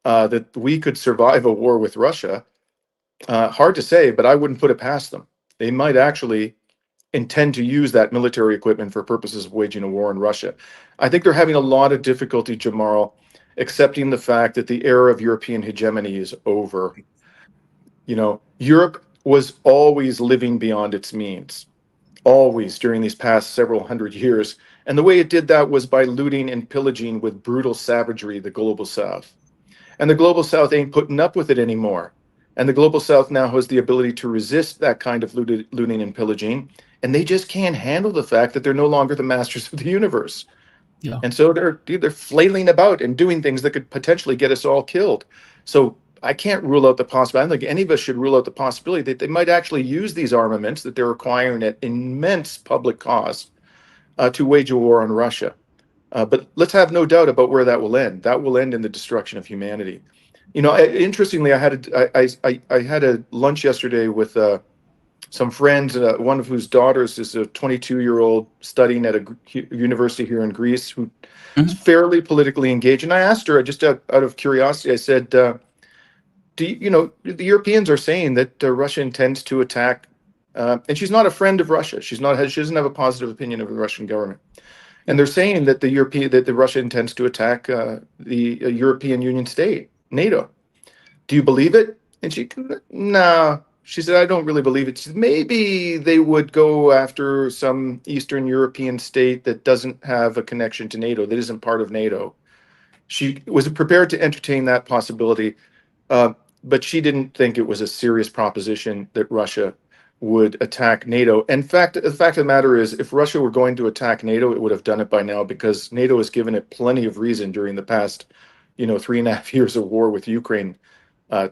that we could survive a war with Russia, hard to say, but I wouldn't put it past them. They might actually intend to use that military equipment for purposes of waging a war in Russia. I think they're having a lot of difficulty, Jamal, accepting the fact that the era of European hegemony is over. You know, Europe was always living beyond its means, always during these past several hundred years. And the way it did that was by looting and pillaging with brutal savagery the global South. And the global South ain't putting up with it anymore. And the global South now has the ability to resist that kind of looting and pillaging. And they just can't handle the fact that they're no longer the masters of the universe. Yeah. And so they're flailing about and doing things that could potentially get us all killed. So I can't rule out the possibility. I don't think any of us should rule out the possibility that they might actually use these armaments that they're acquiring at immense public cost to wage a war on Russia. But let's have no doubt about where that will end. That will end in the destruction of humanity. You know, interestingly, I had a lunch yesterday with some friends, one of whose daughters is a 22-year-old studying at a university here in Greece who is fairly politically engaged. And I asked her, just out of curiosity, I said, the Europeans are saying that Russia intends to attack, and she's not a friend of Russia. She doesn't have a positive opinion of the Russian government. And they're saying that the Russia intends to attack the European Union state, NATO. Do you believe it? And no. She said, I don't really believe it. She said, maybe they would go after some Eastern European state that doesn't have a connection to NATO, that isn't part of NATO. She was prepared to entertain that possibility, but she didn't think it was a serious proposition that Russia would attack NATO. In fact, the fact of the matter is, if Russia were going to attack NATO, it would have done it by now, because NATO has given it plenty of reason during the past, 3.5 years of war with Ukraine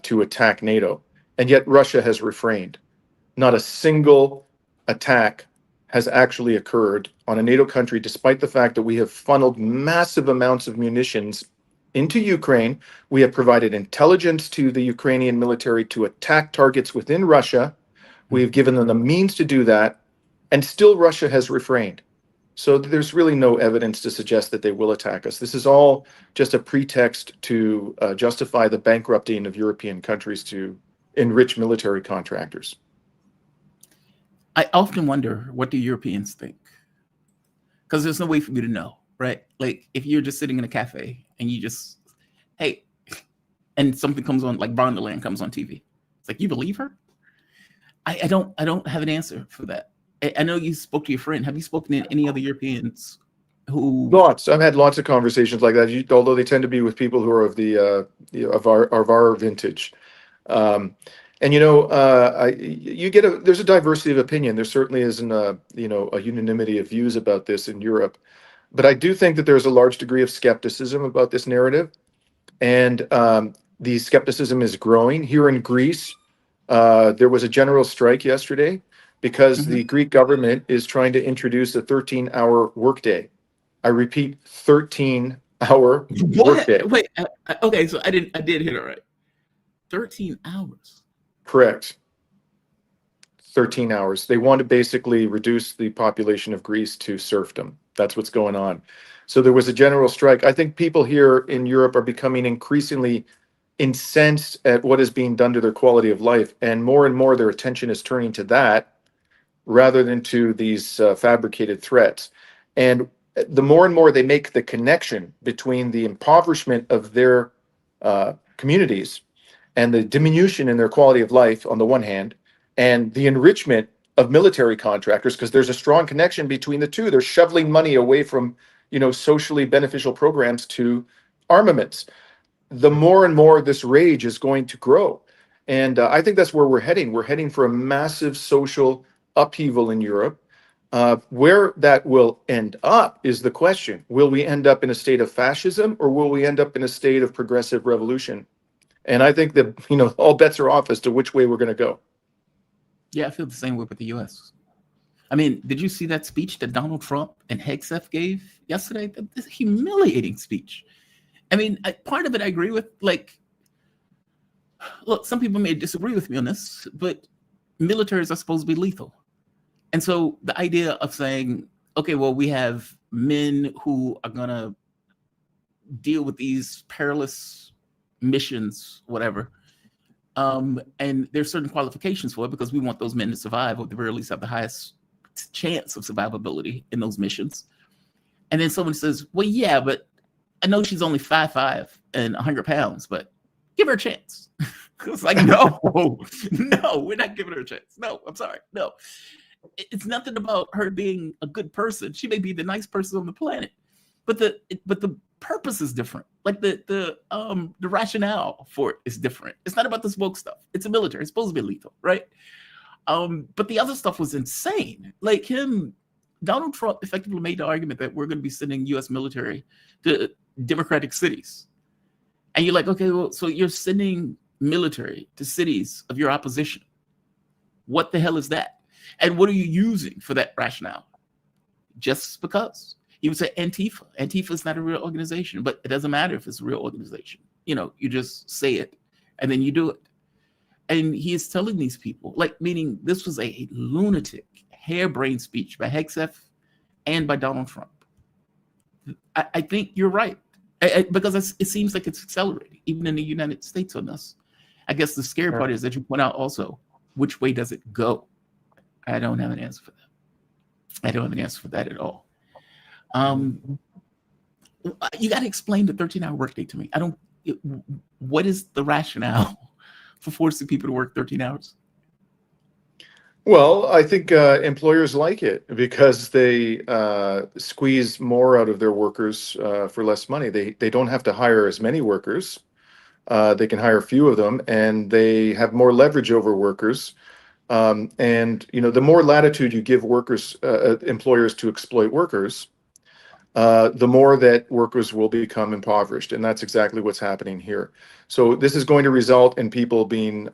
to attack NATO. And yet Russia has refrained. Not a single attack has actually occurred on a NATO country, despite the fact that we have funneled massive amounts of munitions into Ukraine. We have provided intelligence to the Ukrainian military to attack targets within Russia. We've given them the means to do that, and still Russia has refrained. So there's really no evidence to suggest that they will attack us. This is all just a pretext to justify the bankrupting of European countries to enrich military contractors. I often wonder, what do Europeans think? Because there's no way for me to know, right? Like, if you're just sitting in a cafe and you just, hey, and something comes on, like Bronderland comes on TV. It's like, you believe her? I don't have an answer for that. I know you spoke to your friend. Have you spoken to any other Europeans who? Lots. I've had lots of conversations like that, although they tend to be with people who are of the of our vintage. And there's a diversity of opinion. There certainly isn't a unanimity of views about this in Europe, but I do think that there's a large degree of skepticism about this narrative, and the skepticism is growing here in Greece. There was a general strike yesterday because the Greek government is trying to introduce a 13-hour workday. I repeat, 13-hour workday. Wait, okay, so I did hit it right. 13 hours. Correct. 13 hours. They want to basically reduce the population of Greece to serfdom. That's what's going on. So there was a general strike. I think people here in Europe are becoming increasingly incensed at what is being done to their quality of life, and more their attention is turning to that rather than to these fabricated threats. And the more and more they make the connection between the impoverishment of their communities and the diminution in their quality of life on the one hand, and the enrichment of military contractors, because there's a strong connection between the two. They're shoveling money away from, socially beneficial programs to armaments. The more and more this rage is going to grow. And I think that's where we're heading. We're heading for a massive social upheaval in Europe. Where that will end up is the question. Will we end up in a state of fascism, or will we end up in a state of progressive revolution? And I think that, all bets are off as to which way we're going to go. Yeah, I feel the same way with the U.S. I mean, did you see that speech that Donald Trump and Hegseth gave yesterday? This humiliating speech. I mean, part of it I agree with. Like, look, some people may disagree with me on this, but militaries are supposed to be lethal. And so the idea of saying, okay, well, we have men who are going to deal with these perilous missions, whatever, and there's certain qualifications for it, because we want those men to survive, or at the very least have the highest chance of survivability in those missions. And then someone says, well, yeah, but I know she's only 5'5" and 100 pounds, but give her a chance. It's like, no, we're not giving her a chance. No, I'm sorry. No, it's nothing about her being a good person. She may be the nice person on the planet, but the purpose is different. Like the rationale for it is different. It's not about the smoke stuff. It's a military. It's supposed to be lethal, right? But the other stuff was insane. Like Donald Trump effectively made the argument that we're going to be sending U.S. military to democratic cities. And you're like, okay, well, so you're sending military to cities of your opposition. What the hell is that? And what are you using for that rationale? Just because. You would say Antifa. Antifa is not a real organization, but it doesn't matter if it's a real organization. You just say it and then you do it. And he is telling these people, meaning this was a lunatic, harebrained speech by Hegseth and by Donald Trump. I think you're right, because it seems like it's accelerating, even in the United States on this. I guess the scary part is that you point out also, which way does it go? I don't have an answer for that. I don't have an answer for that at all. You got to explain the 13-hour workday to me. What is the rationale for forcing people to work 13 hours? Well, I think employers like it because they squeeze more out of their workers for less money. They don't have to hire as many workers. They can hire few of them, and they have more leverage over workers. And the more latitude you give employers to exploit workers, the more that workers will become impoverished, and that's exactly what's happening here. So this is going to result in people being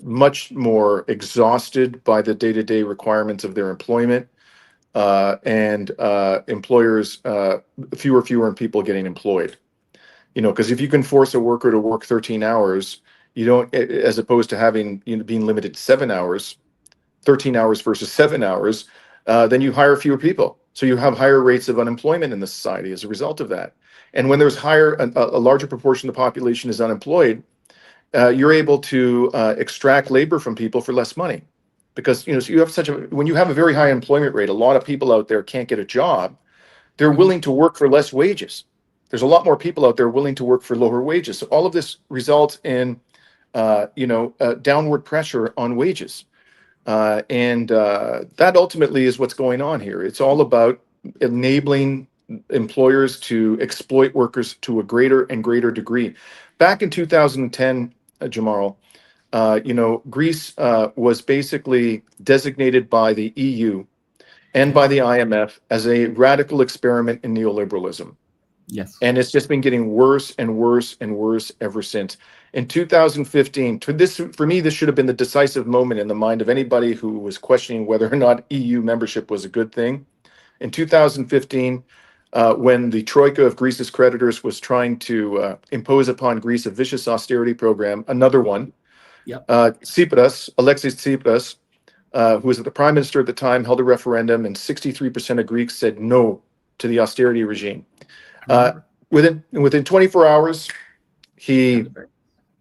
much more exhausted by the day-to-day requirements of their employment, and employers, fewer people getting employed. Because if you can force a worker to work 13 hours, you don't, as opposed to having being limited to 7 hours, 13 hours versus 7 hours, then you hire fewer people. So you have higher rates of unemployment in the society as a result of that. And when there's a larger proportion of the population is unemployed, you're able to extract labor from people for less money, because so you have when you have a very high employment rate, a lot of people out there can't get a job. They're willing to work for less wages. There's a lot more people out there willing to work for lower wages. So all of this results in downward pressure on wages, and that ultimately is what's going on here. It's all about enabling employers to exploit workers to a greater and greater degree. Back in 2010, Jamal, Greece was basically designated by the EU and by the IMF as a radical experiment in neoliberalism. Yes. And it's just been getting worse and worse and worse ever since. In 2015, for me, this should have been the decisive moment in the mind of anybody who was questioning whether or not EU membership was a good thing. In 2015, when the troika of Greece's creditors was trying to impose upon Greece a vicious austerity program, another one, Yep. Alexis Tsipras, who was the prime minister at the time, held a referendum, and 63% of Greeks said no to the austerity regime. Within 24 hours, he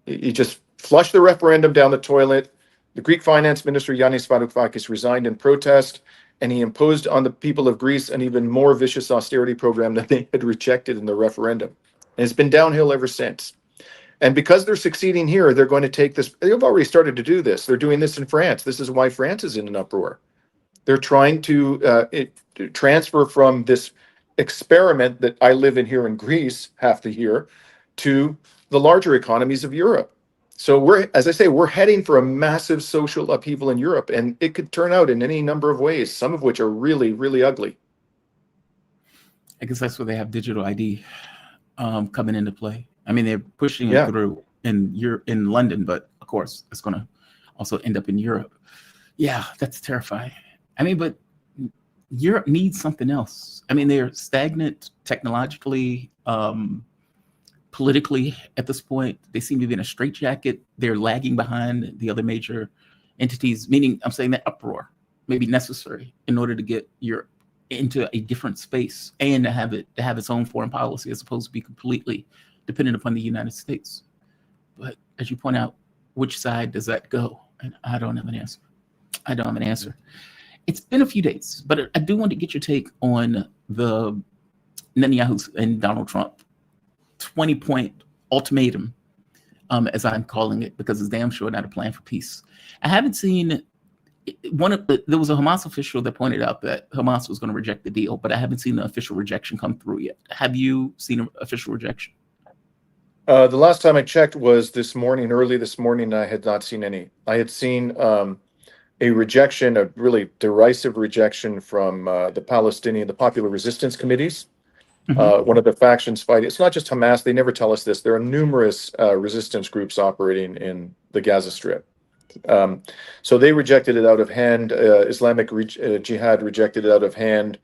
just flushed the referendum down the toilet. The Greek finance minister, Yanis Varoufakis, resigned in protest, and he imposed on the people of Greece an even more vicious austerity program that they had rejected in the referendum. And it's been downhill ever since. And because they're succeeding here, they're going to take this. They've already started to do this. They're doing this in France. This is why France is in an uproar. They're trying to transfer from this experiment that I live in here in Greece half the year to the larger economies of Europe. So as I say, we're heading for a massive social upheaval in Europe, and it could turn out in any number of ways, some of which are really, really ugly. I guess that's where they have digital ID coming into play. I mean, they're pushing it through in London, but of course, it's going to also end up in Europe. Yeah, that's terrifying. I mean, but Europe needs something else. I mean, they're stagnant technologically, politically at this point. They seem to be in a straitjacket. They're lagging behind the other major entities, meaning I'm saying that uproar may be necessary in order to get Europe into a different space and to have its own foreign policy as opposed to be completely dependent upon the United States. But as you point out, which side does that go? And I don't have an answer. It's been a few days, but I do want to get your take on the Netanyahu and Donald Trump 20-point ultimatum, as I'm calling it, because it's damn sure not a plan for peace. I haven't seen there was a Hamas official that pointed out that Hamas was going to reject the deal, but I haven't seen the official rejection come through yet. Have you seen an official rejection? The last time I checked was early this morning. I had not seen any. I had seen a rejection, a really derisive rejection from the Popular Resistance Committees, one of the factions fighting. It's not just Hamas. They never tell us this. There are numerous resistance groups operating in the Gaza Strip. So they rejected it out of hand. Islamic Jihad rejected it out of hand.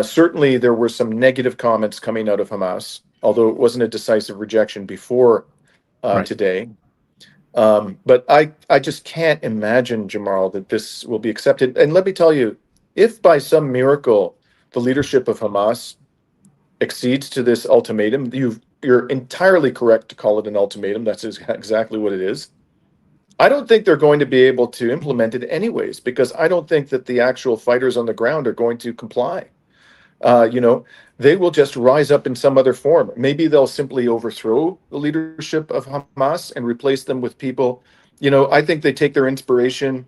Certainly, there were some negative comments coming out of Hamas, although it wasn't a decisive rejection before today. But I just can't imagine, Jamal, that this will be accepted. And let me tell you, if by some miracle the leadership of Hamas accedes to this ultimatum, you're entirely correct to call it an ultimatum. That's exactly what it is. I don't think they're going to be able to implement it anyways, because I don't think that the actual fighters on the ground are going to comply. You know, they will just rise up in some other form. Maybe they'll simply overthrow the leadership of Hamas and replace them with people. You know, I think they take their inspiration.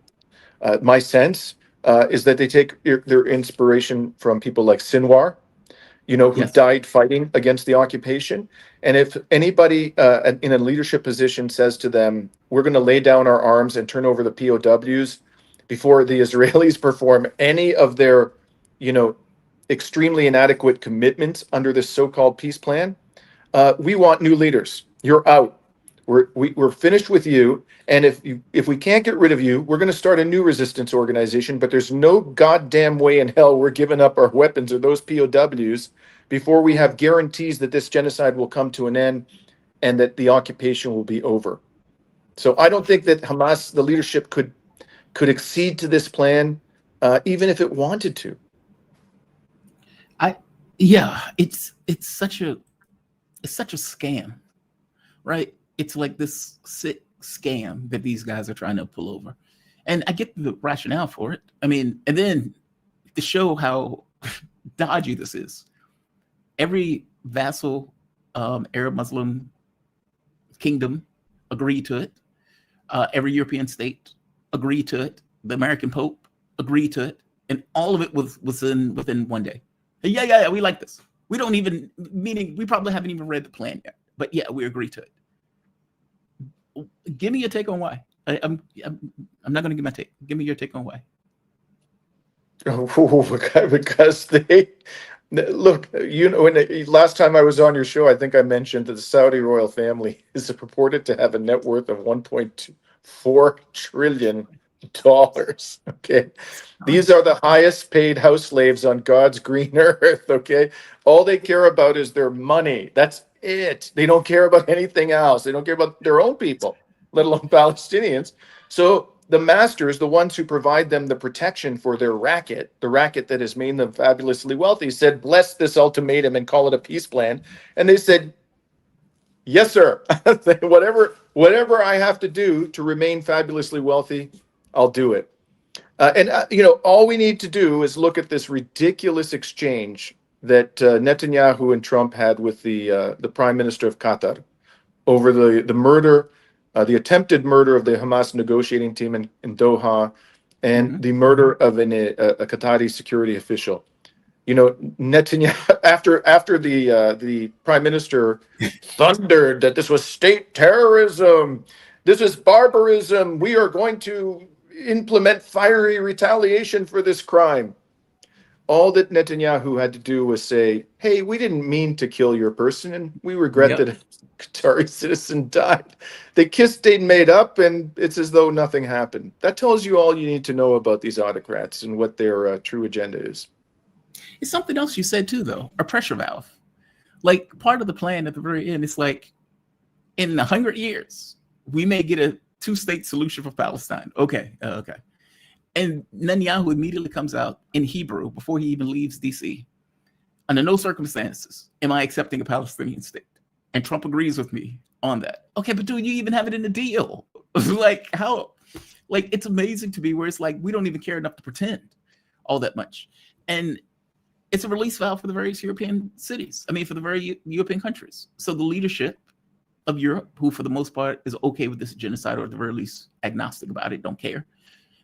My sense is that they take their inspiration from people like Sinwar, you know, who Yes. died fighting against the occupation. And if anybody in a leadership position says to them, we're going to lay down our arms and turn over the POWs before the Israelis perform any of their, you know, extremely inadequate commitments under this so-called peace plan, we want new leaders. You're out. We're finished with you. And if we can't get rid of you, we're going to start a new resistance organization. But there's no goddamn way in hell we're giving up our weapons or those POWs before we have guarantees that this genocide will come to an end and that the occupation will be over. So I don't think that Hamas, the leadership, could accede to this plan, even if it wanted to. Yeah, it's such a scam, right? It's like this sick scam that these guys are trying to pull over. And I get the rationale for it. I mean, and then to show how dodgy this is, every vassal Arab Muslim kingdom agreed to it. Every European state agreed to it. The American Pope agreed to it. And all of it was within one day. Yeah, we like this. We don't even, meaning we probably haven't even read the plan yet. But yeah, we agree to it. Give me your take on why. I'm not going to give my take. Give me your take on why. Because they look, you know, last time I was on your show, I think I mentioned that the Saudi royal family is purported to have a net worth of $1.4 trillion. Okay, these are the highest paid house slaves on God's green earth. Okay, all they care about is their money. That's it. They don't care about anything else. They don't care about their own people, let alone Palestinians. So the masters, the ones who provide them the protection for their racket, the racket that has made them fabulously wealthy, said, bless this ultimatum and call it a peace plan. And they said, yes, sir. whatever I have to do to remain fabulously wealthy, I'll do it. You know, all we need to do is look at this ridiculous exchange that Netanyahu and Trump had with the prime minister of Qatar over the murder, the attempted murder of the Hamas negotiating team in Doha, and the murder of a Qatari security official. You know, Netanyahu, after the prime minister thundered that this was state terrorism, this is barbarism, we are going to implement fiery retaliation for this crime. All that Netanyahu had to do was say, hey, we didn't mean to kill your person, and we regret that a Qatari citizen died. They kissed, they made up, and it's as though nothing happened. That tells you all you need to know about these autocrats and what their true agenda is. It's something else you said too, though, a pressure valve. Like part of the plan at the very end, it's like in 100 years, we may get a two-state solution for Palestine. Okay. And Netanyahu immediately comes out in Hebrew before he even leaves DC. Under no circumstances am I accepting a Palestinian state. And Trump agrees with me on that. Okay, but do you even have it in the deal? Like how? Like it's amazing to me where it's like we don't even care enough to pretend all that much. And it's a release valve for the various European cities. I mean, for the very European countries. So the leadership of Europe, who for the most part is okay with this genocide, or at the very least agnostic about it, don't care.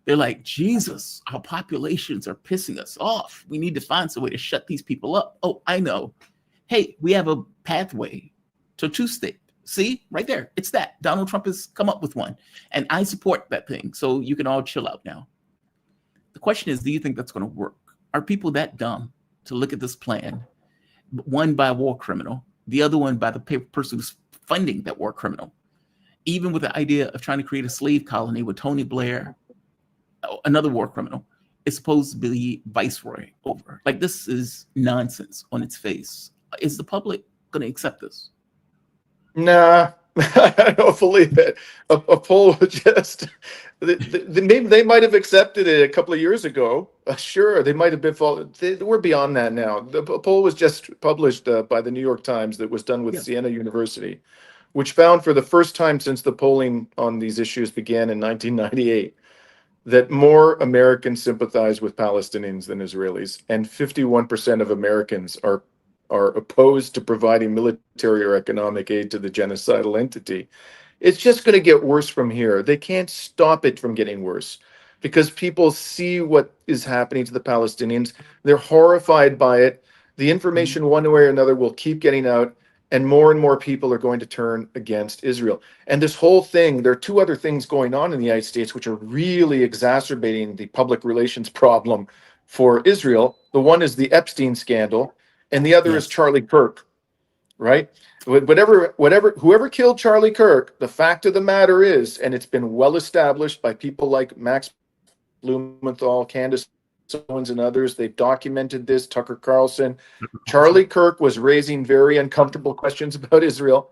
They're like, Jesus, our populations are pissing us off. We need to find some way to shut these people up. Oh, I know. Hey, we have a pathway to two-state. See, right there. It's that. Donald Trump has come up with one. And I support that thing. So you can all chill out now. The question is, do you think that's going to work? Are people that dumb to look at this plan, one by a war criminal, the other one by the person who's funding that war criminal, even with the idea of trying to create a slave colony with Tony Blair, another war criminal, is supposed to be viceroy over? Like, this is nonsense on its face. Is the public going to accept this? Nah, I don't believe it. A poll just, they might have accepted it a couple of years ago. Sure, they might have been, we're beyond that now. The poll was just published by the New York Times that was done with Siena University, which found for the first time since the polling on these issues began in 1998 that more Americans sympathize with Palestinians than Israelis, and 51% of Americans are opposed to providing military or economic aid to the genocidal entity. It's just going to get worse from here. They can't stop it from getting worse because people see what is happening to the Palestinians. They're horrified by it. The information, one way or another, will keep getting out, and more people are going to turn against Israel. And this whole thing, there are two other things going on in the United States which are really exacerbating the public relations problem for Israel. The one is the Epstein scandal, and the other is Charlie Kirk, right? Whoever killed Charlie Kirk, the fact of the matter is, and it's been well established by people like Max Blumenthal, Candace Owens, and others, they've documented this, Tucker Carlson. Charlie Kirk was raising very uncomfortable questions about Israel,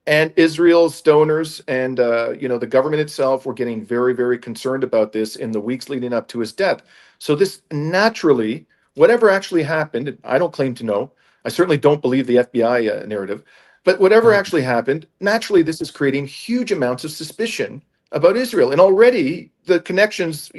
and Israel's donors and the government itself were getting very concerned about this in the weeks leading up to his death. So this naturally, whatever actually happened, I don't claim to know, I certainly don't believe the FBI narrative, but whatever actually happened, naturally this is creating huge amounts of suspicion about Israel. And already the connections,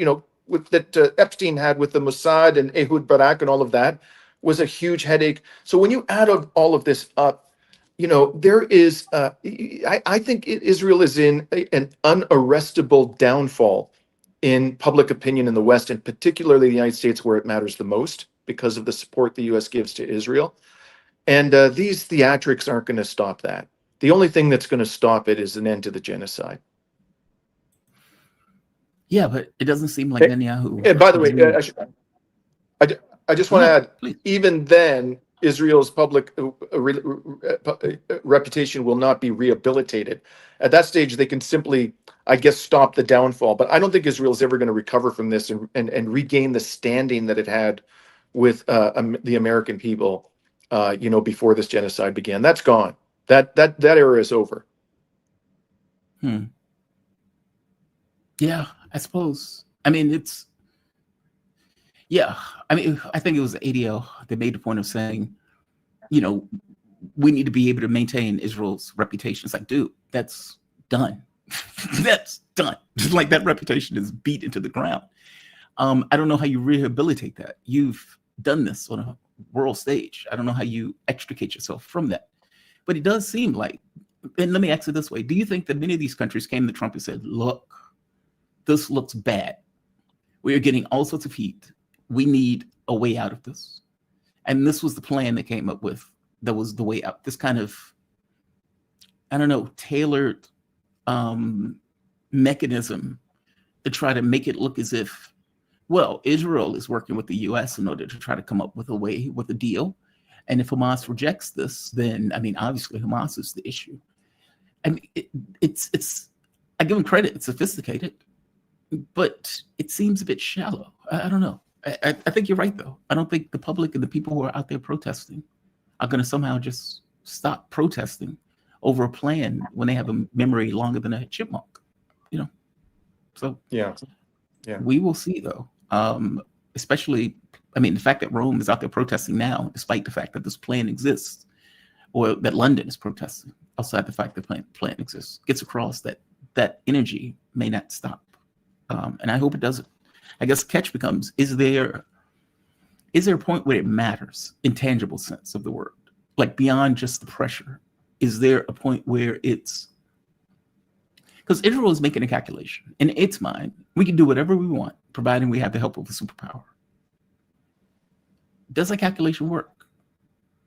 that Epstein had with the Mossad and Ehud Barak and all of that was a huge headache. So when you add all of this up, there is, I think Israel is in an unarrestable downfall in public opinion in the West, and particularly the United States, where it matters the most because of the support the U.S. gives to Israel. And these theatrics aren't going to stop that. The only thing that's going to stop it is an end to the genocide. Yeah, but it doesn't seem like Netanyahu. And by the way, I just want to add, please. Even then, Israel's public reputation will not be rehabilitated. At that stage, they can simply, I guess, stop the downfall. But I don't think Israel is ever going to recover from this and regain the standing that it had with the American people, before this genocide began. That's gone. That era is over. Yeah, I suppose. I mean, I think it was the ADL that made the point of saying, we need to be able to maintain Israel's reputation. It's like, dude, that's done. That's done. Like, that reputation is beat into the ground. I don't know how you rehabilitate that. You've done this on a world stage. I don't know how you extricate yourself from that. But it does seem like, and let me ask it this way, do you think that many of these countries came to Trump and said, look, this looks bad. We are getting all sorts of heat. We need a way out of this. And this was the plan they came up with. That was the way out. This kind of, tailored mechanism to try to make it look as if, well, Israel is working with the U.S. in order to try to come up with a deal. And if Hamas rejects this, then, obviously Hamas is the issue. It's I give them credit, it's sophisticated, but it seems a bit shallow. I don't know. I think you're right, though. I don't think the public and the people who are out there protesting are going to somehow just stop protesting over a plan when they have a memory longer than a chipmunk, So yeah. We will see, though. Especially, the fact that Rome is out there protesting now, despite the fact that this plan exists, or that London is protesting outside the fact that the plan exists, gets across that energy may not stop. And I hope it doesn't. I guess the catch becomes, is there a point where it matters in tangible sense of the word? Like, beyond just the pressure, is there a point where it's, because Israel is making a calculation in its mind, we can do whatever we want, providing we have the help of a superpower. Does that calculation work?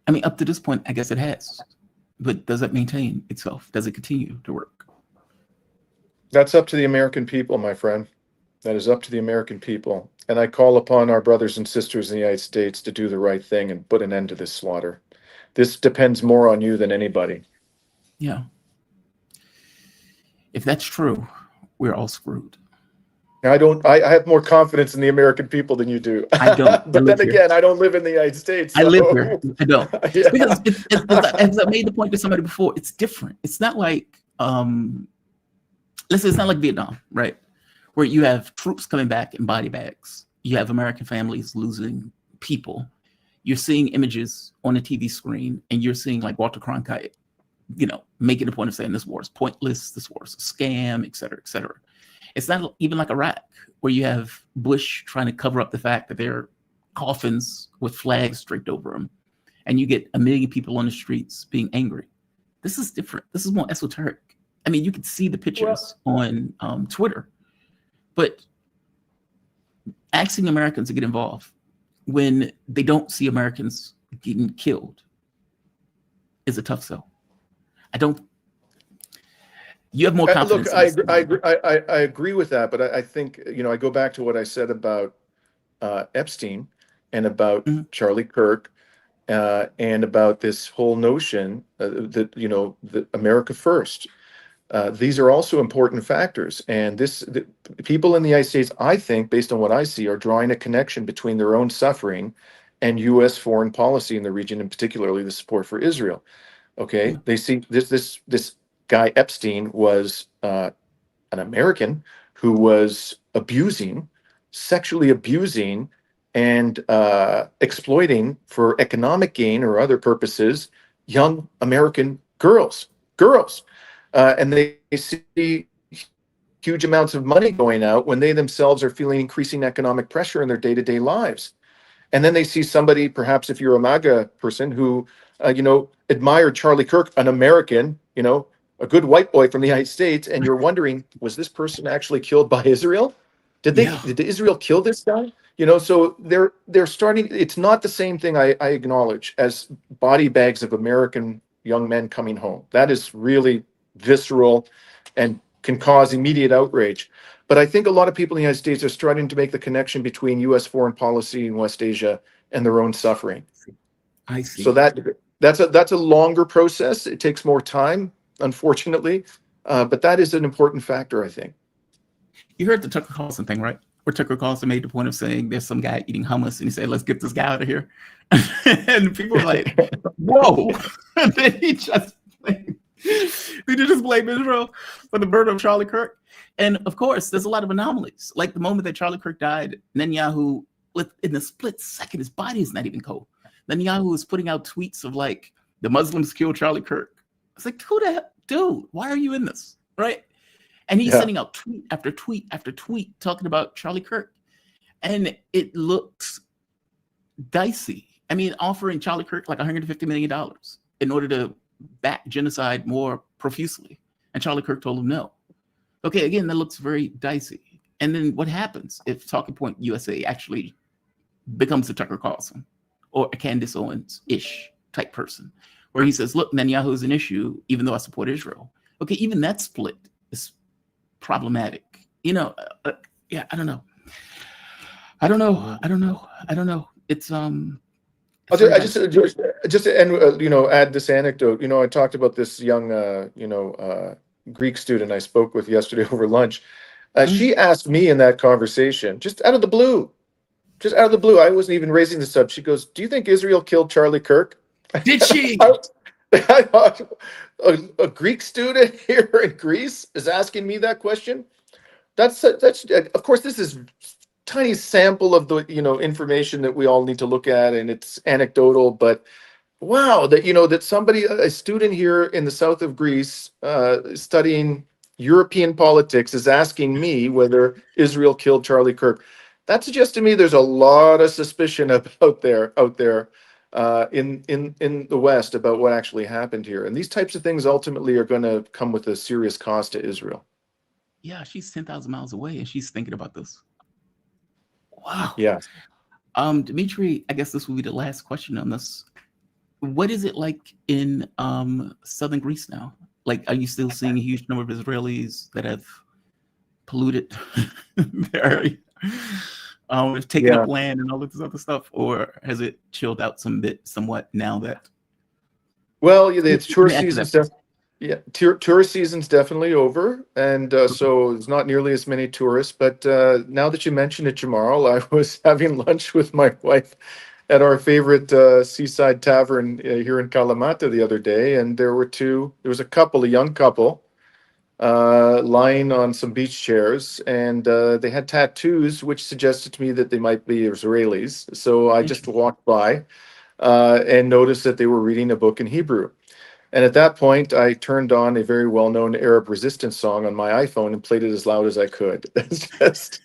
Up to this point, I guess it has, but does it maintain itself? Does it continue to work? That's up to the American people, my friend. That is up to the American people. And I call upon our brothers and sisters in the United States to do the right thing and put an end to this slaughter. This depends more on you than anybody. Yeah. If that's true, we're all screwed. I have more confidence in the American people than you do. I don't. But then again, I don't live in the United States. So. I live here. I don't. Yeah. Because as I made the point to somebody before, it's different. It's not like, it's not like Vietnam, right? Where you have troops coming back in body bags. You have American families losing people. You're seeing images on a TV screen, and you're seeing like Walter Cronkite making a point of saying this war is pointless, this war is a scam, et cetera, et cetera. It's not even like Iraq, where you have Bush trying to cover up the fact that there are coffins with flags draped over them, and you get 1 million people on the streets being angry. This is different. This is more esoteric. I mean, you can see the pictures on Twitter, but asking Americans to get involved when they don't see Americans getting killed is a tough sell. You have more confidence. Look, I agree with that, but I think, I go back to what I said about Epstein and about Charlie Kirk and about this whole notion that America first. These are also important factors, and the people in the United States, I think, based on what I see, are drawing a connection between their own suffering and U.S. foreign policy in the region, and particularly the support for Israel. Okay, they see this guy Epstein was an American who was sexually abusing, and exploiting for economic gain or other purposes young American girls. And they see huge amounts of money going out when they themselves are feeling increasing economic pressure in their day-to-day lives. And then they see somebody, perhaps if you're a MAGA person, who, admired Charlie Kirk, an American, a good white boy from the United States, and you're wondering, was this person actually killed by Israel? Did Israel kill this guy? So they're starting. It's not the same thing, I acknowledge, as body bags of American young men coming home. That is really visceral and can cause immediate outrage. But I think a lot of people in the United States are starting to make the connection between U.S. foreign policy in West Asia and their own suffering. I see. So that's a longer process. It takes more time, unfortunately, but that is an important factor, I think. You heard the Tucker Carlson thing, right? Where Tucker Carlson made the point of saying there's some guy eating hummus, and he said, "Let's get this guy out of here." And people were like, "Whoa!" And then he just blame Israel for the murder of Charlie Kirk. And of course, there's a lot of anomalies. Like the moment that Charlie Kirk died, Netanyahu, in a split second, his body is not even cold. Netanyahu was putting out tweets of like, the Muslims killed Charlie Kirk. It's like, who the hell, dude, why are you in this? Right? And he's sending out tweet after tweet after tweet talking about Charlie Kirk. And it looks dicey. I mean, offering Charlie Kirk like $150 million in order to back genocide more profusely. And Charlie Kirk told him no. Okay, again, that looks very dicey. And then what happens if Chokepoint USA actually becomes a Tucker Carlson or a Candace Owens-ish type person, where he says, look, Netanyahu is an issue, even though I support Israel. Okay, even that split is problematic. I don't know. It's I just to end, add this anecdote. I talked about this young, Greek student I spoke with yesterday over lunch. She asked me in that conversation, just out of the blue, I wasn't even raising this up. She goes, "Do you think Israel killed Charlie Kirk?" Did she? I thought, a Greek student here in Greece is asking me that question. That's of course, this is tiny sample of the information that we all need to look at, and it's anecdotal, but wow, that somebody, a student here in the south of Greece, studying European politics, is asking me whether Israel killed Charlie Kirk. That suggests to me there's a lot of suspicion out there in the West about what actually happened here, and these types of things ultimately are going to come with a serious cost to Israel. Yeah, she's 10,000 miles away, and she's thinking about this. Wow. Yeah. Dimitri, I guess this will be the last question on this. What is it like in southern Greece now? Like, are you still seeing a huge number of Israelis that have polluted their area, have taken up land and all this other stuff, or has it chilled out somewhat now that? Well, it's tourist season. Tourist season's definitely over, and so there's not nearly as many tourists. But now that you mention it, Jamal, I was having lunch with my wife at our favorite seaside tavern here in Kalamata the other day, and there was a young couple, lying on some beach chairs, and they had tattoos, which suggested to me that they might be Israelis. So I just walked by and noticed that they were reading a book in Hebrew. And at that point, I turned on a very well-known Arab resistance song on my iPhone and played it as loud as I could. It's just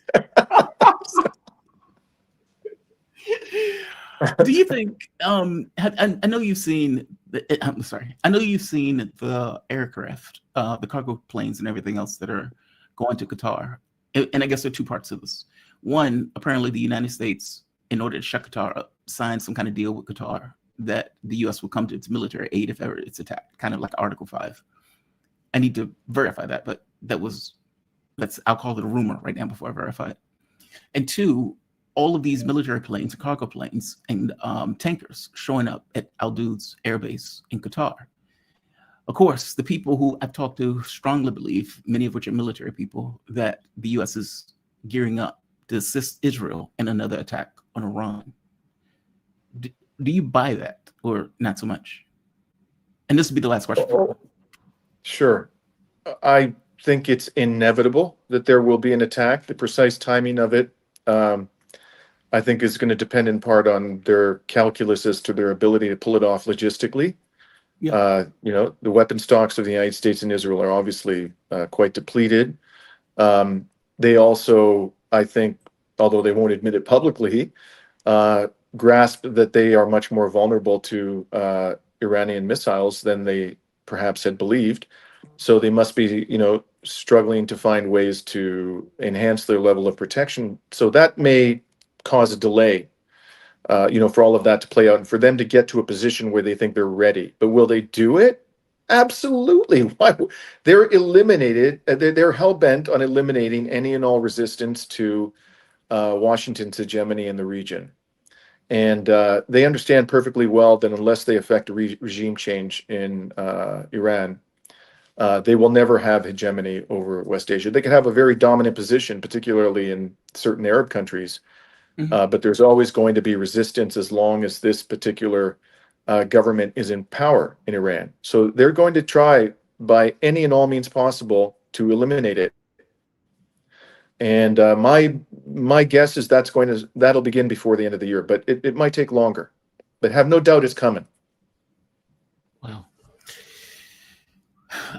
Do you think? I know you've seen. I'm sorry. I know you've seen the aircraft, the cargo planes, and everything else that are going to Qatar. And I guess there are two parts to this. One, apparently, the United States, in order to shut Qatar up, signed some kind of deal with Qatar that the U.S. will come to its military aid if ever it's attacked, kind of like Article 5. I need to verify that, but I'll call it a rumor right now before I verify it. And two, all of these military planes, cargo planes, and tankers showing up at Al Udeid's airbase in Qatar. Of course, the people who I've talked to strongly believe, many of which are military people, that the U.S. is gearing up to assist Israel in another attack on Iran. Do you buy that or not so much? And this will be the last question. Sure. I think it's inevitable that there will be an attack. The precise timing of it, I think, is going to depend in part on their calculus as to their ability to pull it off logistically. Yeah. The weapon stocks of the United States and Israel are obviously quite depleted. They also, I think, although they won't admit it publicly, grasp that they are much more vulnerable to Iranian missiles than they perhaps had believed. So they must be, struggling to find ways to enhance their level of protection. So that may cause a delay, for all of that to play out and for them to get to a position where they think they're ready. But will they do it? Absolutely. Why? They're eliminated. They're hell-bent on eliminating any and all resistance to Washington's hegemony in the region. And they understand perfectly well that unless they effect a regime change in Iran, they will never have hegemony over West Asia. They can have a very dominant position, particularly in certain Arab countries, but there's always going to be resistance as long as this particular government is in power in Iran. So they're going to try by any and all means possible to eliminate it. And my guess is that'll begin before the end of the year, but it might take longer. But have no doubt it's coming. Wow.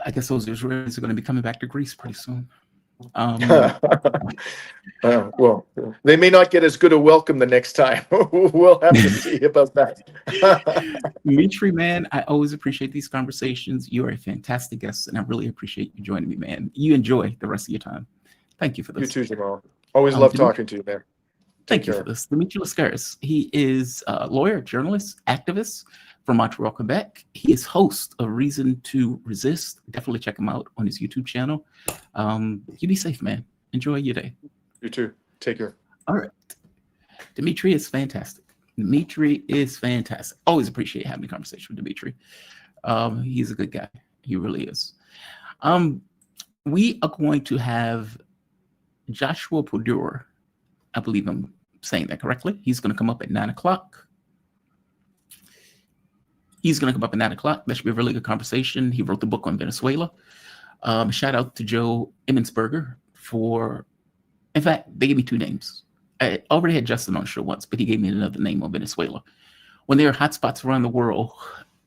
I guess those Israelis are going to be coming back to Greece pretty soon. Well, they may not get as good a welcome the next time. We'll have to see about that. Dimitri, man, I always appreciate these conversations. You are a fantastic guest, and I really appreciate you joining me, man. You enjoy the rest of your time. Thank you for this. You too, Jamal. Always love talking to you, man. Thank you for this. Dimitri Lascaris. He is a lawyer, journalist, activist from Montreal, Quebec. He is host of Reason to Resist. Definitely check him out on his YouTube channel. You be safe, man. Enjoy your day. You too. Take care. All right. Dimitri is fantastic. Always appreciate having a conversation with Dimitri. He's a good guy. He really is. We are going to have Joshua Pudor. I believe I'm saying that correctly. He's going to come up at 9 o'clock. That should be a really good conversation. He wrote the book on Venezuela. Shout out to Joe Emmonsberger in fact, they gave me two names. I already had Justin on the show once, but he gave me another name on Venezuela. When there are hotspots around the world,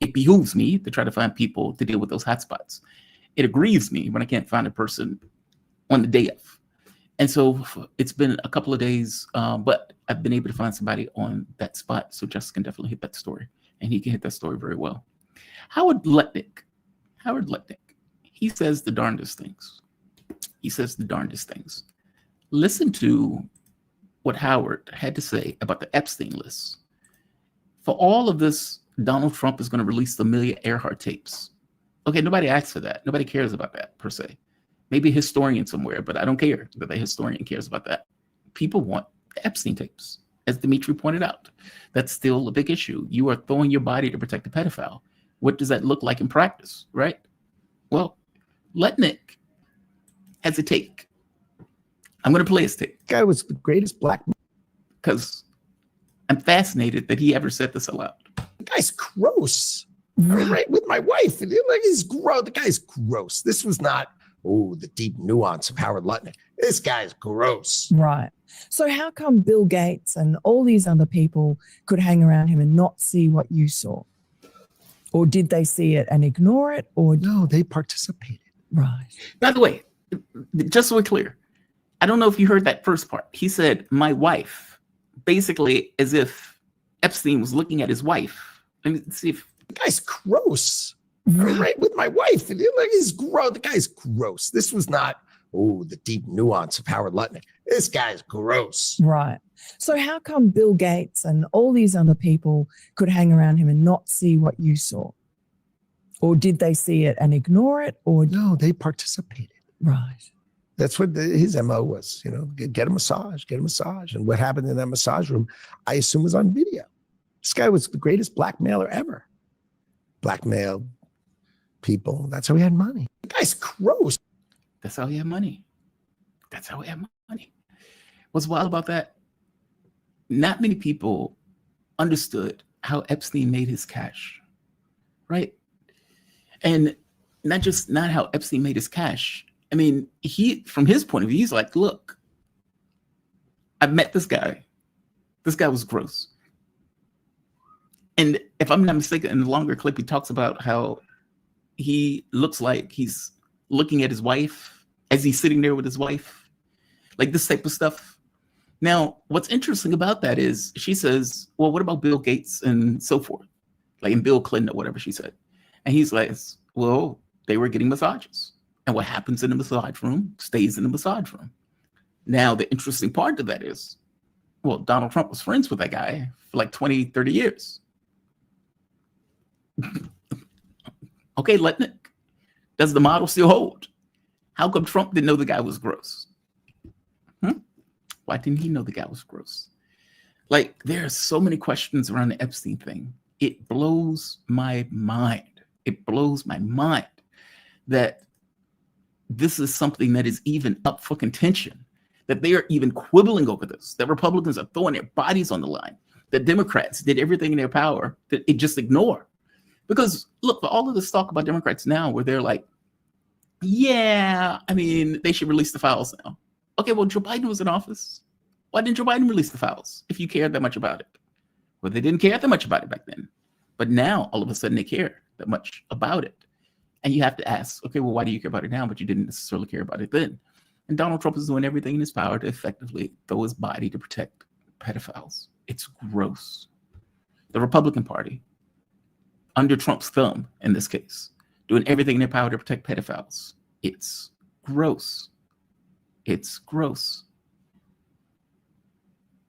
it behooves me to try to find people to deal with those hotspots. It aggrieves me when I can't find a person on the day of. And so it's been a couple of days, but I've been able to find somebody on that spot. So Justin can definitely hit that story. And he can hit that story very well. Howard Lutnick, he says the darndest things. Listen to what Howard had to say about the Epstein list. For all of this, Donald Trump is going to release the Amelia Earhart tapes. Okay, nobody asked for that. Nobody cares about that, per se. Maybe a historian somewhere, but I don't care that the historian cares about that. People want the Epstein tapes. As Dimitri pointed out, that's still a big issue. You are throwing your body to protect a pedophile. What does that look like in practice, right? Well, Lutnick has a take. I'm going to play his take. Guy was the greatest black man. Because I'm fascinated that he ever said this aloud. The guy's gross. Right with my wife. He's gross. The guy's gross. This was not, the deep nuance of Howard Lutnick. This guy's gross. Right. So how come Bill Gates and all these other people could hang around him and not see what you saw? Or did they see it and ignore it? Or No, they participated. right. By the way, just so we're clear, I don't know if you heard that first part. He said, my wife, basically as if Epstein was looking at his wife. Let me see if The guy's gross. Right with my wife. And like, he's gross. The guy's gross. This was not, the deep nuance of Howard Lutnick. This guy's gross. Right. So how come Bill Gates and all these other people could hang around him and not see what you saw? Or did they see it and ignore it? Or No, they participated. right. That's what his MO was, get a massage, get a massage. And what happened in that massage room, I assume was on video. This guy was the greatest blackmailer ever. Blackmailed people. That's how he had money. The guy's gross. that's how he had money. That's how he had money. What's wild about that? Not many people understood how Epstein made his cash, right? And not how Epstein made his cash. I mean, from his point of view, he's like, look, I met this guy. This guy was gross. And if I'm not mistaken, in the longer clip, he talks about how he looks like he's looking at his wife as he's sitting there with his wife, like this type of stuff. Now, what's interesting about that is she says, well, what about Bill Gates and so forth? Like in Bill Clinton or whatever she said. And he's like, well, they were getting massages. And what happens in the massage room stays in the massage room. Now, the interesting part of that is, well, Donald Trump was friends with that guy for like 20, 30 years. Okay, Lutnick, does the model still hold? How come Trump didn't know the guy was gross? Why didn't he know the guy was gross? Like, there are so many questions around the Epstein thing. It blows my mind. It blows my mind that this is something that is even up for contention, that they are even quibbling over this, that Republicans are throwing their bodies on the line, that Democrats did everything in their power that it just ignore. Because look, for all of this talk about Democrats now, where they're like, yeah, I mean, they should release the files now. Okay, well, Joe Biden was in office. Why didn't Joe Biden release the files if you cared that much about it? Well, they didn't care that much about it back then. But now, all of a sudden, they care that much about it. And you have to ask, okay, well, why do you care about it now, but you didn't necessarily care about it then? And Donald Trump is doing everything in his power to effectively throw his body to protect pedophiles. It's gross. The Republican Party, under Trump's thumb in this case, doing everything in their power to protect pedophiles. It's gross. It's gross.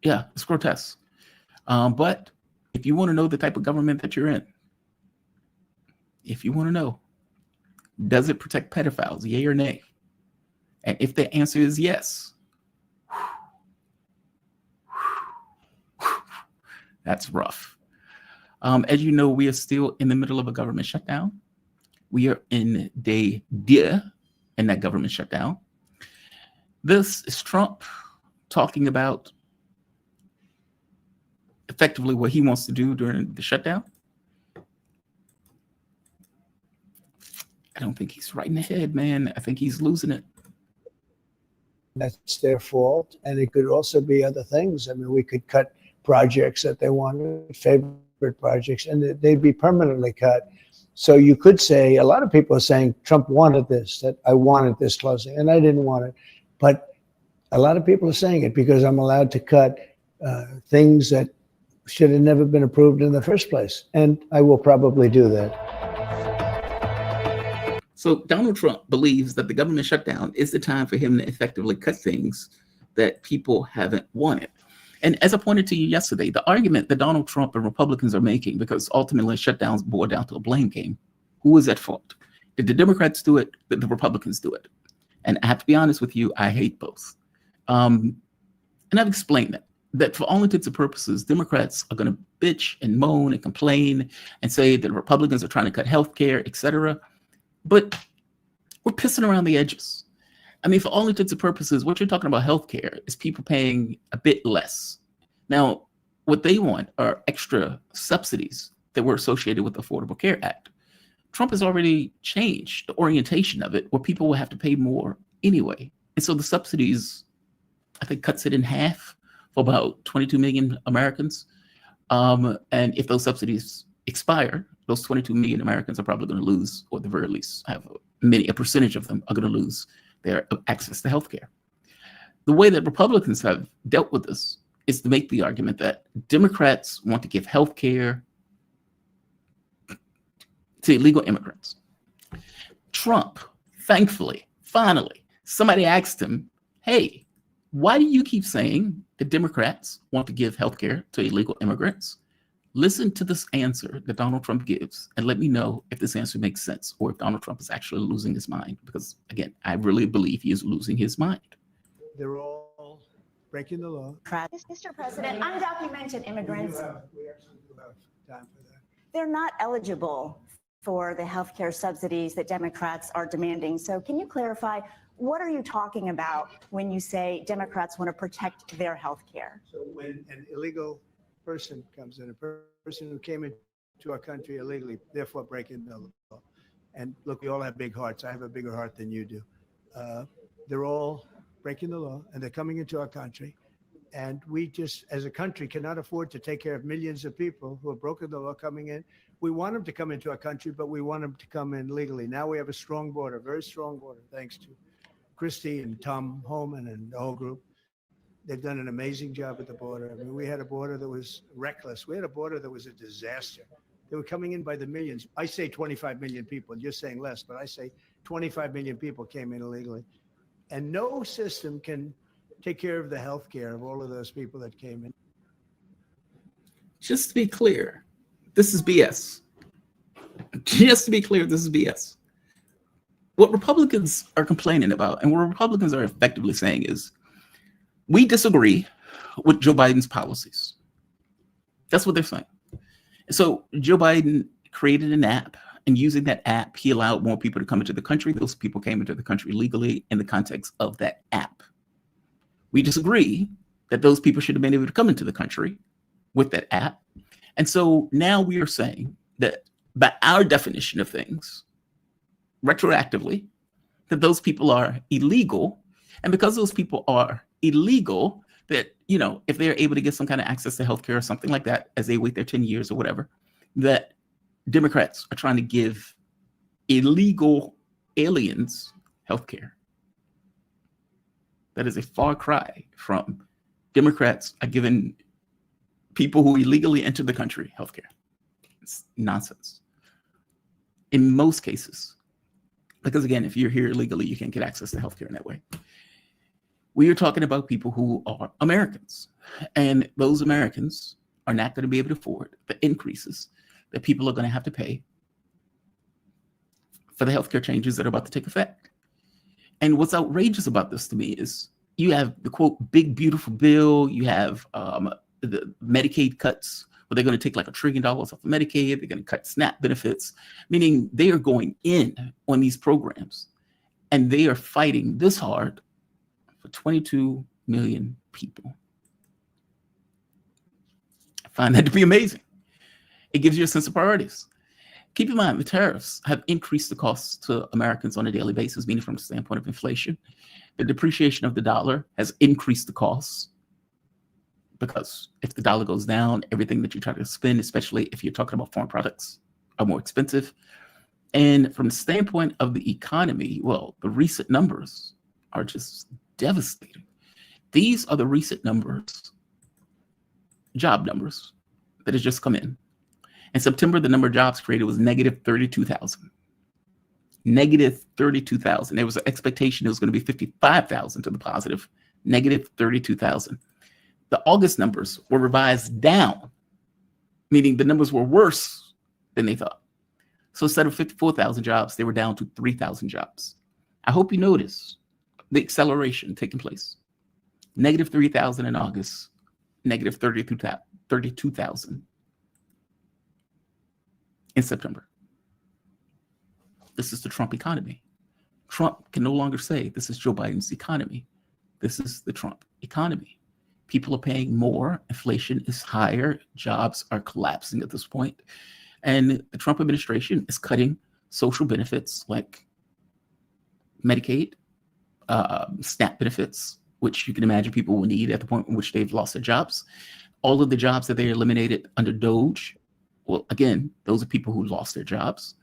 Yeah, it's grotesque. But if you want to know the type of government that you're in, if you want to know, does it protect pedophiles, yay or nay? And if the answer is yes, that's rough. As you know, we are still in the middle of a government shutdown. We are in day deux in that government shutdown. This is Trump talking about effectively what he wants to do during the shutdown. I don't think he's right in the head, man. I think he's losing it. That's their fault. And it could also be other things. I mean, we could cut projects that they wanted, favorite projects, and they'd be permanently cut. So you could say, a lot of people are saying Trump wanted this, that I wanted this closing, and I didn't want it. But a lot of people are saying it because I'm allowed to cut things that should have never been approved in the first place. And I will probably do that. So Donald Trump believes that the government shutdown is the time for him to effectively cut things that people haven't wanted. And as I pointed to you yesterday, the argument that Donald Trump and Republicans are making, because ultimately shutdowns boil down to a blame game. Who is at fault? Did the Democrats do it? Did the Republicans do it? And I have to be honest with you, I hate both. And I've explained that for all intents and purposes, Democrats are going to bitch and moan and complain and say that Republicans are trying to cut health care, et cetera. But we're pissing around the edges. I mean, for all intents and purposes, what you're talking about healthcare is people paying a bit less. Now, what they want are extra subsidies that were associated with the Affordable Care Act. Trump has already changed the orientation of it, where people will have to pay more anyway. And so the subsidies, I think, cuts it in half for about 22 million Americans. And if those subsidies expire, those 22 million Americans are probably going to lose, or at the very least, a percentage of them are going to lose their access to healthcare. The way that Republicans have dealt with this is to make the argument that Democrats want to give healthcare to illegal immigrants. Trump, thankfully, finally, somebody asked him, hey, why do you keep saying that Democrats want to give healthcare to illegal immigrants? Listen to this answer that Donald Trump gives and let me know if this answer makes sense or if Donald Trump is actually losing his mind. Because again, I really believe he is losing his mind. They're all breaking the law. Mr. President, undocumented immigrants, We actually do have time for that. they're not eligible for the health care subsidies that Democrats are demanding. So can you clarify, what are you talking about when you say Democrats want to protect their health care? So when an illegal person comes in, a person who came into our country illegally, therefore breaking the law. And look, we all have big hearts. I have a bigger heart than you do. They're all breaking the law and they're coming into our country. And we just, as a country, cannot afford to take care of millions of people who have broken the law coming in. We want them to come into our country, but we want them to come in legally. Now we have a strong border, very strong border, thanks to Christie and Tom Homan and the whole group. They've done an amazing job at the border. I mean, we had a border that was reckless. We had a border that was a disaster. They were coming in by the millions. I say 25 million people. You're saying less, but I say 25 million people came in illegally. And no system can take care of the health care of all of those people that came in. Just to be clear, this is BS. Just to be clear, this is BS. What Republicans are complaining about and what Republicans are effectively saying is, we disagree with Joe Biden's policies. That's what they're saying. So Joe Biden created an app, and using that app, he allowed more people to come into the country. Those people came into the country legally in the context of that app. We disagree that those people should have been able to come into the country with that app. And so now we are saying that by our definition of things, retroactively, that those people are illegal. And because those people are illegal, that, you know, if they're able to get some kind of access to healthcare or something like that, as they wait their 10 years or whatever, that Democrats are trying to give illegal aliens healthcare. That is a far cry from Democrats are giving people who illegally enter the country healthcare. It's nonsense. In most cases, because again, if you're here illegally, you can't get access to healthcare in that way. We are talking about people who are Americans, and those Americans are not going to be able to afford the increases that people are going to have to pay for the healthcare changes that are about to take effect. And what's outrageous about this to me is you have the quote, big, beautiful bill. You have the Medicaid cuts, where they're going to take like $1 trillion off of Medicaid. They're going to cut SNAP benefits, meaning they are going in on these programs and they are fighting this hard for 22 million people. I find that to be amazing. It gives you a sense of priorities. Keep in mind, the tariffs have increased the costs to Americans on a daily basis, meaning from the standpoint of inflation. The depreciation of the dollar has increased the costs, because if the dollar goes down, everything that you try to spend, especially if you're talking about foreign products, are more expensive. And from the standpoint of the economy, well, the recent numbers are just devastating. These are the recent numbers, job numbers, that has just come in. In September, the number of jobs created was negative 32,000. Negative 32,000. There was an expectation it was going to be 55,000 to the positive. Negative 32,000. The August numbers were revised down, meaning the numbers were worse than they thought. So instead of 54,000 jobs, they were down to 3,000 jobs. I hope you notice the acceleration taking place. Negative 3,000 in August, negative 32,000 in September. This is the Trump economy. Trump can no longer say this is Joe Biden's economy. This is the Trump economy. People are paying more. Inflation is higher. Jobs are collapsing at this point. And the Trump administration is cutting social benefits like Medicaid, SNAP benefits, which you can imagine people will need at the point in which they've lost their jobs. All of the jobs that they eliminated under DOGE Well, again, those are people who lost their jobs.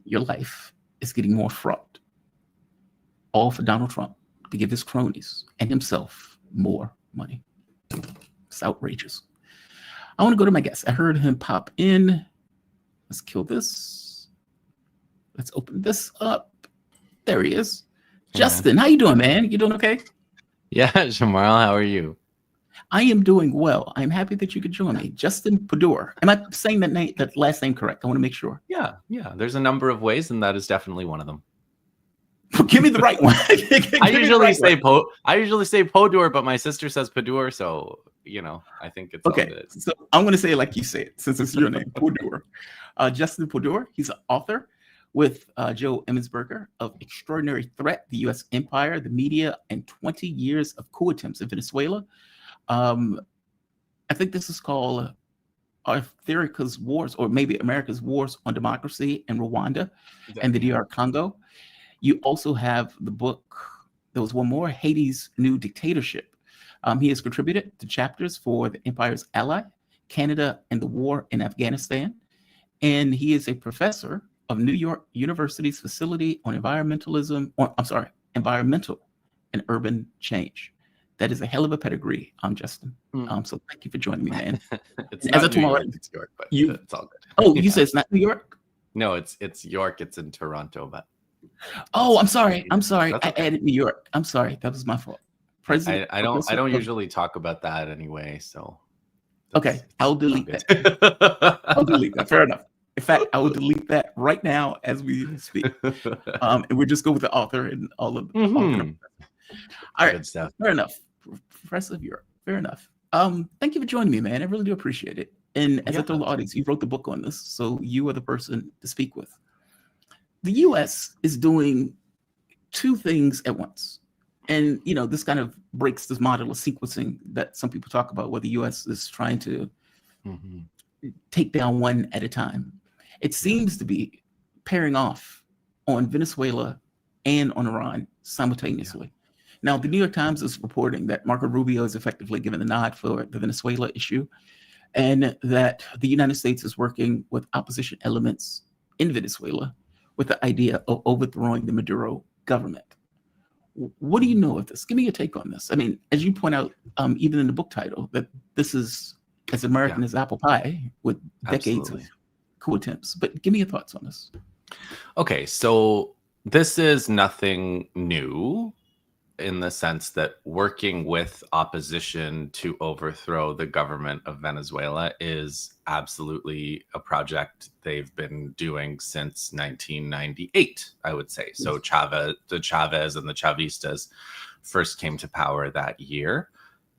Your life is getting more fraught. All for Donald Trump to give his cronies and himself more money. It's outrageous. I want to go to my guest. I heard him pop in. Let's kill this. Let's open this up. There he is. Justin, how you doing, man? You doing okay? Yeah, Jamal, how are you? I am doing well. I'm happy that you could join me. Justin Pudor. Am I saying that last name correct? I want to make sure. Yeah. There's a number of ways, and that is definitely one of them. Give me the right one. I usually say Podor, but my sister says Pudor, so I think it's okay. All good. So I'm going to say it like you say it, since it's your name, Pudor. Justin Pudor. He's an author with Joe Emmonsberger of Extraordinary Threat: The U.S. Empire, the Media, and 20 Years of Coup Attempts in Venezuela. I think this is called Africa's Wars, or maybe America's Wars on Democracy in Rwanda and the DR Congo. You also have the book, there was one more, Haiti's New Dictatorship. He has contributed to chapters for the Empire's Ally, Canada, and the War in Afghanistan. And he is a professor of New York University's Facility on Environmental and Urban Change. That is a hell of a pedigree, Justin. So thank you for joining me, man. It's not New York, it's York, but it's all good. Oh, you said it's not New York? No, it's York. It's in Toronto, but. Oh, I'm sorry. Okay. I added New York. I'm sorry. That was my fault. President. I don't usually talk about that anyway. So. Okay, I'll delete that. I'll delete that. Fair enough. In fact, I will delete that right now as we speak. And we'll just go with the author and all of. All right. Good stuff. Fair enough. Professor of Europe. Fair enough. Thank you for joining me, man. I really do appreciate it. And as I told the audience, you wrote the book on this, so you are the person to speak with. The U.S. is doing two things at once. And, this kind of breaks this model of sequencing that some people talk about, where the U.S. is trying to take down one at a time. It seems to be pairing off on Venezuela and on Iran simultaneously. Now, the New York Times is reporting that Marco Rubio is effectively given the nod for the Venezuela issue, and that the United States is working with opposition elements in Venezuela with the idea of overthrowing the Maduro government. What do you know of this? Give me your take on this. I mean, as you point out, even in the book title, that this is as American as apple pie with decades of coup attempts. But give me your thoughts on this. Okay, so this is nothing new in the sense that working with opposition to overthrow the government of Venezuela is absolutely a project they've been doing since 1998, I would say. So the Chavez and the Chavistas first came to power that year,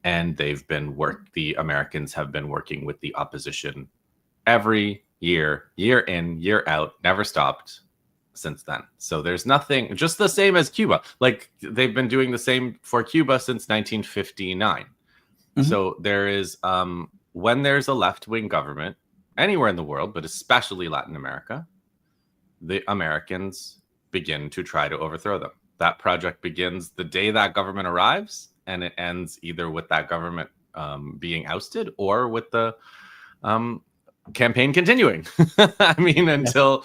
and the Americans have been working with the opposition every year in, year out, never stopped since then. So there's nothing, just the same as Cuba. Like, they've been doing the same for Cuba since 1959. So there is, when there's a left-wing government anywhere in the world, but especially Latin America, the Americans begin to try to overthrow them. That project begins the day that government arrives, and it ends either with that government being ousted or with the campaign continuing. I mean, until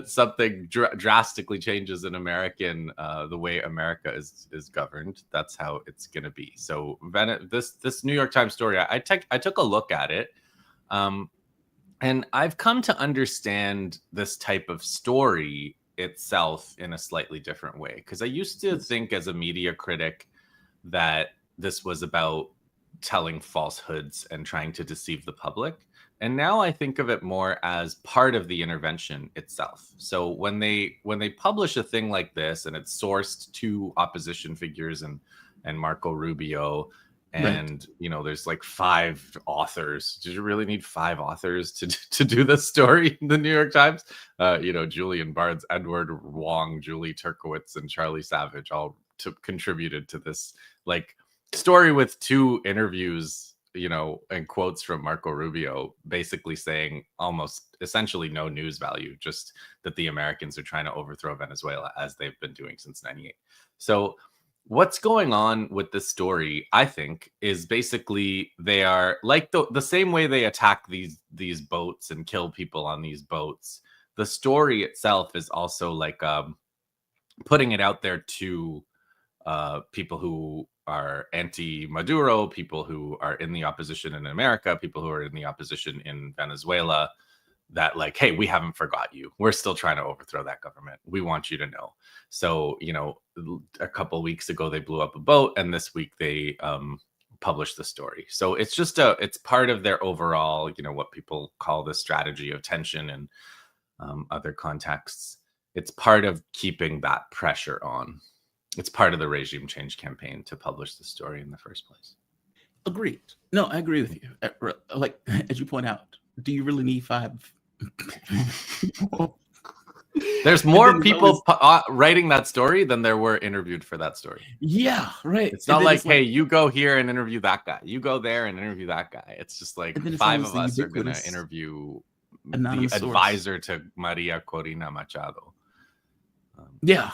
something drastically changes in the way America is governed. That's how it's going to be. So this New York Times story, I took a look at it, and I've come to understand this type of story itself in a slightly different way, because I used to think as a media critic that this was about telling falsehoods and trying to deceive the public. And now I think of it more as part of the intervention itself. So when they publish a thing like this, and it's sourced to opposition figures and Marco Rubio, and there's like 5 authors. Did you really need 5 authors to do this story in the New York Times? Julian Barnes, Edward Wong, Julie Turkowitz, and Charlie Savage all contributed to this like story with 2 interviews, and quotes from Marco Rubio, basically saying almost essentially no news value, just that the Americans are trying to overthrow Venezuela, as they've been doing since '98. So what's going on with this story, I think, is basically they are like the same way they attack these boats and kill people on these boats. The story itself is also like putting it out there to people who are anti-Maduro, people who are in the opposition in America, people who are in the opposition in Venezuela, that like, hey, we haven't forgot you. We're still trying to overthrow that government. We want you to know. So, you know, a couple of weeks ago, they blew up a boat, and this week they published the story. So it's just it's part of their overall, you know, what people call the strategy of tension and other contexts. It's part of keeping that pressure on. It's part of the regime change campaign to publish the story in the first place. Agreed. No, I agree with you. Like, as you point out, do you really need 5? There's more people writing that story than there were interviewed for that story. Yeah, right. It's not like, hey, you go here and interview that guy. You go there and interview that guy. It's just like 5 of us are going to interview the advisor to Maria Corina Machado. Yeah,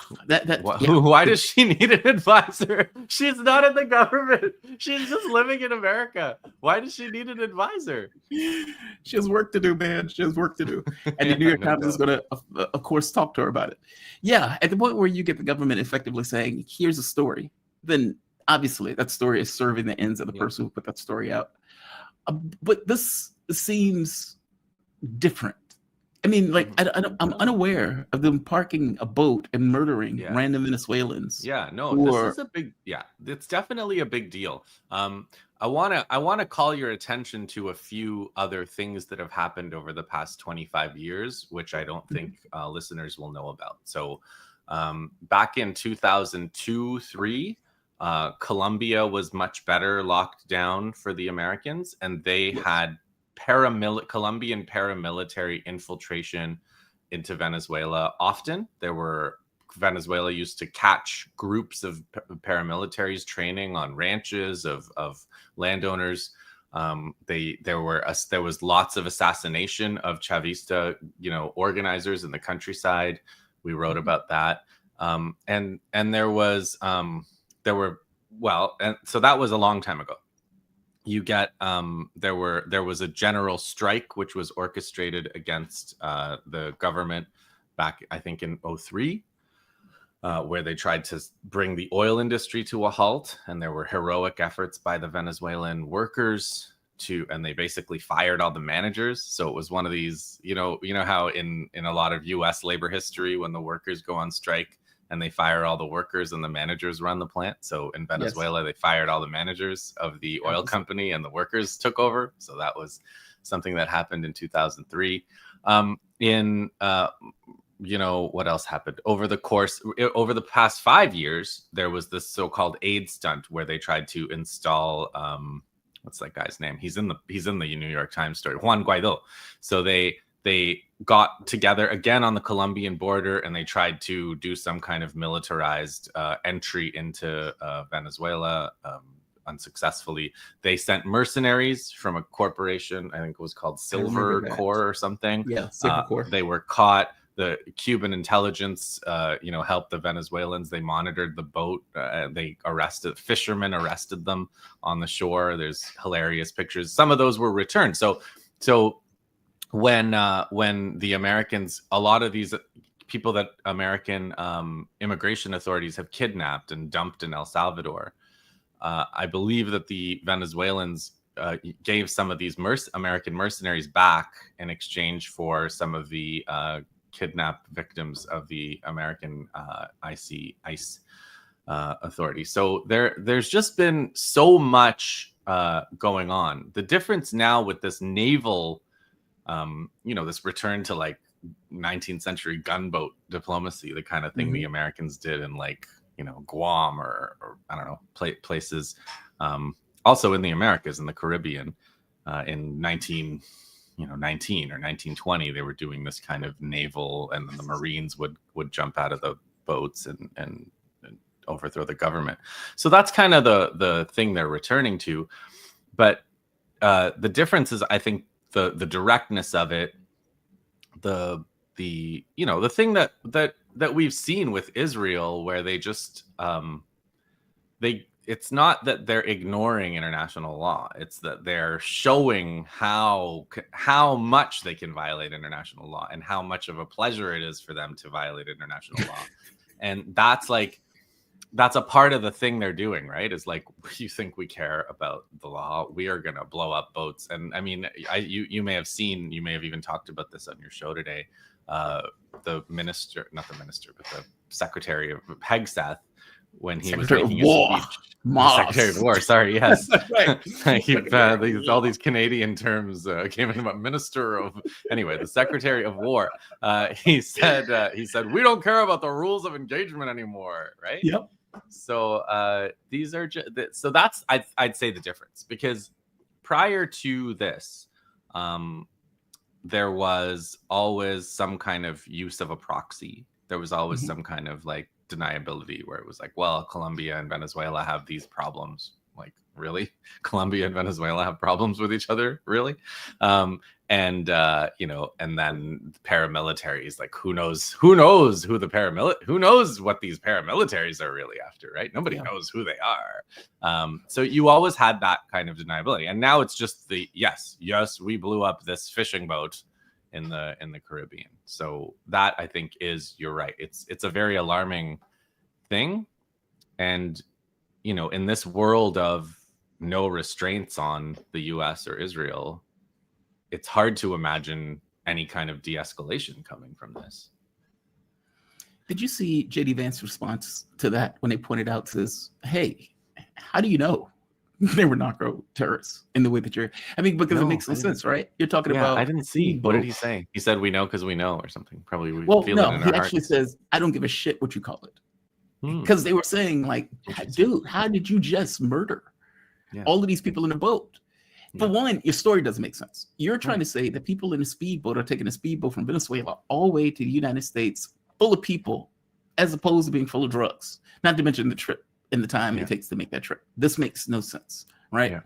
Why does she need an advisor? She's not in the government. She's just living in America. Why does she need an advisor? She has work to do, man. She has work to do. And the New York Times is going to, of course, talk to her about it. Yeah, at the point where you get the government effectively saying, here's a story, then obviously that story is serving the ends of the person who put that story out. But this seems different. I mean, like, I'm unaware of them parking a boat and murdering random Venezuelans. Yeah, no, this is a big, it's definitely a big deal. I want to call your attention to a few other things that have happened over the past 25 years, which I don't think listeners will know about. So back in 2002-3, Colombia was much better locked down for the Americans, and they had Colombian paramilitary infiltration into Venezuela. Often Venezuela used to catch groups of paramilitaries training on ranches of landowners. There was lots of assassination of Chavista, organizers in the countryside. We wrote about that. And so that was a long time ago. You get there was a general strike which was orchestrated against the government back, I think, in 2003, where they tried to bring the oil industry to a halt, and there were heroic efforts by the Venezuelan workers and they basically fired all the managers. So it was one of these, you know how in a lot of US labor history, when the workers go on strike and they fire all the workers and the managers run the plant. So in Venezuela, they fired all the managers of the oil company and the workers took over. So that was something that happened in 2003. What else happened over the past 5 years? There was this so-called aid stunt where they tried to install, what's that guy's name? He's in the New York Times story, Juan Guaido. So they got together again on the Colombian border, and they tried to do some kind of militarized entry into Venezuela. Unsuccessfully. They sent mercenaries from a corporation, I think it was called Silver Corps or something. Yeah, Silver Corps. They were caught. The Cuban intelligence, helped the Venezuelans. They monitored the boat. Fishermen arrested them on the shore. There's hilarious pictures. Some of those were returned. So when the Americans, a lot of these people that American immigration authorities have kidnapped and dumped in El Salvador, I believe that the Venezuelans gave some of these American mercenaries back in exchange for some of the kidnapped victims of the American ICE authority. So there's just been so much going on. The difference now with this naval, this return to like 19th century gunboat diplomacy, the kind of thing the Americans did in Guam or I don't know, places, also in the Americas, in the Caribbean, in 1919 or 1920, they were doing this kind of naval, and then the Marines would jump out of the boats and overthrow the government. So that's kind of the thing they're returning to. But the difference is, I think, the directness of it, the thing that we've seen with Israel, where they just it's not that they're ignoring international law. It's that they're showing how much they can violate international law and how much of a pleasure it is for them to violate international law. And that's a part of the thing they're doing, right? Is like, you think we care about the law? We are going to blow up boats. And I mean, you may have seen, you may have even talked about this on your show today. The minister, not the minister, but the Secretary of Hegseth, when he was making a speech. Secretary of War, sorry, yes. All these Canadian terms came in about Minister of, anyway, the Secretary of War. He said, we don't care about the rules of engagement anymore, right? Yep. So these are so that's I'd say the difference, because prior to this, there was always some kind of use of a proxy. There was always some kind of like deniability where it was like, well, Colombia and Venezuela have these problems. Like, really? Colombia and Venezuela have problems with each other? Really? And then paramilitaries, like who knows who knows what these paramilitaries are really after, right? Nobody knows who they are. So you always had that kind of deniability. And now it's just yes, we blew up this fishing boat in the Caribbean. So that, I think, is, you're right. It's a very alarming thing. And, in this world of no restraints on the US or Israel, it's hard to imagine any kind of de-escalation coming from this. Did you see JD Vance's response to that when they pointed out, says, hey, how do you know they were narco terrorists in the way that because it makes no sense, right? You're talking about. I didn't see. What did he say? He said, we know because we know, or something. Probably we feel no, it in he our actually hearts. says, I don't give a shit what you call it. Because they were saying, like, dude, how did you just murder all of these people in the boat? For one, your story doesn't make sense. You're trying to say that people in a speedboat are taking a speedboat from Venezuela all the way to the United States full of people, as opposed to being full of drugs. Not to mention the trip and the time it takes to make that trip. This makes no sense, right?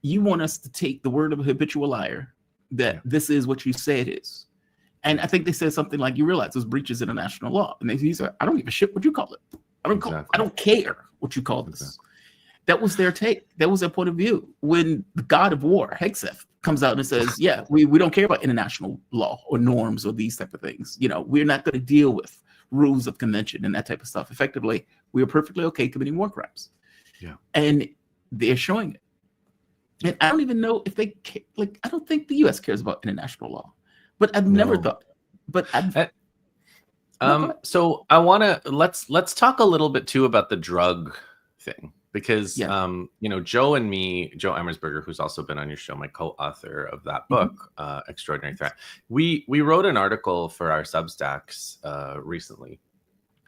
You want us to take the word of a habitual liar that this is what you say it is. And I think they said something like, you realize this breaches international law. And he said, I don't give a shit what you call it. I don't care what you call this. That was their take. That was their point of view. When the god of war, Hegseth, comes out and says, we don't care about international law or norms or these type of things. We're not going to deal with rules of convention and that type of stuff. Effectively, we are perfectly okay committing war crimes. And they're showing it. And I don't even know if they care. Like, I don't think the U.S. cares about international law. But I've never thought. But so I want to let's talk a little bit too about the drug thing, because Joe Emersberger, who's also been on your show, my co-author of that book, Extraordinary Threat, we wrote an article for our Substacks recently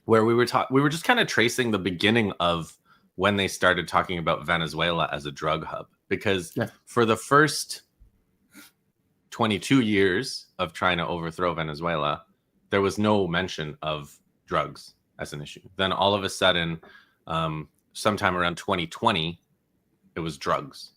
where we were just kind of tracing the beginning of when they started talking about Venezuela as a drug hub, because for the first 22 years of trying to overthrow Venezuela, there was no mention of drugs as an issue. Then all of a sudden, sometime around 2020, it was drugs.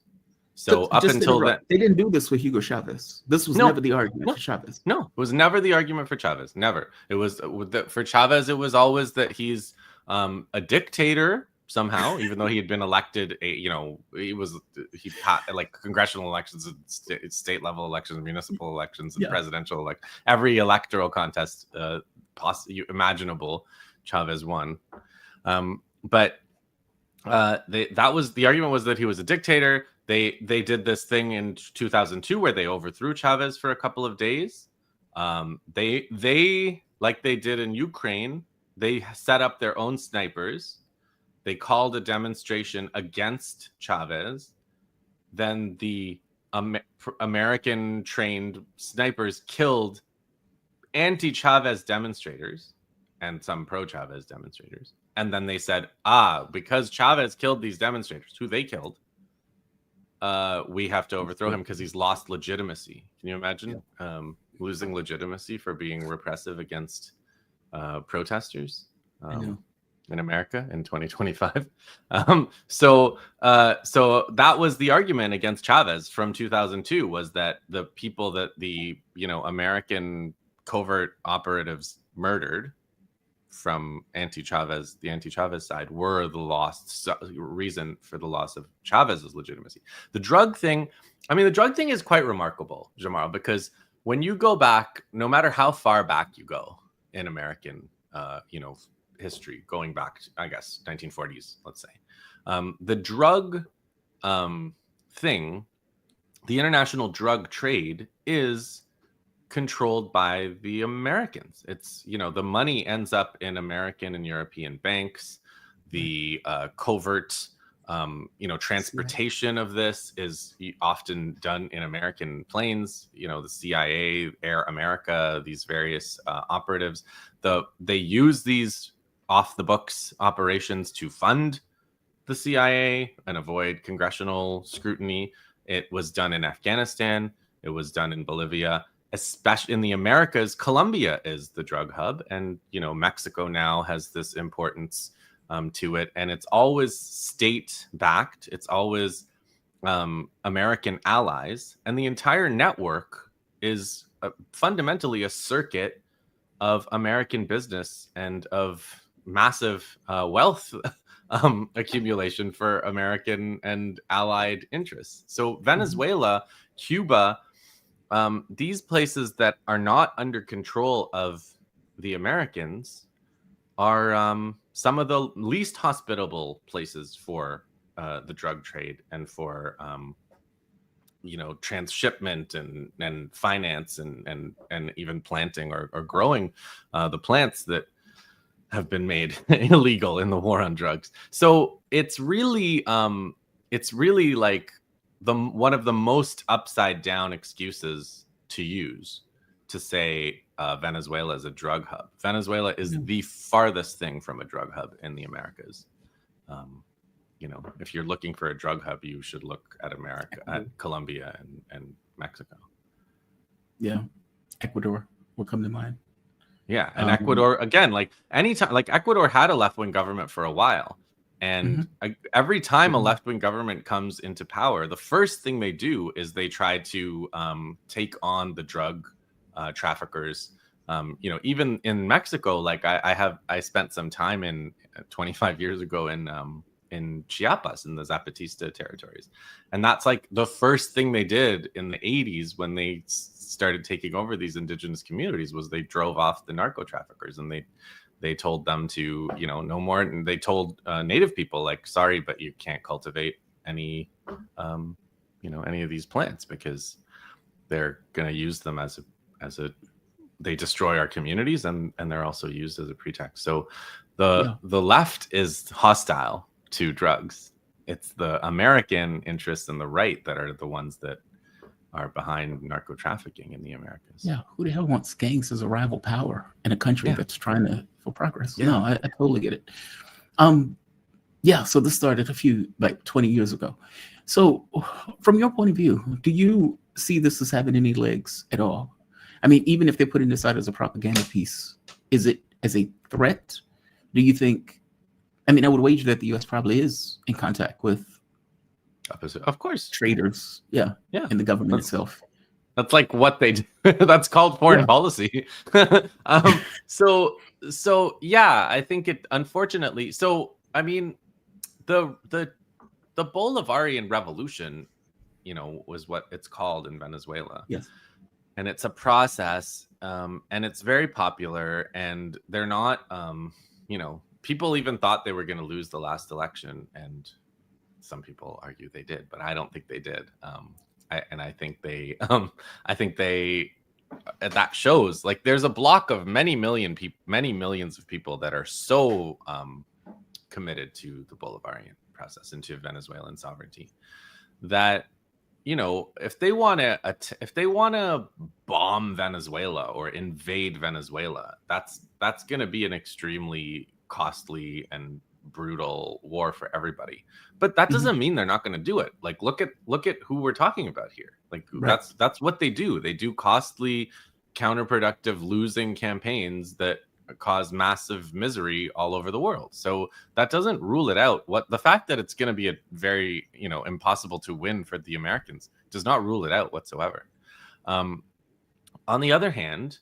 So up until then, they didn't do this with Hugo Chavez. This was never the argument for Chavez. No, it was never the argument for Chavez. Never. It was for Chavez. It was always that he's a dictator somehow, even though he had been elected. He passed like congressional elections, state level elections, municipal elections, and presidential every electoral contest imaginable, Chavez won. But that was the argument, was that he was a dictator. They did this thing in 2002 where they overthrew Chavez for a couple of days. They like they did in Ukraine, they set up their own snipers. They called a demonstration against Chavez. Then the American trained snipers killed anti-Chavez demonstrators and some pro-Chavez demonstrators. And then they said, because Chavez killed these demonstrators, who they killed, we have to overthrow him because he's lost legitimacy. Can you imagine losing legitimacy for being repressive against protesters in America in 2025? So that was the argument against Chavez from 2002, was that the people that the American covert operatives murdered from the anti-Chavez side were the reason for the loss of Chavez's legitimacy. The drug thing, the drug thing is quite remarkable, Jamal, because when you go back, no matter how far back you go in American, history, going back, I guess, 1940s, let's say, the drug thing, the international drug trade is controlled by the Americans. It's, the money ends up in American and European banks. The covert, transportation of this is often done in American planes. The CIA, Air America, these various operatives, they use these off the books operations to fund the CIA and avoid congressional scrutiny. It was done in Afghanistan. It was done in Bolivia. Especially in the Americas, Colombia is the drug hub, and Mexico now has this importance to it, and it's always state-backed. It's always American allies, and the entire network is fundamentally a circuit of American business and of massive wealth accumulation for American and allied interests. So Venezuela, Cuba. These places that are not under control of the Americans are some of the least hospitable places for the drug trade and for transshipment and finance and even planting or growing the plants that have been made illegal in the war on drugs. So it's really like one of the most upside down excuses to use to say Venezuela is a drug hub. Venezuela is the farthest thing from a drug hub in the Americas. If you're looking for a drug hub, you should look at America, at Colombia and Mexico. Yeah. Ecuador will come to mind. Yeah. And Ecuador, again, Ecuador had a left-wing government for a while. And every time a left-wing government comes into power, the first thing they do is they try to take on the drug traffickers. Even in Mexico, I spent some time in 25 years ago in Chiapas, in the Zapatista territories, and that's like the first thing they did in the 80s when they started taking over these indigenous communities was they drove off the narco traffickers, and they told them to, no more. And they told native people, sorry, but you can't cultivate any of these plants because they're going to use them they destroy our communities, and they're also used as a pretext. So the left is hostile to drugs. It's the American interests and the right that are the ones that are behind narco trafficking in the Americas. Yeah, who the hell wants gangs as a rival power in a country that's trying to for progress? Yeah. No, I totally get it. So this started 20 years ago. So from your point of view, do you see this as having any legs at all? Even if they're putting this out as a propaganda piece, is it as a threat? Do you think, I would wager that the U.S. probably is in contact with of course traders, in the government itself. That's like what they do. That's called foreign policy. So I think it, unfortunately, the Bolivarian revolution, was what it's called in Venezuela. Yes. And it's a process, and it's very popular, and they're not, people even thought they were going to lose the last election, and some people argue they did, but I don't think they did. I think they that shows there's a block of many millions of people that are so committed to the Bolivarian process and to Venezuelan sovereignty that if they want to bomb Venezuela or invade Venezuela, that's going to be an extremely costly and brutal war for everybody. But that doesn't mean they're not going to do it. Look at who we're talking about here. That's what they do. They do costly, counterproductive, losing campaigns that cause massive misery all over the world. So that doesn't rule it out. The fact that it's going to be a very, impossible to win for the Americans does not rule it out whatsoever. On the other hand,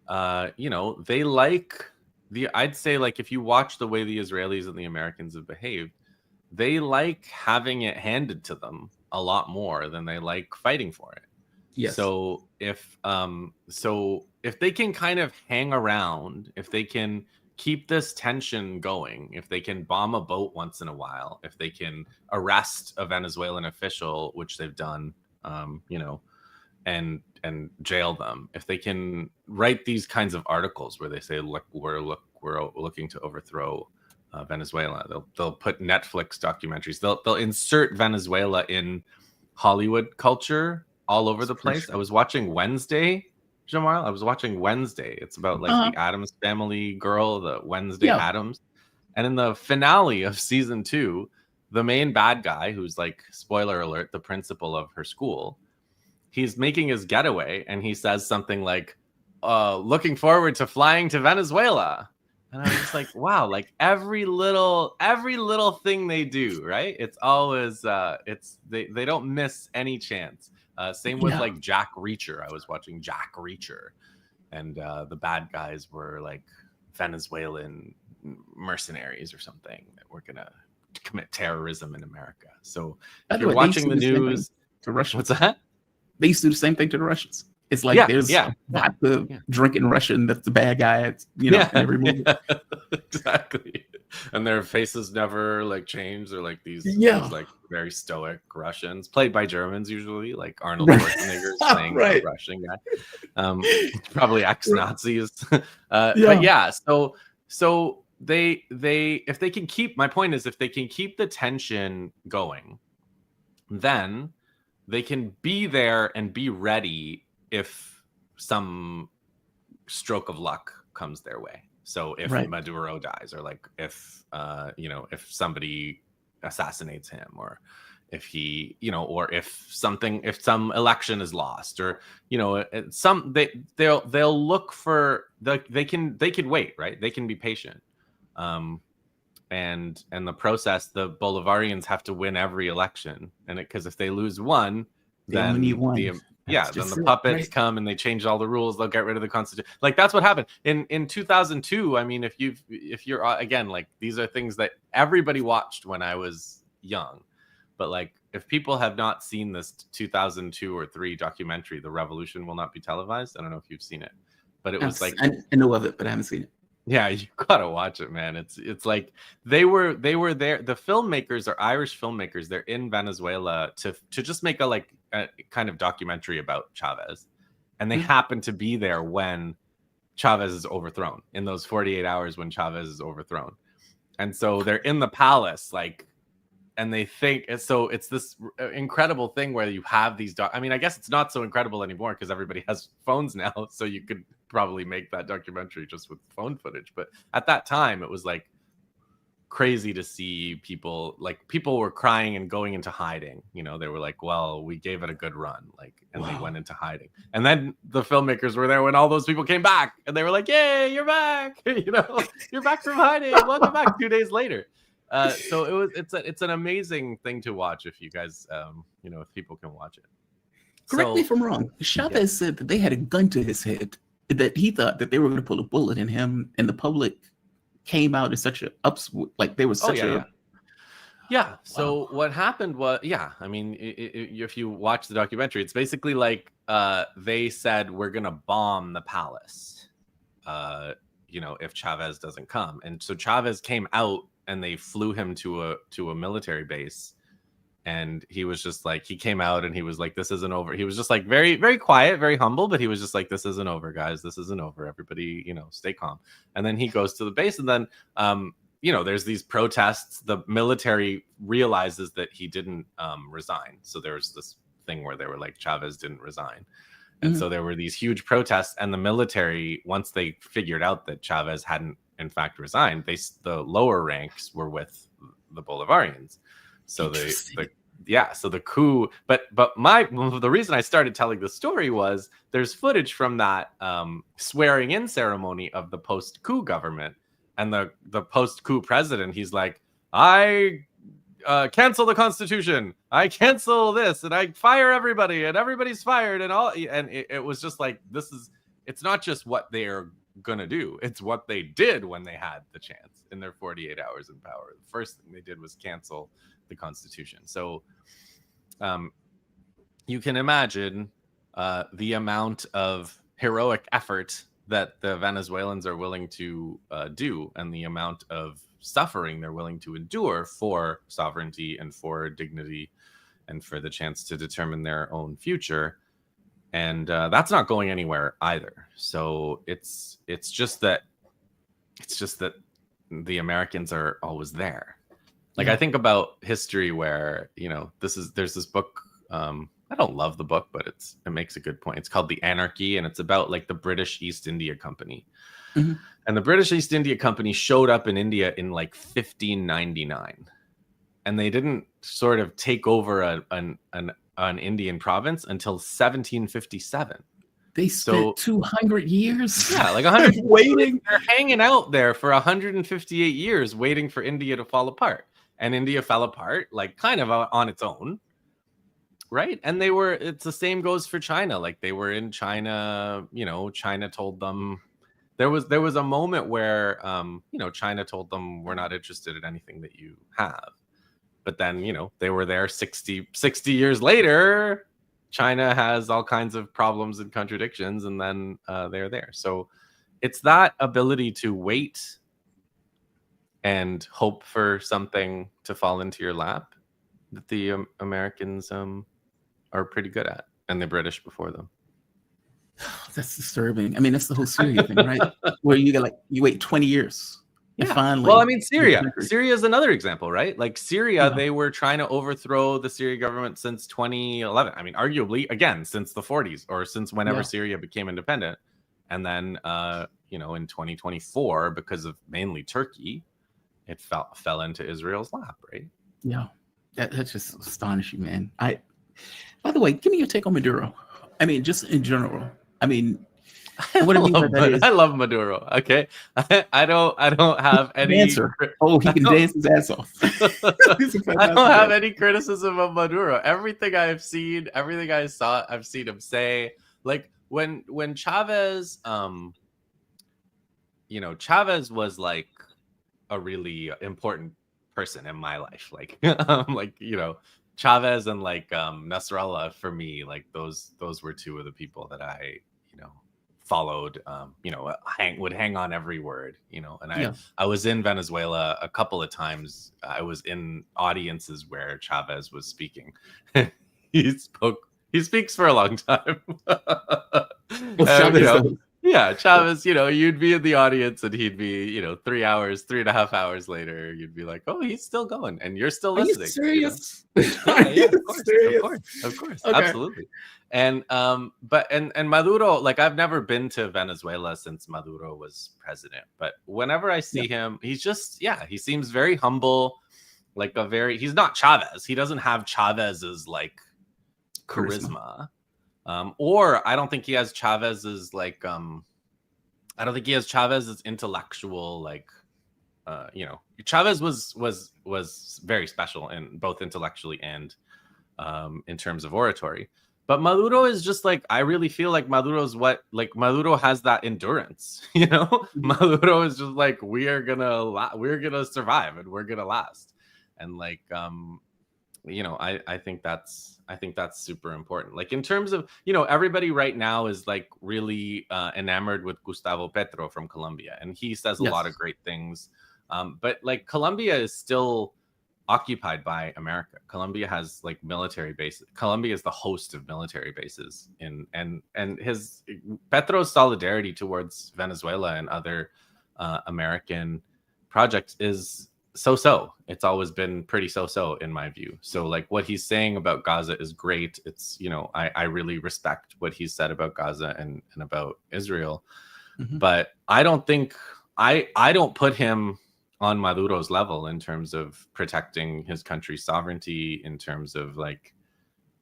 they like I'd say, like, if you watch the way the Israelis and the Americans have behaved, they like having it handed to them a lot more than they like fighting for it. Yes. So if they can kind of hang around, if they can keep this tension going, if they can bomb a boat once in a while, if they can arrest a Venezuelan official, which they've done, and jail them, if they can write these kinds of articles where they say, look, we're looking to overthrow Venezuela, they'll put Netflix documentaries, they'll insert Venezuela in Hollywood culture all over the place. I was watching Wednesday, Jamal. I was watching Wednesday. It's about like the Addams Family girl, the Wednesday Addams. And in the finale of season 2, the main bad guy, who's like, spoiler alert, the principal of her school, he's making his getaway and he says something like, looking forward to flying to Venezuela. And I was just like, wow, like every little thing they do, right? It's always they don't miss any chance. Same with like Jack Reacher. I was watching Jack Reacher, and the bad guys were like Venezuelan mercenaries or something that were gonna commit terrorism in America. So if you're watching the news, to Russia, what's that? They used to do the same thing to the Russians. It's like there's vodka drinking Russian that's the bad guy. It's, in every movie. Exactly. And their faces never like change. They're like these like very stoic Russians, played by Germans usually, like Arnold Schwarzenegger's playing a Russian guy. Probably ex-Nazis. But yeah, so they if they can keep, my point is, if they can keep the tension going, then they can be there and be ready if some stroke of luck comes their way. So if Maduro dies, or like if if somebody assassinates him, or if he, or if some election is lost, or they'll look for they can wait, right? They can be patient. And the process, the Bolivarians have to win every election, and because if they lose one, then the puppets come and they change all the rules. They'll get rid of the constitution. Like that's what happened in 2002. I mean, if you're again, like, these are things that everybody watched when I was young, but like if people have not seen this 2002 or 3 documentary, The Revolution Will Not Be Televised. I don't know if you've seen it, but it was like, I know of it, but I haven't seen it. Yeah, you gotta watch it, man. It's like they were there. The filmmakers are Irish filmmakers. They're in Venezuela to just make a kind of documentary about Chavez, and they happen to be there when Chavez is overthrown, in those 48 hours when Chavez is overthrown, and so they're in the palace, like, and they think so. It's this incredible thing where you have these. I mean, I guess it's not so incredible anymore because everybody has phones now, so you could probably make that documentary just with phone footage. But at that time, it was like crazy to see people were crying and going into hiding. They were like, well, we gave it a good run, and they went into hiding. And then the filmmakers were there when all those people came back, and they were like, yay, you're back. You're back from hiding. Welcome back 2 days later. So it's an amazing thing to watch if you guys, if people can watch it. Correct me if I'm wrong. Chavez said that they had a gun to his head, that he thought that they were going to pull a bullet in him, and the public came out in such there was such So what happened was, I mean, if you watch the documentary, it's basically like they said, we're going to bomb the palace, if Chavez doesn't come. And so Chavez came out, and they flew him to a military base, and he was just like, he came out and he was like, this isn't over. He was just like very, very quiet, very humble, but he was just like, this isn't over, guys. This isn't over. Everybody, stay calm. And then he goes to the base, and then, there's these protests. The military realizes that he didn't resign. So there's this thing where they were like, Chavez didn't resign. And so there were these huge protests, and the military, once they figured out that Chavez hadn't in fact resigned, the lower ranks were with the Bolivarians. So so the coup, but the reason I started telling the story was there's footage from that swearing in ceremony of the post-coup government, and the post-coup president, he's like, I cancel the constitution, I cancel this, and I fire everybody, and everybody's fired, and all. And it was just like, it's not just what they're gonna do. It's what they did when they had the chance in their 48 hours in power. The first thing they did was cancel the Constitution. So you can imagine the amount of heroic effort that the Venezuelans are willing to do, and the amount of suffering they're willing to endure for sovereignty and for dignity and for the chance to determine their own future. And that's not going anywhere either. So it's just that the Americans are always there. Like, I think about history where, you know, there's this book, I don't love the book, but it makes a good point. It's called The Anarchy, and it's about like the British East India Company. Mm-hmm. And the British East India Company showed up in India in like 1599. And they didn't sort of take over an Indian province until 1757. They spent 200 years. Yeah, like 100 waiting. They're hanging out there for 158 years waiting for India to fall apart. And India fell apart, like kind of on its own. Right. And it's the same goes for China. Like, they were in China, you know, China told them there was a moment where, you know, China told them, we're not interested in anything that you have. But then, you know, they were there 60 years later. China has all kinds of problems and contradictions, and then they're there. So it's that ability to wait and hope for something to fall into your lap that the Americans are pretty good at, and the British before them. That's disturbing. I mean, that's the whole Syria thing, right? Where you wait 20 years. Yeah. Finally, well, I mean, Syria is another example, right? Like Syria, they were trying to overthrow the Syrian government since 2011. I mean, arguably, again, since the 40s, or since whenever Syria became independent. And then, you know, in 2024, because of mainly Turkey, it fell into Israel's lap, right? Yeah, that's just astonishing, man. By the way, give me your take on Maduro. I mean, just in general. I mean, what I mean by that is, I love Maduro. Okay, I don't have any answer. Oh, he can dance his ass off. I don't have any criticism of Maduro. Everything I've seen, everything I saw, I've seen him say. Like when Chavez, you know, Chavez was like a really important person in my life. Like, like, you know, Chavez and like Nasrallah, for me, like those were two of the people that I, you know, followed, you know, would hang on every word, you know. And I was in Venezuela a couple of times. I was in audiences where Chavez was speaking. He speaks for a long time. Chavez, you know, you'd be in the audience and he'd be, you know, 3.5 hours later, you'd be like, oh, he's still going and you're still listening. Are you serious? You know? Yeah, of course, okay. Absolutely. And but Maduro, like, I've never been to Venezuela since Maduro was president, but whenever I see him, he's just, he seems very humble, like he's not Chavez. He doesn't have Chavez's like charisma. Or I don't think he has Chavez's like I don't think he has Chavez's intellectual, like you know, Chavez was very special in both intellectually and in terms of oratory. But Maduro is just like, I really feel like Maduro has that endurance, you know. Maduro is just like, we're gonna survive and we're gonna last, and like you know, I think that's super important. Like, in terms of, you know, everybody right now is like really enamored with Gustavo Petro from Colombia, and he says a lot of great things. But like, Colombia is still occupied by America. Colombia has like military bases. Colombia is the host of military bases and his Petro's solidarity towards Venezuela and other American projects is so. It's always been pretty so in my view. So like, what he's saying about Gaza is great. It's, you know, I really respect what he's said about Gaza and about Israel. But I don't think I don't put him on Maduro's level in terms of protecting his country's sovereignty, in terms of like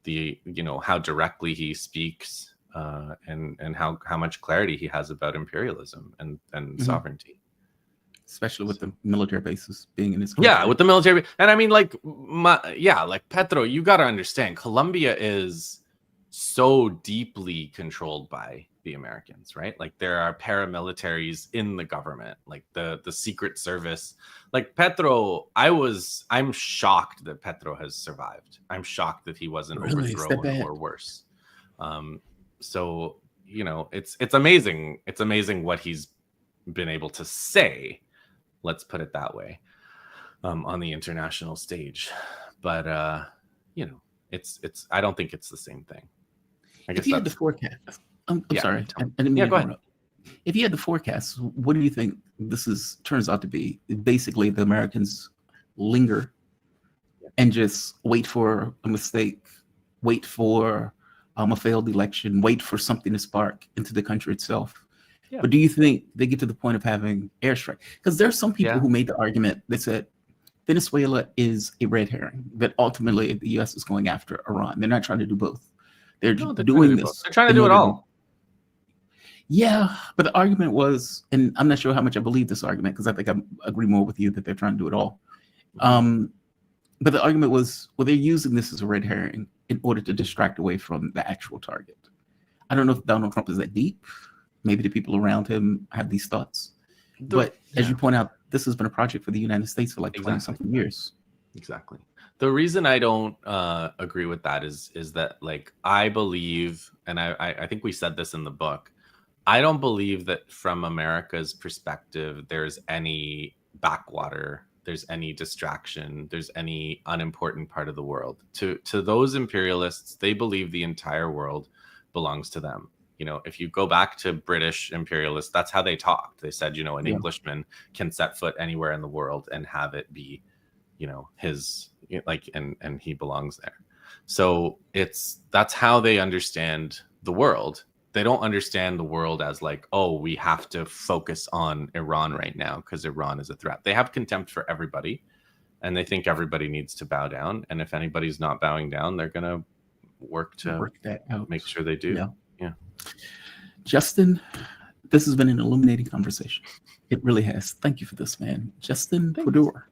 the, you know, how directly he speaks and how much clarity he has about imperialism and sovereignty. Especially with the military bases being in his country. Yeah, with the military. And I mean, like, like Petro, you got to understand, Colombia is so deeply controlled by the Americans, right? Like there are paramilitaries in the government, like the Secret Service. Like Petro, I'm shocked that Petro has survived. I'm shocked that he wasn't Really? Is that overthrown bad? or worse. So, you know, it's amazing. It's amazing what he's been able to say, let's put it that way, on the international stage. But you know, it's I don't think it's the same thing. I guess If you had the that's forecast, I'm Yeah. sorry, I didn't mean Yeah, to go ahead. interrupt. If you had the forecast, what do you think turns out to be? Basically, the Americans linger and just wait for a mistake, wait for a failed election, wait for something to spark into the country itself. Yeah. But do you think they get to the point of having airstrike? Because there's some people Yeah. who made the argument that said Venezuela is a red herring, that ultimately the U.S. is going after Iran. They're not trying to do both. They're No, they're doing trying to do this. both. They're trying to in do it order all. Yeah, but the argument was, and I'm not sure how much I believe this argument because I think I agree more with you that they're trying to do it all. But the argument was, well, they're using this as a red herring in order to distract away from the actual target. I don't know if Donald Trump is that deep. Maybe the people around him have these thoughts. But as you point out, this has been a project for the United States for like 20-something years. Exactly. The reason I don't agree with that is that, like, I believe, and I think we said this in the book, I don't believe that from America's perspective, there's any backwater, there's any distraction, there's any unimportant part of the world. To those imperialists, they believe the entire world belongs to them. You know, if you go back to British imperialists, that's how they talked. They said, you know, an Englishman can set foot anywhere in the world and have it be, you know, his, like, and he belongs there. So that's how they understand the world. They don't understand the world as like, oh, we have to focus on Iran right now because Iran is a threat. They have contempt for everybody, and they think everybody needs to bow down. And if anybody's not bowing down, they're going to work that out. Make sure they do. Yeah. Justin, this has been an illuminating conversation. It really has. Thank you for this, man. Justin Pudor.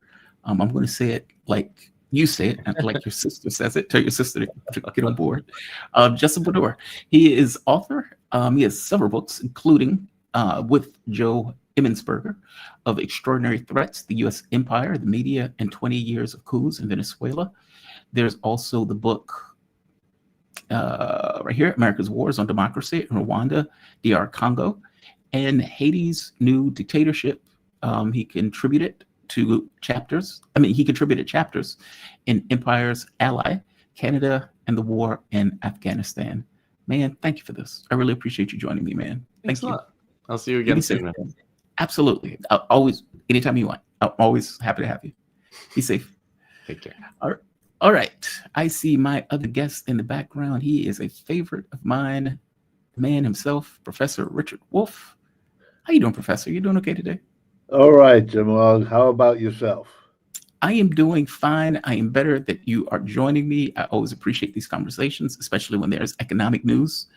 I'm going to say it like you say it, and like your sister says it. Tell your sister to get on board. Justin Pudor. He is author. He has several books, including with Joe Emmonsberger, of Extraordinary Threats, the U.S. Empire, the Media, and 20 Years of Coups in Venezuela. There's also the book right here, America's Wars on Democracy in Rwanda, DR Congo, and Haiti's New Dictatorship. He contributed chapters in Empire's Ally, Canada, and the War in Afghanistan. Man, thank you for this. I really appreciate you joining me, man. Thank you. I'll see you again soon, man. Absolutely. I'll always, anytime you want. I'm always happy to have you. Be safe. Take care. All right. I see my other guest in the background. He is a favorite of mine, the man himself, Professor Richard Wolff. How you doing, Professor? You doing okay today? All right, Jamal. How about yourself? I am doing fine. I am better that you are joining me. I always appreciate these conversations, especially when there's economic news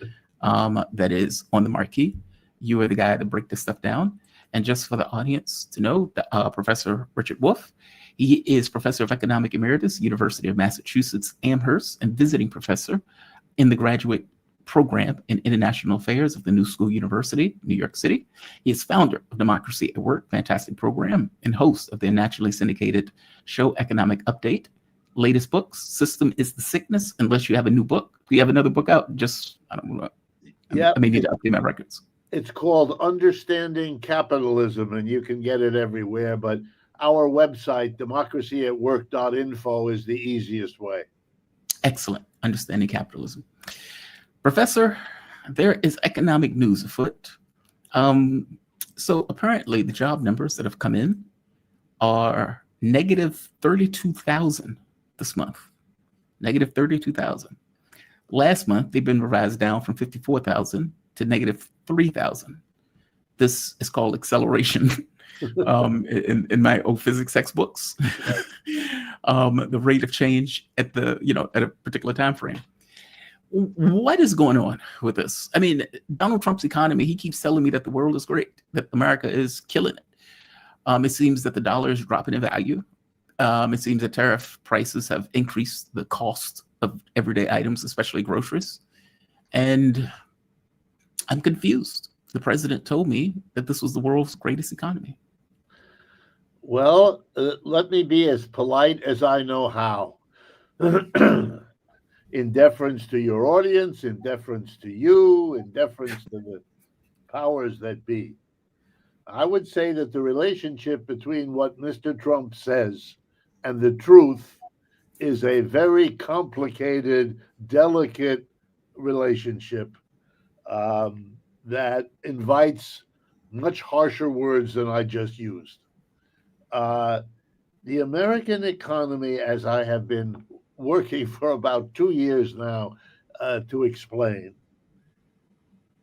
that is on the marquee. You are the guy to break this stuff down. And just for the audience to know, that Professor Richard Wolff, he is Professor of Economic Emeritus, University of Massachusetts Amherst, and visiting professor in the graduate program in International Affairs of the New School University, New York City. He is founder of Democracy at Work, fantastic program, and host of the nationally syndicated show Economic Update. Latest books, System is the Sickness, unless you have a new book. Do you have another book out? Just, I don't know. Yeah. I may need to update my records. It's called Understanding Capitalism, and you can get it everywhere. But our website, democracyatwork.info, is the easiest way. Excellent. Understanding Capitalism. Professor, there is economic news afoot. So apparently the job numbers that have come in are negative 32,000 this month. Negative 32,000. Last month, they've been revised down from 54,000 to negative 3,000. This is called acceleration in my old physics textbooks. The rate of change at a particular time frame. What is going on with this? I mean, Donald Trump's economy, he keeps telling me that the world is great, that America is killing it. It seems that the dollar is dropping in value. It seems that tariff prices have increased the cost of everyday items, especially groceries. And I'm confused. The president told me that this was the world's greatest economy. Well, let me be as polite as I know how. In deference to your audience, in deference to you, in deference to the powers that be. I would say that the relationship between what Mr. Trump says and the truth is a very complicated, delicate relationship that invites much harsher words than I just used. The American economy, as I have been working for about 2 years now to explain,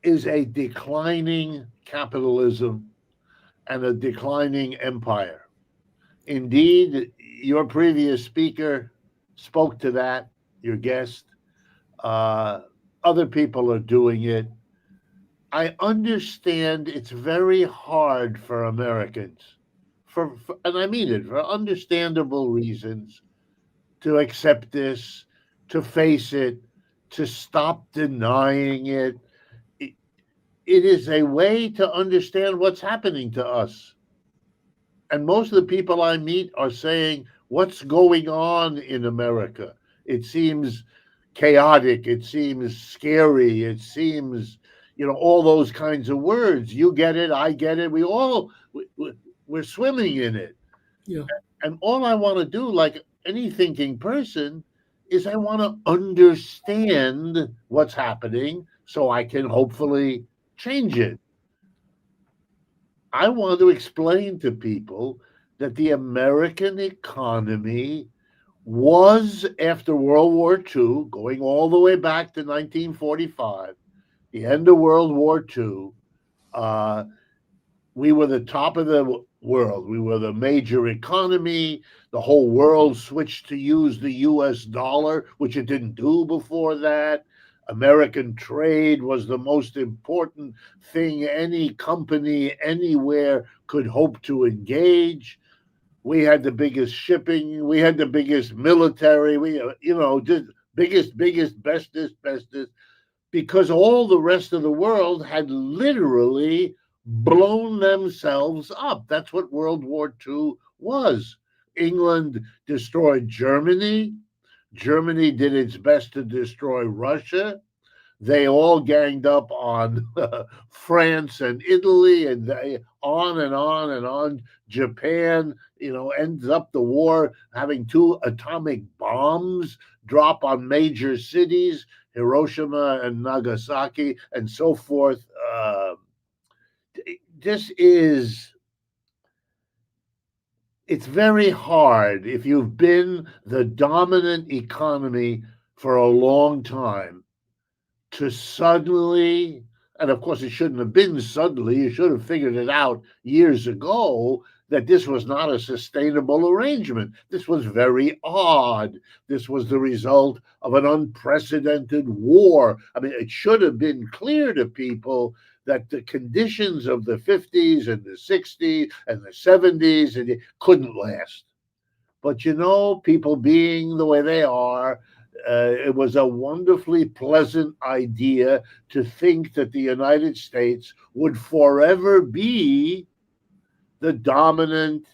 is a declining capitalism and a declining empire. Indeed, your previous speaker spoke to that, your guest. Other people are doing it. I understand it's very hard for Americans, and I mean it, for understandable reasons, to accept this, to face it, to stop denying it. It is a way to understand what's happening to us. And most of the people I meet are saying, what's going on in America? It seems chaotic. It seems scary. It seems, all those kinds of words. You get it. I get it. We're swimming in it. Yeah. And all I want to do, like any thinking person, is I want to understand what's happening so I can hopefully change it. I want to explain to people that the American economy was, after World War II, going all the way back to 1945, the end of World War II, we were the top of the world. We were the major economy. The whole world switched to use the US dollar, which it didn't do before that. American trade was the most important thing any company anywhere could hope to engage. We had the biggest shipping. We had the biggest military. Just biggest, bestest, because all the rest of the world had literally blown themselves up. That's what World War II was. England destroyed Germany. Germany did its best to destroy Russia. They all ganged up on France and Italy, and on and on and on. Japan, ends up the war having 2 atomic bombs drop on major cities, Hiroshima and Nagasaki, and so forth. It's very hard if you've been the dominant economy for a long time to suddenly, and of course it shouldn't have been suddenly, you should have figured it out years ago, that this was not a sustainable arrangement. This was very odd. This was the result of an unprecedented war. I mean, it should have been clear to people that the conditions of the 50s and the 60s and the 70s couldn't last. But people being the way they are, it was a wonderfully pleasant idea to think that the United States would forever be the dominant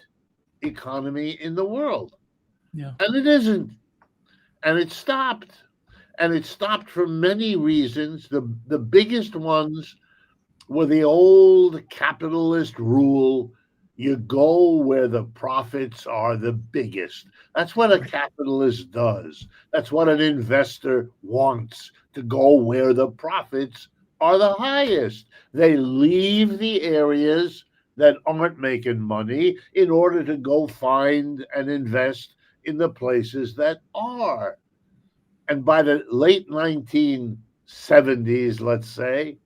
economy in the world. Yeah. And it isn't. And it stopped. And it stopped for many reasons. The biggest ones were the old capitalist rule. You go where the profits are the biggest. That's what a capitalist does. That's what an investor wants, to go where the profits are the highest. They leave the areas that aren't making money in order to go find and invest in the places that are. And by the late 1970s, let's say,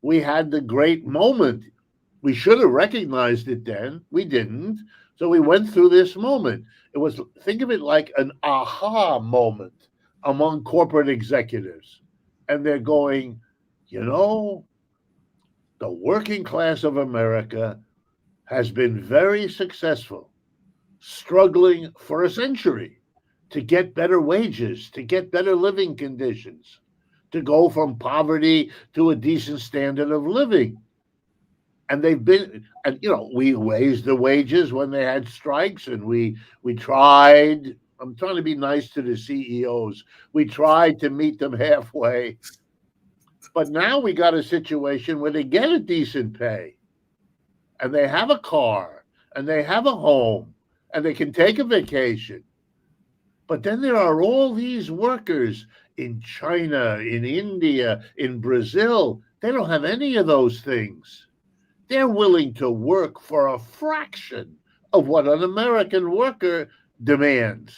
we had the great moment. We should have recognized it then. We didn't. So we went through this moment. Think of it like an aha moment among corporate executives. And they're going, the working class of America has been very successful, struggling for a century to get better wages, to get better living conditions, to go from poverty to a decent standard of living. And they've been, and we raised the wages when they had strikes, and we tried. I'm trying to be nice to the CEOs. We tried to meet them halfway. But now we got a situation where they get a decent pay, and they have a car, and they have a home, and they can take a vacation. But then there are all these workers in China, in India, in Brazil. They don't have any of those things. They're willing to work for a fraction of what an American worker demands.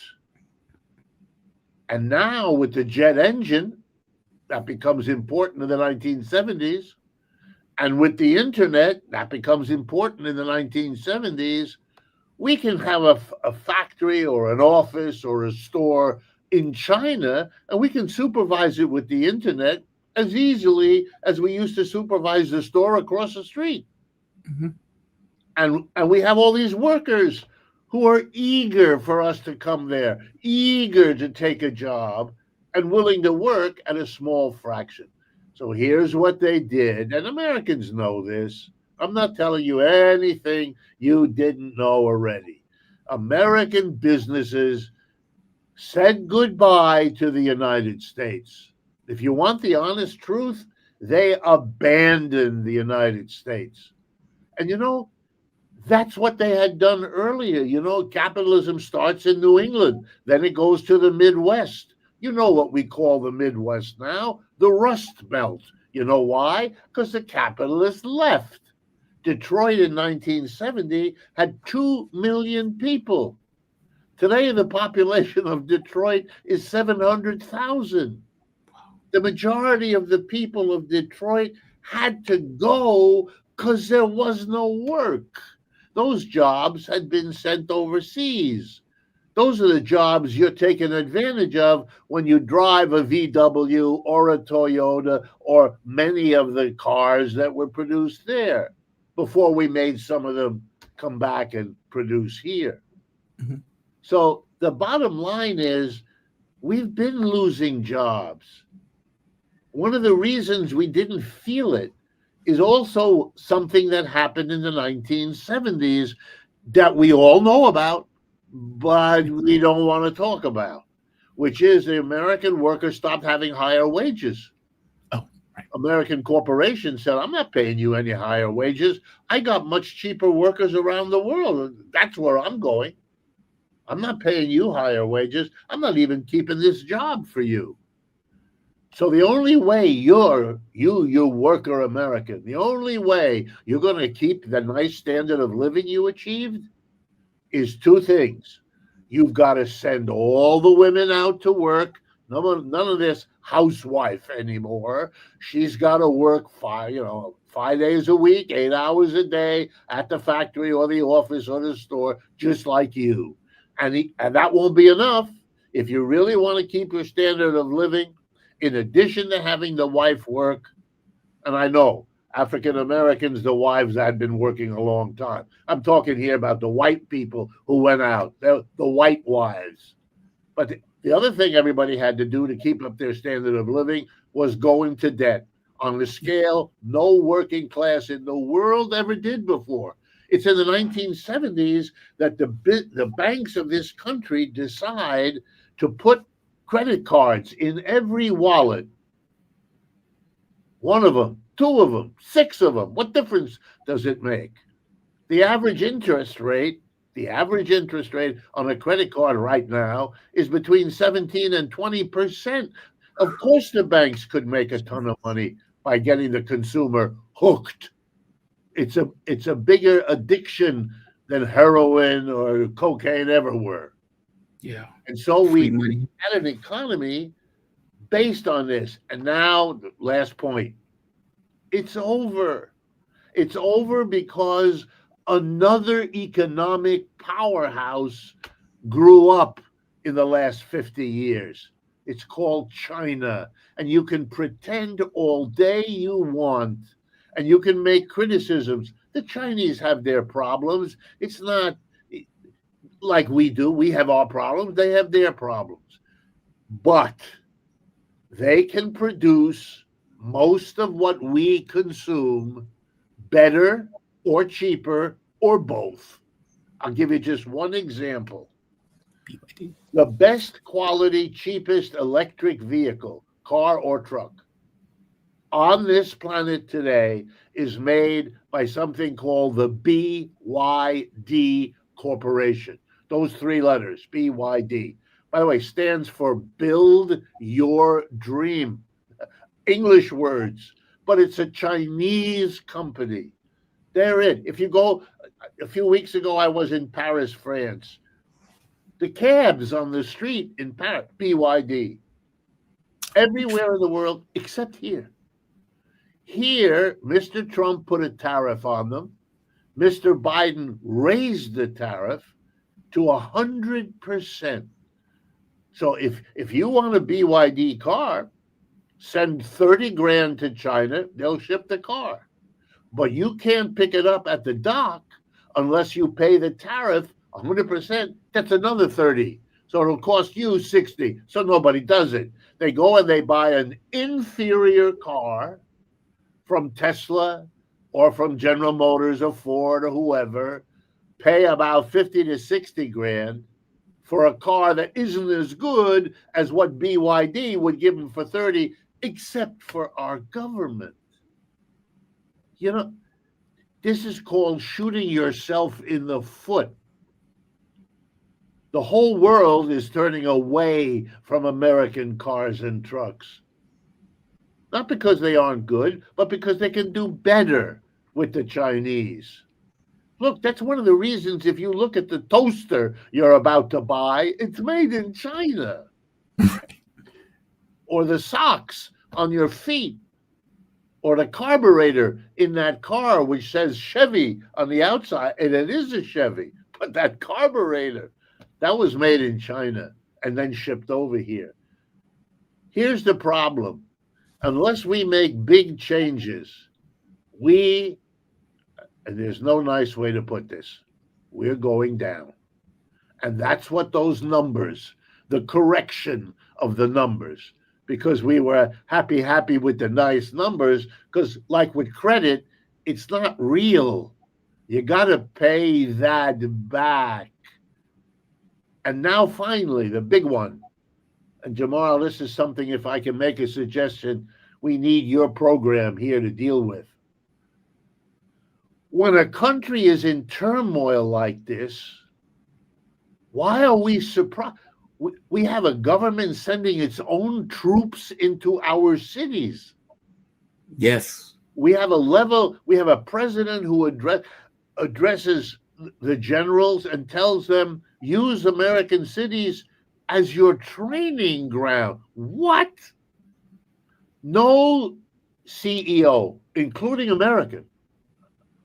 And now with the jet engine, that becomes important in the 1970s. And with the internet, that becomes important in the 1970s. We can have a factory or an office or a store in China, and we can supervise it with the internet as easily as we used to supervise the store across the street. Mm-hmm. And we have all these workers who are eager for us to come there, eager to take a job, and willing to work at a small fraction. So here's what they did, and Americans know this. I'm not telling you anything you didn't know already. American businesses said goodbye to the United States. If you want the honest truth, they abandoned the United States. And that's what they had done earlier. Capitalism starts in New England, then it goes to the Midwest. You know what we call the Midwest now, the Rust Belt. You know why? Because the capitalists left. Detroit in 1970 had 2 million people. Today, the population of Detroit is 700,000. The majority of the people of Detroit had to go because there was no work. Those jobs had been sent overseas. Those are the jobs you're taking advantage of when you drive a VW or a Toyota or many of the cars that were produced there before we made some of them come back and produce here. Mm-hmm. So the bottom line is we've been losing jobs. One of the reasons we didn't feel it is also something that happened in the 1970s that we all know about, but we don't want to talk about, which is the American workers stopped having higher wages. Oh, right. American corporations said, I'm not paying you any higher wages. I got much cheaper workers around the world. That's where I'm going. I'm not paying you higher wages. I'm not even keeping this job for you. So the only way you worker American, the only way you're going to keep the nice standard of living you achieved is two things. You've got to send all the women out to work. None of this housewife anymore. She's got to work 5 days a week, 8 hours a day at the factory or the office or the store, just like you. And that won't be enough. If you really want to keep your standard of living, in addition to having the wife work, and I know African Americans, the wives had been working a long time. I'm talking here about the white people who went out, the white wives. But the other thing everybody had to do to keep up their standard of living was go into debt on the scale no working class in the world ever did before. It's in the 1970s that the banks of this country decide to put credit cards in every wallet. One of them, two of them, six of them. What difference does it make? The average interest rate on a credit card right now is between 17 and 20%. Of course, the banks could make a ton of money by getting the consumer hooked. It's a bigger addiction than heroin or cocaine ever were. Yeah. And so we had an economy based on this. And now, last point, it's over. It's over because another economic powerhouse grew up in the last 50 years. It's called China. And you can pretend all day you want, and you can make criticisms. The Chinese have their problems. It's not like we do. We have our problems. They have their problems. But they can produce most of what we consume better or cheaper or both. I'll give you just one example. BYD. The best quality, cheapest electric vehicle, car or truck, on this planet today is made by something called the BYD Corporation. Those three letters, BYD. By the way, stands for Build Your Dream. English words, but it's a Chinese company. They're it. If you go, a few weeks ago, I was in Paris, France. The cabs on the street in Paris, BYD. Everywhere in the world except here. Here, Mr. Trump put a tariff on them. Mr. Biden raised the tariff to 100%. So if you want a BYD car, send 30 grand to China, they'll ship the car. But you can't pick it up at the dock unless you pay the tariff 100%. That's another 30. So it'll cost you 60. So nobody does it. They go and they buy an inferior car from Tesla or from General Motors or Ford or whoever, pay about 50 to 60 grand for a car that isn't as good as what BYD would give them for 30, except for our government. You know, this is called shooting yourself in the foot. The whole world is turning away from American cars and trucks. Not because they aren't good, but because they can do better with the Chinese. Look, that's one of the reasons if you look at the toaster you're about to buy, it's made in China. Or the socks on your feet. Or the carburetor in that car which says Chevy on the outside, and it is a Chevy, but that carburetor, that was made in China and then shipped over here. Here's the problem. Unless we make big changes, and there's no nice way to put this, we're going down. And that's what those numbers, the correction of the numbers, because we were happy with the nice numbers, because like with credit, it's not real. You got to pay that back. And now finally, the big one. And Jamal, this is something, if I can make a suggestion, we need your program here to deal with. When a country is in turmoil like this, why are we surprised? We have a government sending its own troops into our cities. Yes. We have a president who addresses the generals and tells them, use American cities as your training ground. What? No CEO, including American,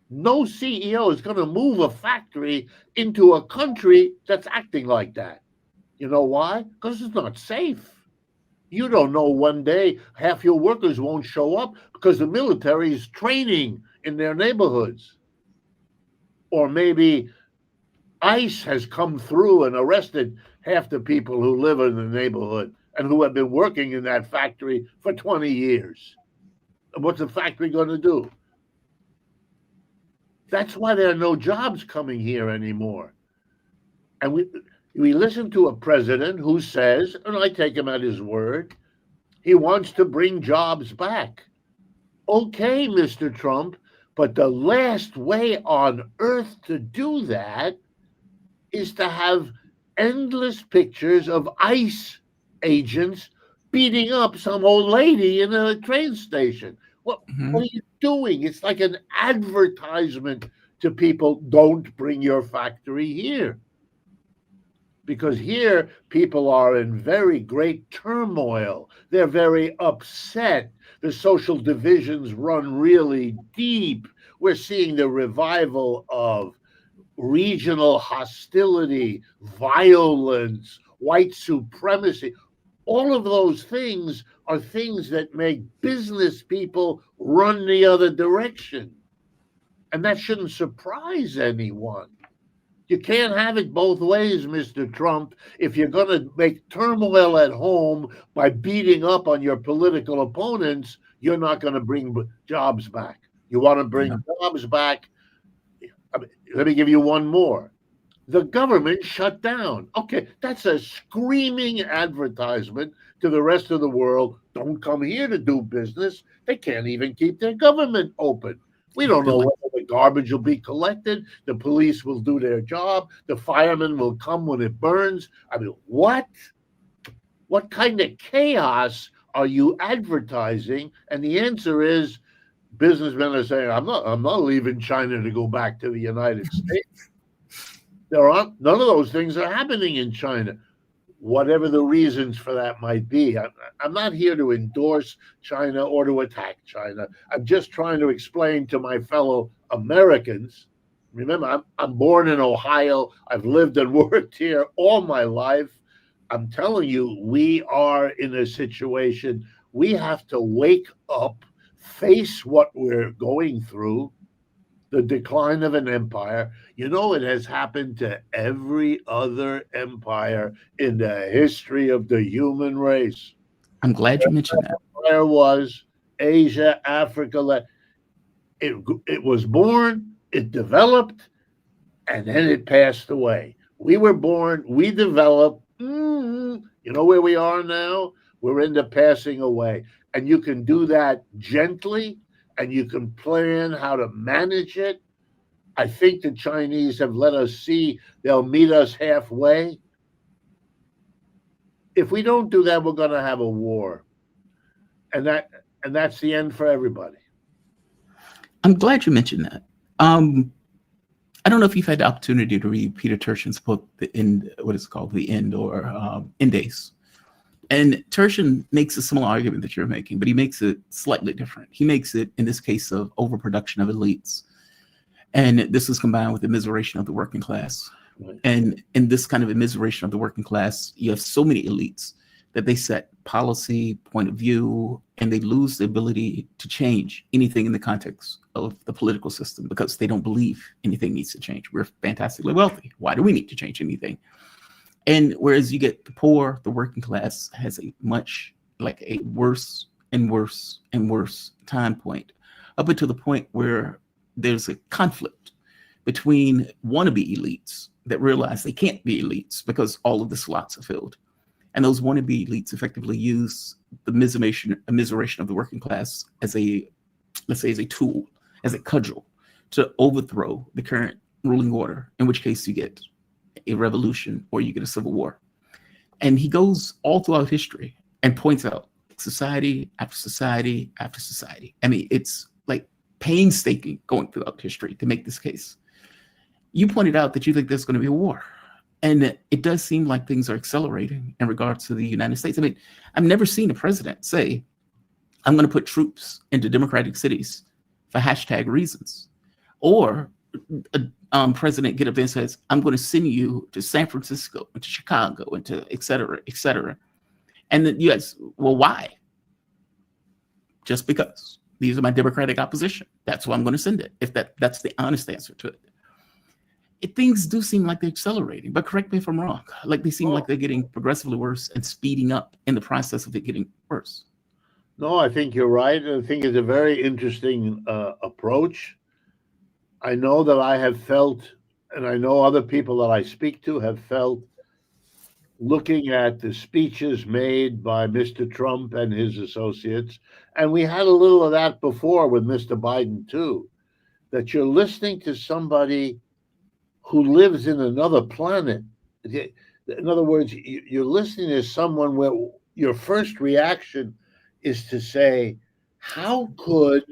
no CEO is going to move a factory into a country that's acting like that. You know why? Because it's not safe. You don't know, one day half your workers won't show up because the military is training in their neighborhoods. Or maybe ICE has come through and arrested half the people who live in the neighborhood and who have been working in that factory for 20 years. And what's the factory going to do? That's why there are no jobs coming here anymore. And we listen to a president who says, and I take him at his word, he wants to bring jobs back. Okay, Mr. Trump, but the last way on earth to do that is to have endless pictures of ICE agents beating up some old lady in a train station. What are you doing? It's like an advertisement to people, don't bring your factory here. Because here, people are in very great turmoil. They're very upset. The social divisions run really deep. We're seeing the revival of regional hostility, violence, white supremacy. All of those things are things that make business people run the other direction. And that shouldn't surprise anyone. You can't have it both ways, Mr. Trump. If you're going to make turmoil at home by beating up on your political opponents, you're not going to bring jobs back. You want to bring jobs back. I mean, let me give you one more. The government shut down. Okay, that's a screaming advertisement to the rest of the world. Don't come here to do business. They can't even keep their government open. We don't know whether the garbage will be collected. The police will do their job. The firemen will come when it burns. I mean, what? What kind of chaos are you advertising? And the answer is, businessmen are saying, I'm not leaving China to go back to the United States. None of those things are happening in China. Whatever the reasons for that might be. I'm not here to endorse China or to attack China. I'm just trying to explain to my fellow Americans. Remember, I'm born in Ohio. I've lived and worked here all my life. I'm telling you, we are in a situation. We have to wake up, face what we're going through, the decline of an empire. You know, it has happened to every other empire in the history of the human race. I'm glad you mentioned that. Empire was Asia, Africa. It was born, it developed, and then it passed away. We were born, we developed. You know where we are now? We're into passing away. And you can do that gently, and you can plan how to manage it. I think the Chinese have let us see they'll meet us halfway. If we don't do that, we're going to have a war. And that's the end for everybody. I'm glad you mentioned that. I don't know if you've had the opportunity to read Peter Turchin's book, The End, what is it called? The End, or End Days. And Turchin makes a similar argument that you're making, but he makes it slightly different. He makes it, in this case, of overproduction of elites. And this is combined with immiseration of the working class. Right. And in this kind of immiseration of the working class, you have so many elites that they set policy, point of view, and they lose the ability to change anything in the context of the political system because they don't believe anything needs to change. We're fantastically wealthy. Why do we need to change anything? And whereas you get the poor, the working class has a much like a worse and worse and worse time point, up until the point where there's a conflict between wannabe elites that realize they can't be elites because all of the slots are filled. And those wannabe elites effectively use the immiseration of the working class as a, let's say, as a tool, as a cudgel to overthrow the current ruling order, in which case you get a revolution or you get a civil war. And he goes all throughout history and points out society after society after society. I mean, it's like painstaking going throughout history to make this case. You pointed out that you think there's going to be a war. And it does seem like things are accelerating in regards to the United States. I mean, I've never seen a president say, I'm going to put troops into democratic cities for hashtag reasons. Or a president get up there and says, I'm going to send you to San Francisco, and to Chicago, and to et cetera, et cetera. And then you guys, well, why? Just because. These are my democratic opposition. That's why I'm going to send it. If that's the honest answer to it. Things do seem like they're accelerating, but correct me if I'm wrong. Like they seem like they're getting progressively worse and speeding up in the process of it getting worse. No, I think you're right. I think it's a very interesting approach. I know that I have felt, and I know other people that I speak to have felt, looking at the speeches made by Mr. Trump and his associates, and we had a little of that before with Mr. Biden too, that you're listening to somebody who lives in another planet. In other words, you're listening to someone where your first reaction is to say, how could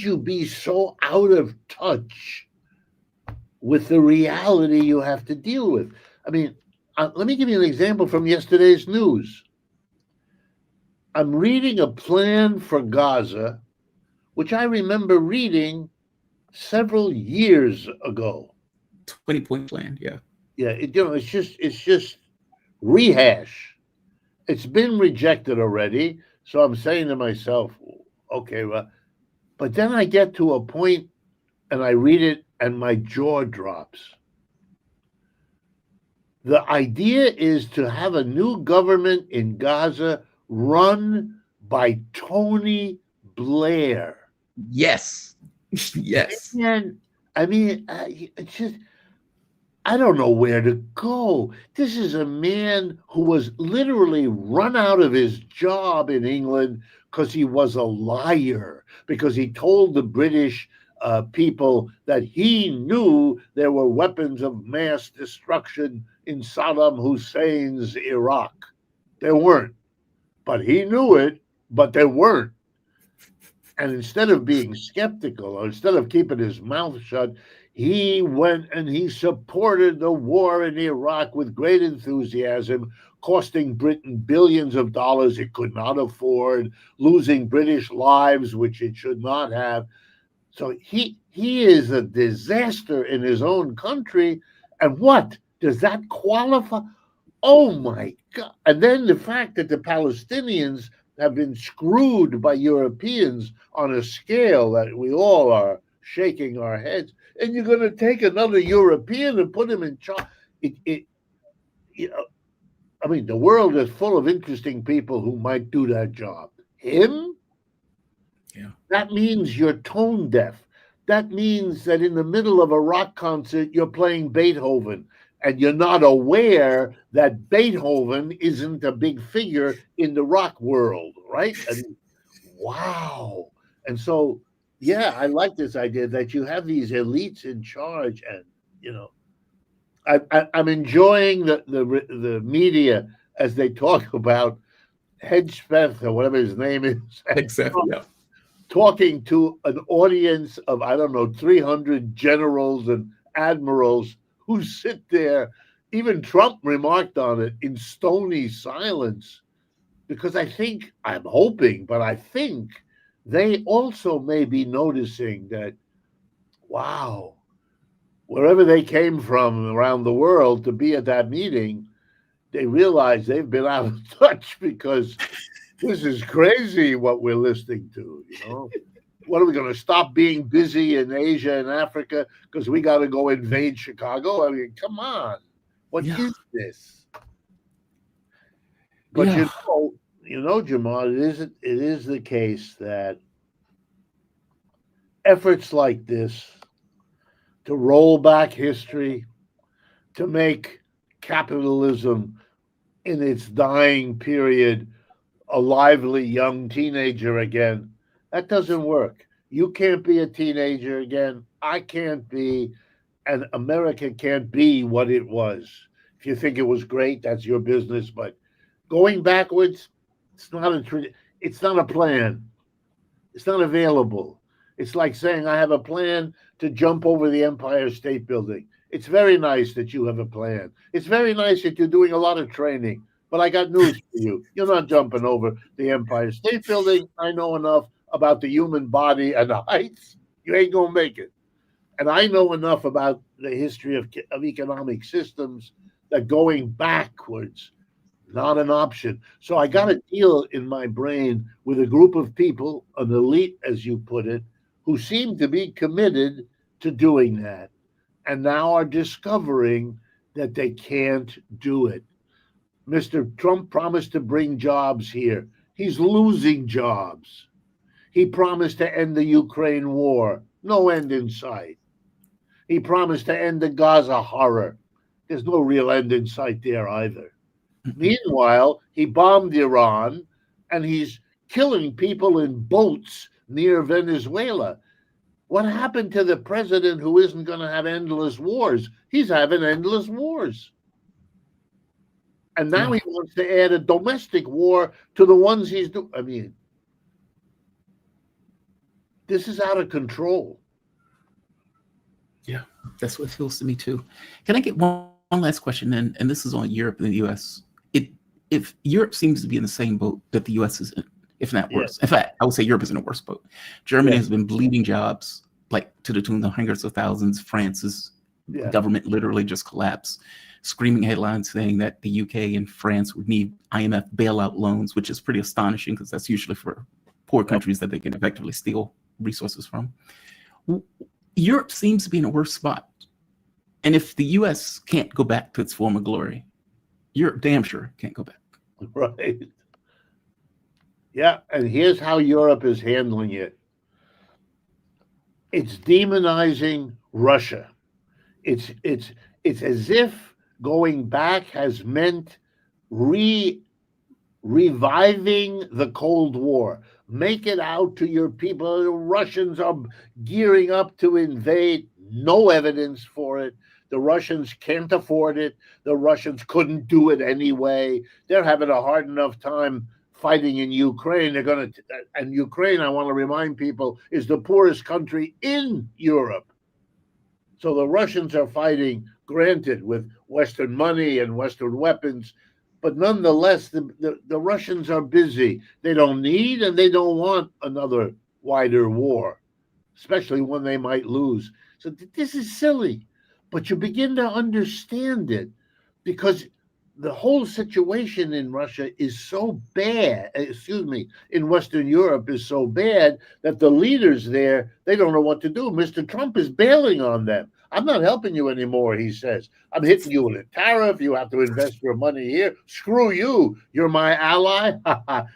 you be so out of touch with the reality you have to deal with? I mean, let me give you an example from yesterday's news. I'm reading a plan for Gaza, which I remember reading several years ago. 20-point plan, yeah. Yeah, it's just rehash. It's been rejected already, so I'm saying to myself, okay, well, but then I get to a point and I read it and my jaw drops. The idea is to have a new government in Gaza run by Tony Blair. Yes. Yes. And I mean, it's just, I don't know where to go. This is a man who was literally run out of his job in England because he was a liar, because he told the British people that he knew there were weapons of mass destruction in Saddam Hussein's Iraq. There weren't. But he knew it, but there weren't. And instead of being skeptical, or instead of keeping his mouth shut, he went and he supported the war in Iraq with great enthusiasm, costing Britain billions of dollars it could not afford, losing British lives, which it should not have. So he is a disaster in his own country. And what? Does that qualify? Oh my God. And then the fact that the Palestinians have been screwed by Europeans on a scale that we all are shaking our heads. And you're going to take another European and put him in charge. You know, I mean, the world is full of interesting people who might do that job. Him? Yeah. That means you're tone deaf. That means that in the middle of a rock concert, you're playing Beethoven, and you're not aware that Beethoven isn't a big figure in the rock world, right? And wow. And so, yeah, I like this idea that you have these elites in charge, and you know, I'm enjoying the media as they talk about Hedgepeth or whatever his name is. Exactly. Yeah. Talking to an audience of, I don't know, 300 generals and admirals who sit there. Even Trump remarked on it in stony silence, because I'm hoping, but I think they also may be noticing that, wow, wherever they came from around the world to be at that meeting, they realize they've been out of touch, because this is crazy what we're listening to, you know? What are we going to stop being busy in Asia and Africa because we got to go invade Chicago? I mean, come on. What is this? But you know, Jamal, it is the case that efforts like this to roll back history, to make capitalism in its dying period a lively young teenager again, that doesn't work. You can't be a teenager again. I can't be, and America can't be what it was. If you think it was great, that's your business. But going backwards, it's not a plan. It's not available. It's like saying I have a plan to jump over the Empire State Building. It's very nice that you have a plan. It's very nice that you're doing a lot of training. But I got news for you. You're not jumping over the Empire State Building. I know enough about the human body and the heights. You ain't going to make it. And I know enough about the history of economic systems that going backwards, not an option. So I got a deal in my brain with a group of people, an elite, as you put it, who seem to be committed to doing that, and now are discovering that they can't do it. Mr. Trump promised to bring jobs here. He's losing jobs. He promised to end the Ukraine war. No end in sight. He promised to end the Gaza horror. There's no real end in sight there either. Meanwhile, he bombed Iran, and he's killing people in boats near Venezuela. What happened to the president who isn't going to have endless wars? He's having endless wars. And now he wants to add a domestic war to the ones he's doing. I mean, this is out of control. Yeah, that's what it feels to me too. Can I get one last question? And this is on Europe and the U.S. If Europe seems to be in the same boat that the U.S. is in, if not worse. In fact, I would say Europe is in a worse boat. Germany has been bleeding jobs, like to the tune of hundreds of thousands. France's government literally just collapsed. Screaming headlines saying that the UK and France would need IMF bailout loans, which is pretty astonishing because that's usually for poor countries that they can effectively steal resources from. Europe seems to be in a worse spot. And if the US can't go back to its former glory, Europe damn sure can't go back. Right. Yeah, and here's how Europe is handling it. It's demonizing Russia. It's as if going back has meant reviving the Cold War. Make it out to your people. The Russians are gearing up to invade. No evidence for it. The Russians can't afford it. The Russians couldn't do it anyway. They're having a hard enough time fighting in Ukraine. And Ukraine, I want to remind people, is the poorest country in Europe. So the Russians are fighting, granted, with Western money and Western weapons, but nonetheless, the Russians are busy. They don't need and they don't want another wider war, especially when they might lose. So this is silly, but you begin to understand it because the whole situation in Russia is so bad, in Western Europe is so bad that the leaders there, they don't know what to do. Mr. Trump is bailing on them. I'm not helping you anymore, he says. I'm hitting you with a tariff. You have to invest your money here. Screw you. You're my ally.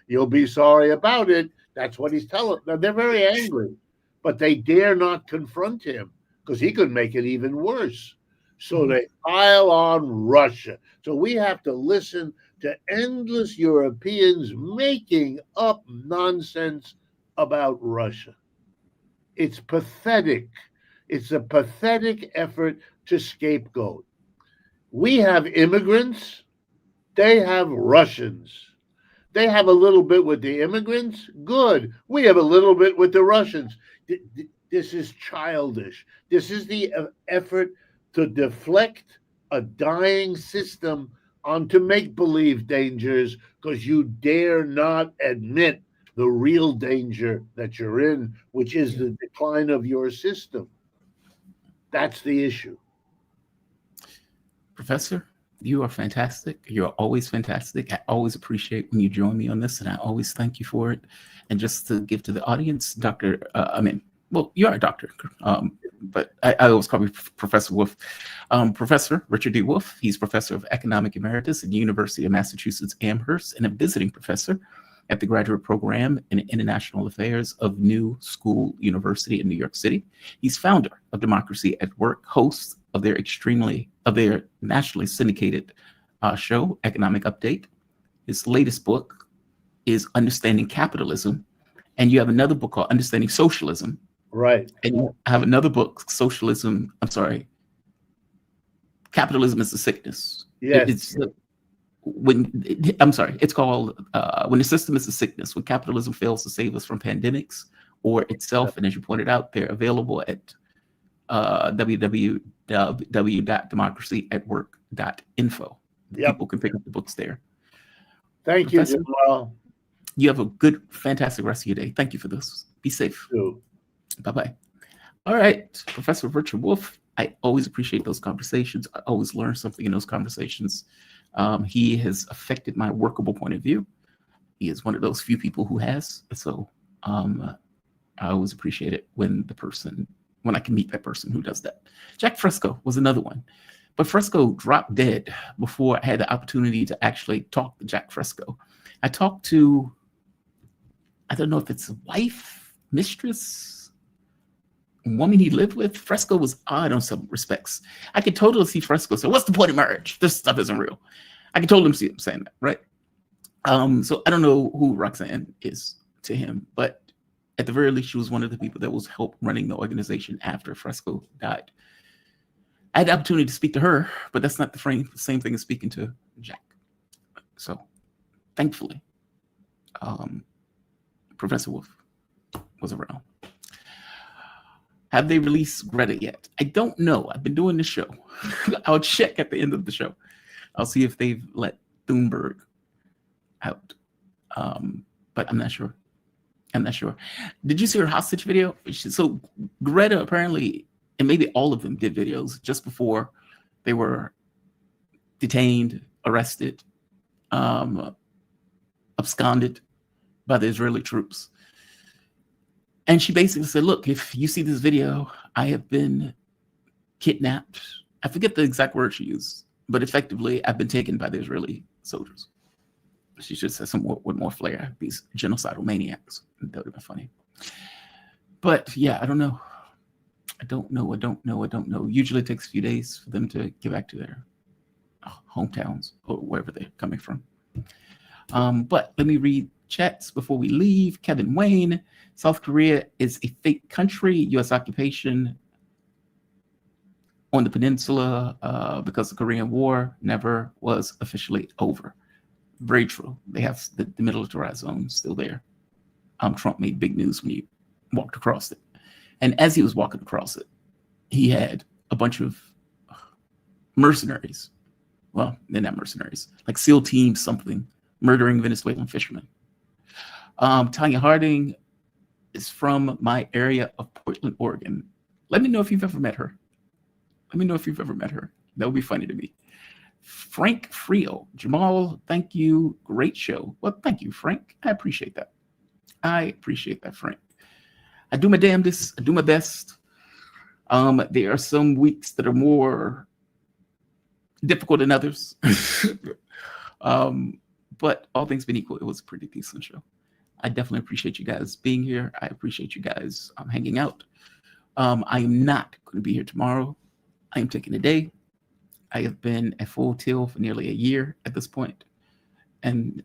You'll be sorry about it. That's what he's telling them. They're very angry, but they dare not confront him because he could make it even worse. So they pile on Russia. So we have to listen to endless Europeans making up nonsense about Russia. It's pathetic. It's a pathetic effort to scapegoat. We have immigrants. They have Russians. They have a little bit with the immigrants. Good. We have a little bit with the Russians. This is childish. This is the effort to deflect a dying system onto make-believe dangers because you dare not admit the real danger that you're in, which is the decline of your system. That's the issue. Professor, you are fantastic. You're always fantastic. I always appreciate when you join me on this, and I always thank you for it. And just to give to the audience, you are a doctor, but I always call you Professor Wolf. Professor Richard D. Wolf, he's Professor of Economic Emeritus at the University of Massachusetts Amherst and a visiting professor at the Graduate Program in International Affairs of New School University in New York City. He's founder of Democracy at Work, host of their nationally syndicated show, Economic Update. His latest book is Understanding Capitalism, and you have another book called Understanding Socialism. Right. And you have another book, Capitalism is the Sickness. Yes. It's called When the System is a Sickness, when capitalism fails to save us from pandemics or itself. And as you pointed out, they're available at www.democracyatwork.info. People can pick up the books there. Thank you, Jamal. You have a good, fantastic rest of your day. Thank you for this. Be safe. Bye-bye. All right, Professor Richard Wolf, I always appreciate those conversations. I always learn something in those conversations. He has affected my workable point of view. He is one of those few people who has. So I always appreciate it when I can meet that person who does that. Jack Fresco was another one. But Fresco dropped dead before I had the opportunity to actually talk to Jack Fresco. I talked to, I don't know if it's a wife, mistress, woman he lived with. Fresco was odd on some respects. I could totally see Fresco say, what's the point of marriage? This stuff isn't real. I could totally see him saying that, right? So I don't know who Roxanne is to him, but at the very least, she was one of the people that was help running the organization after Fresco died. I had the opportunity to speak to her, but that's not the same thing as speaking to Jack. So thankfully, Professor Wolf was around. Have they released Greta yet? I don't know. I've been doing this show. I'll check at the end of the show. I'll see if they've let Thunberg out. But I'm not sure. Did you see her hostage video? So Greta apparently, and maybe all of them did videos just before they were detained, arrested, absconded by the Israeli troops. And she basically said, look, if you see this video, I have been kidnapped. I forget the exact word she used, but effectively, I've been taken by the Israeli soldiers. She should say something with more flair. These genocidal maniacs. That would have been funny. But yeah, I don't know. I don't know. Usually it takes a few days for them to get back to their hometowns or wherever they're coming from. But let me read chats before we leave. Kevin Wayne, South Korea is a fake country. U.S. occupation on the peninsula because the Korean War never was officially over. Very true. They have the militarized zone still there. Trump made big news when he walked across it. And as he was walking across it, he had a bunch of mercenaries. Well, they're not mercenaries, like SEAL Team something, murdering Venezuelan fishermen. Tanya Harding is from my area of Portland, Oregon. Let me know if you've ever met her. That would be funny to me. Frank Frio, Jamal, thank you. Great show. Well, thank you, Frank. I appreciate that. Frank. I do my damnedest. I do my best. There are some weeks that are more difficult than others. But all things being equal, it was a pretty decent show. I definitely appreciate you guys being here. I appreciate you guys hanging out. I am not going to be here tomorrow. I am taking a day. I have been at full tilt for nearly a year at this point. And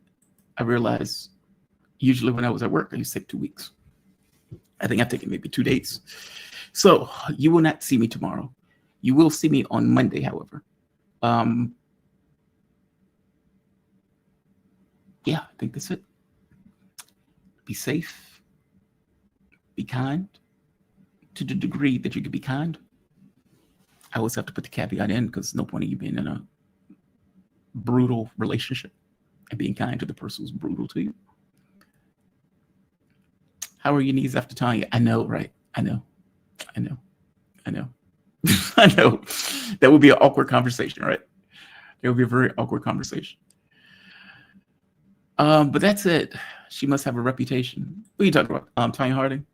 I realized usually when I was at work, I used to take 2 weeks. I think I've taken maybe 2 days. So you will not see me tomorrow. You will see me on Monday, however. Yeah, I think that's it. Be safe. Be kind to the degree that you can be kind. I always have to put the caveat in because no point in you being in a brutal relationship and being kind to the person who's brutal to you. How are your knees after Tanya? I know, right? I know. I know. That would be an awkward conversation, right? It would be a very awkward conversation. But that's it. She must have a reputation. What are you talking about? Tanya Harding?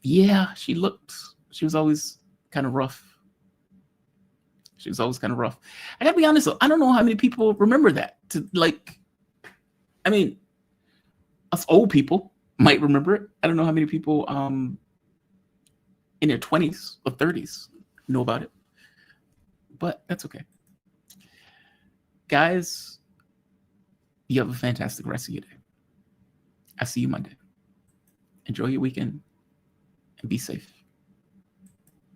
Yeah, she was always kind of rough. I gotta be honest though, I don't know how many people remember that. Us old people might remember it. I don't know how many people in their 20s or 30s know about it. But that's okay. Guys, you have a fantastic rest of your day. I'll see you Monday. Enjoy your weekend and be safe.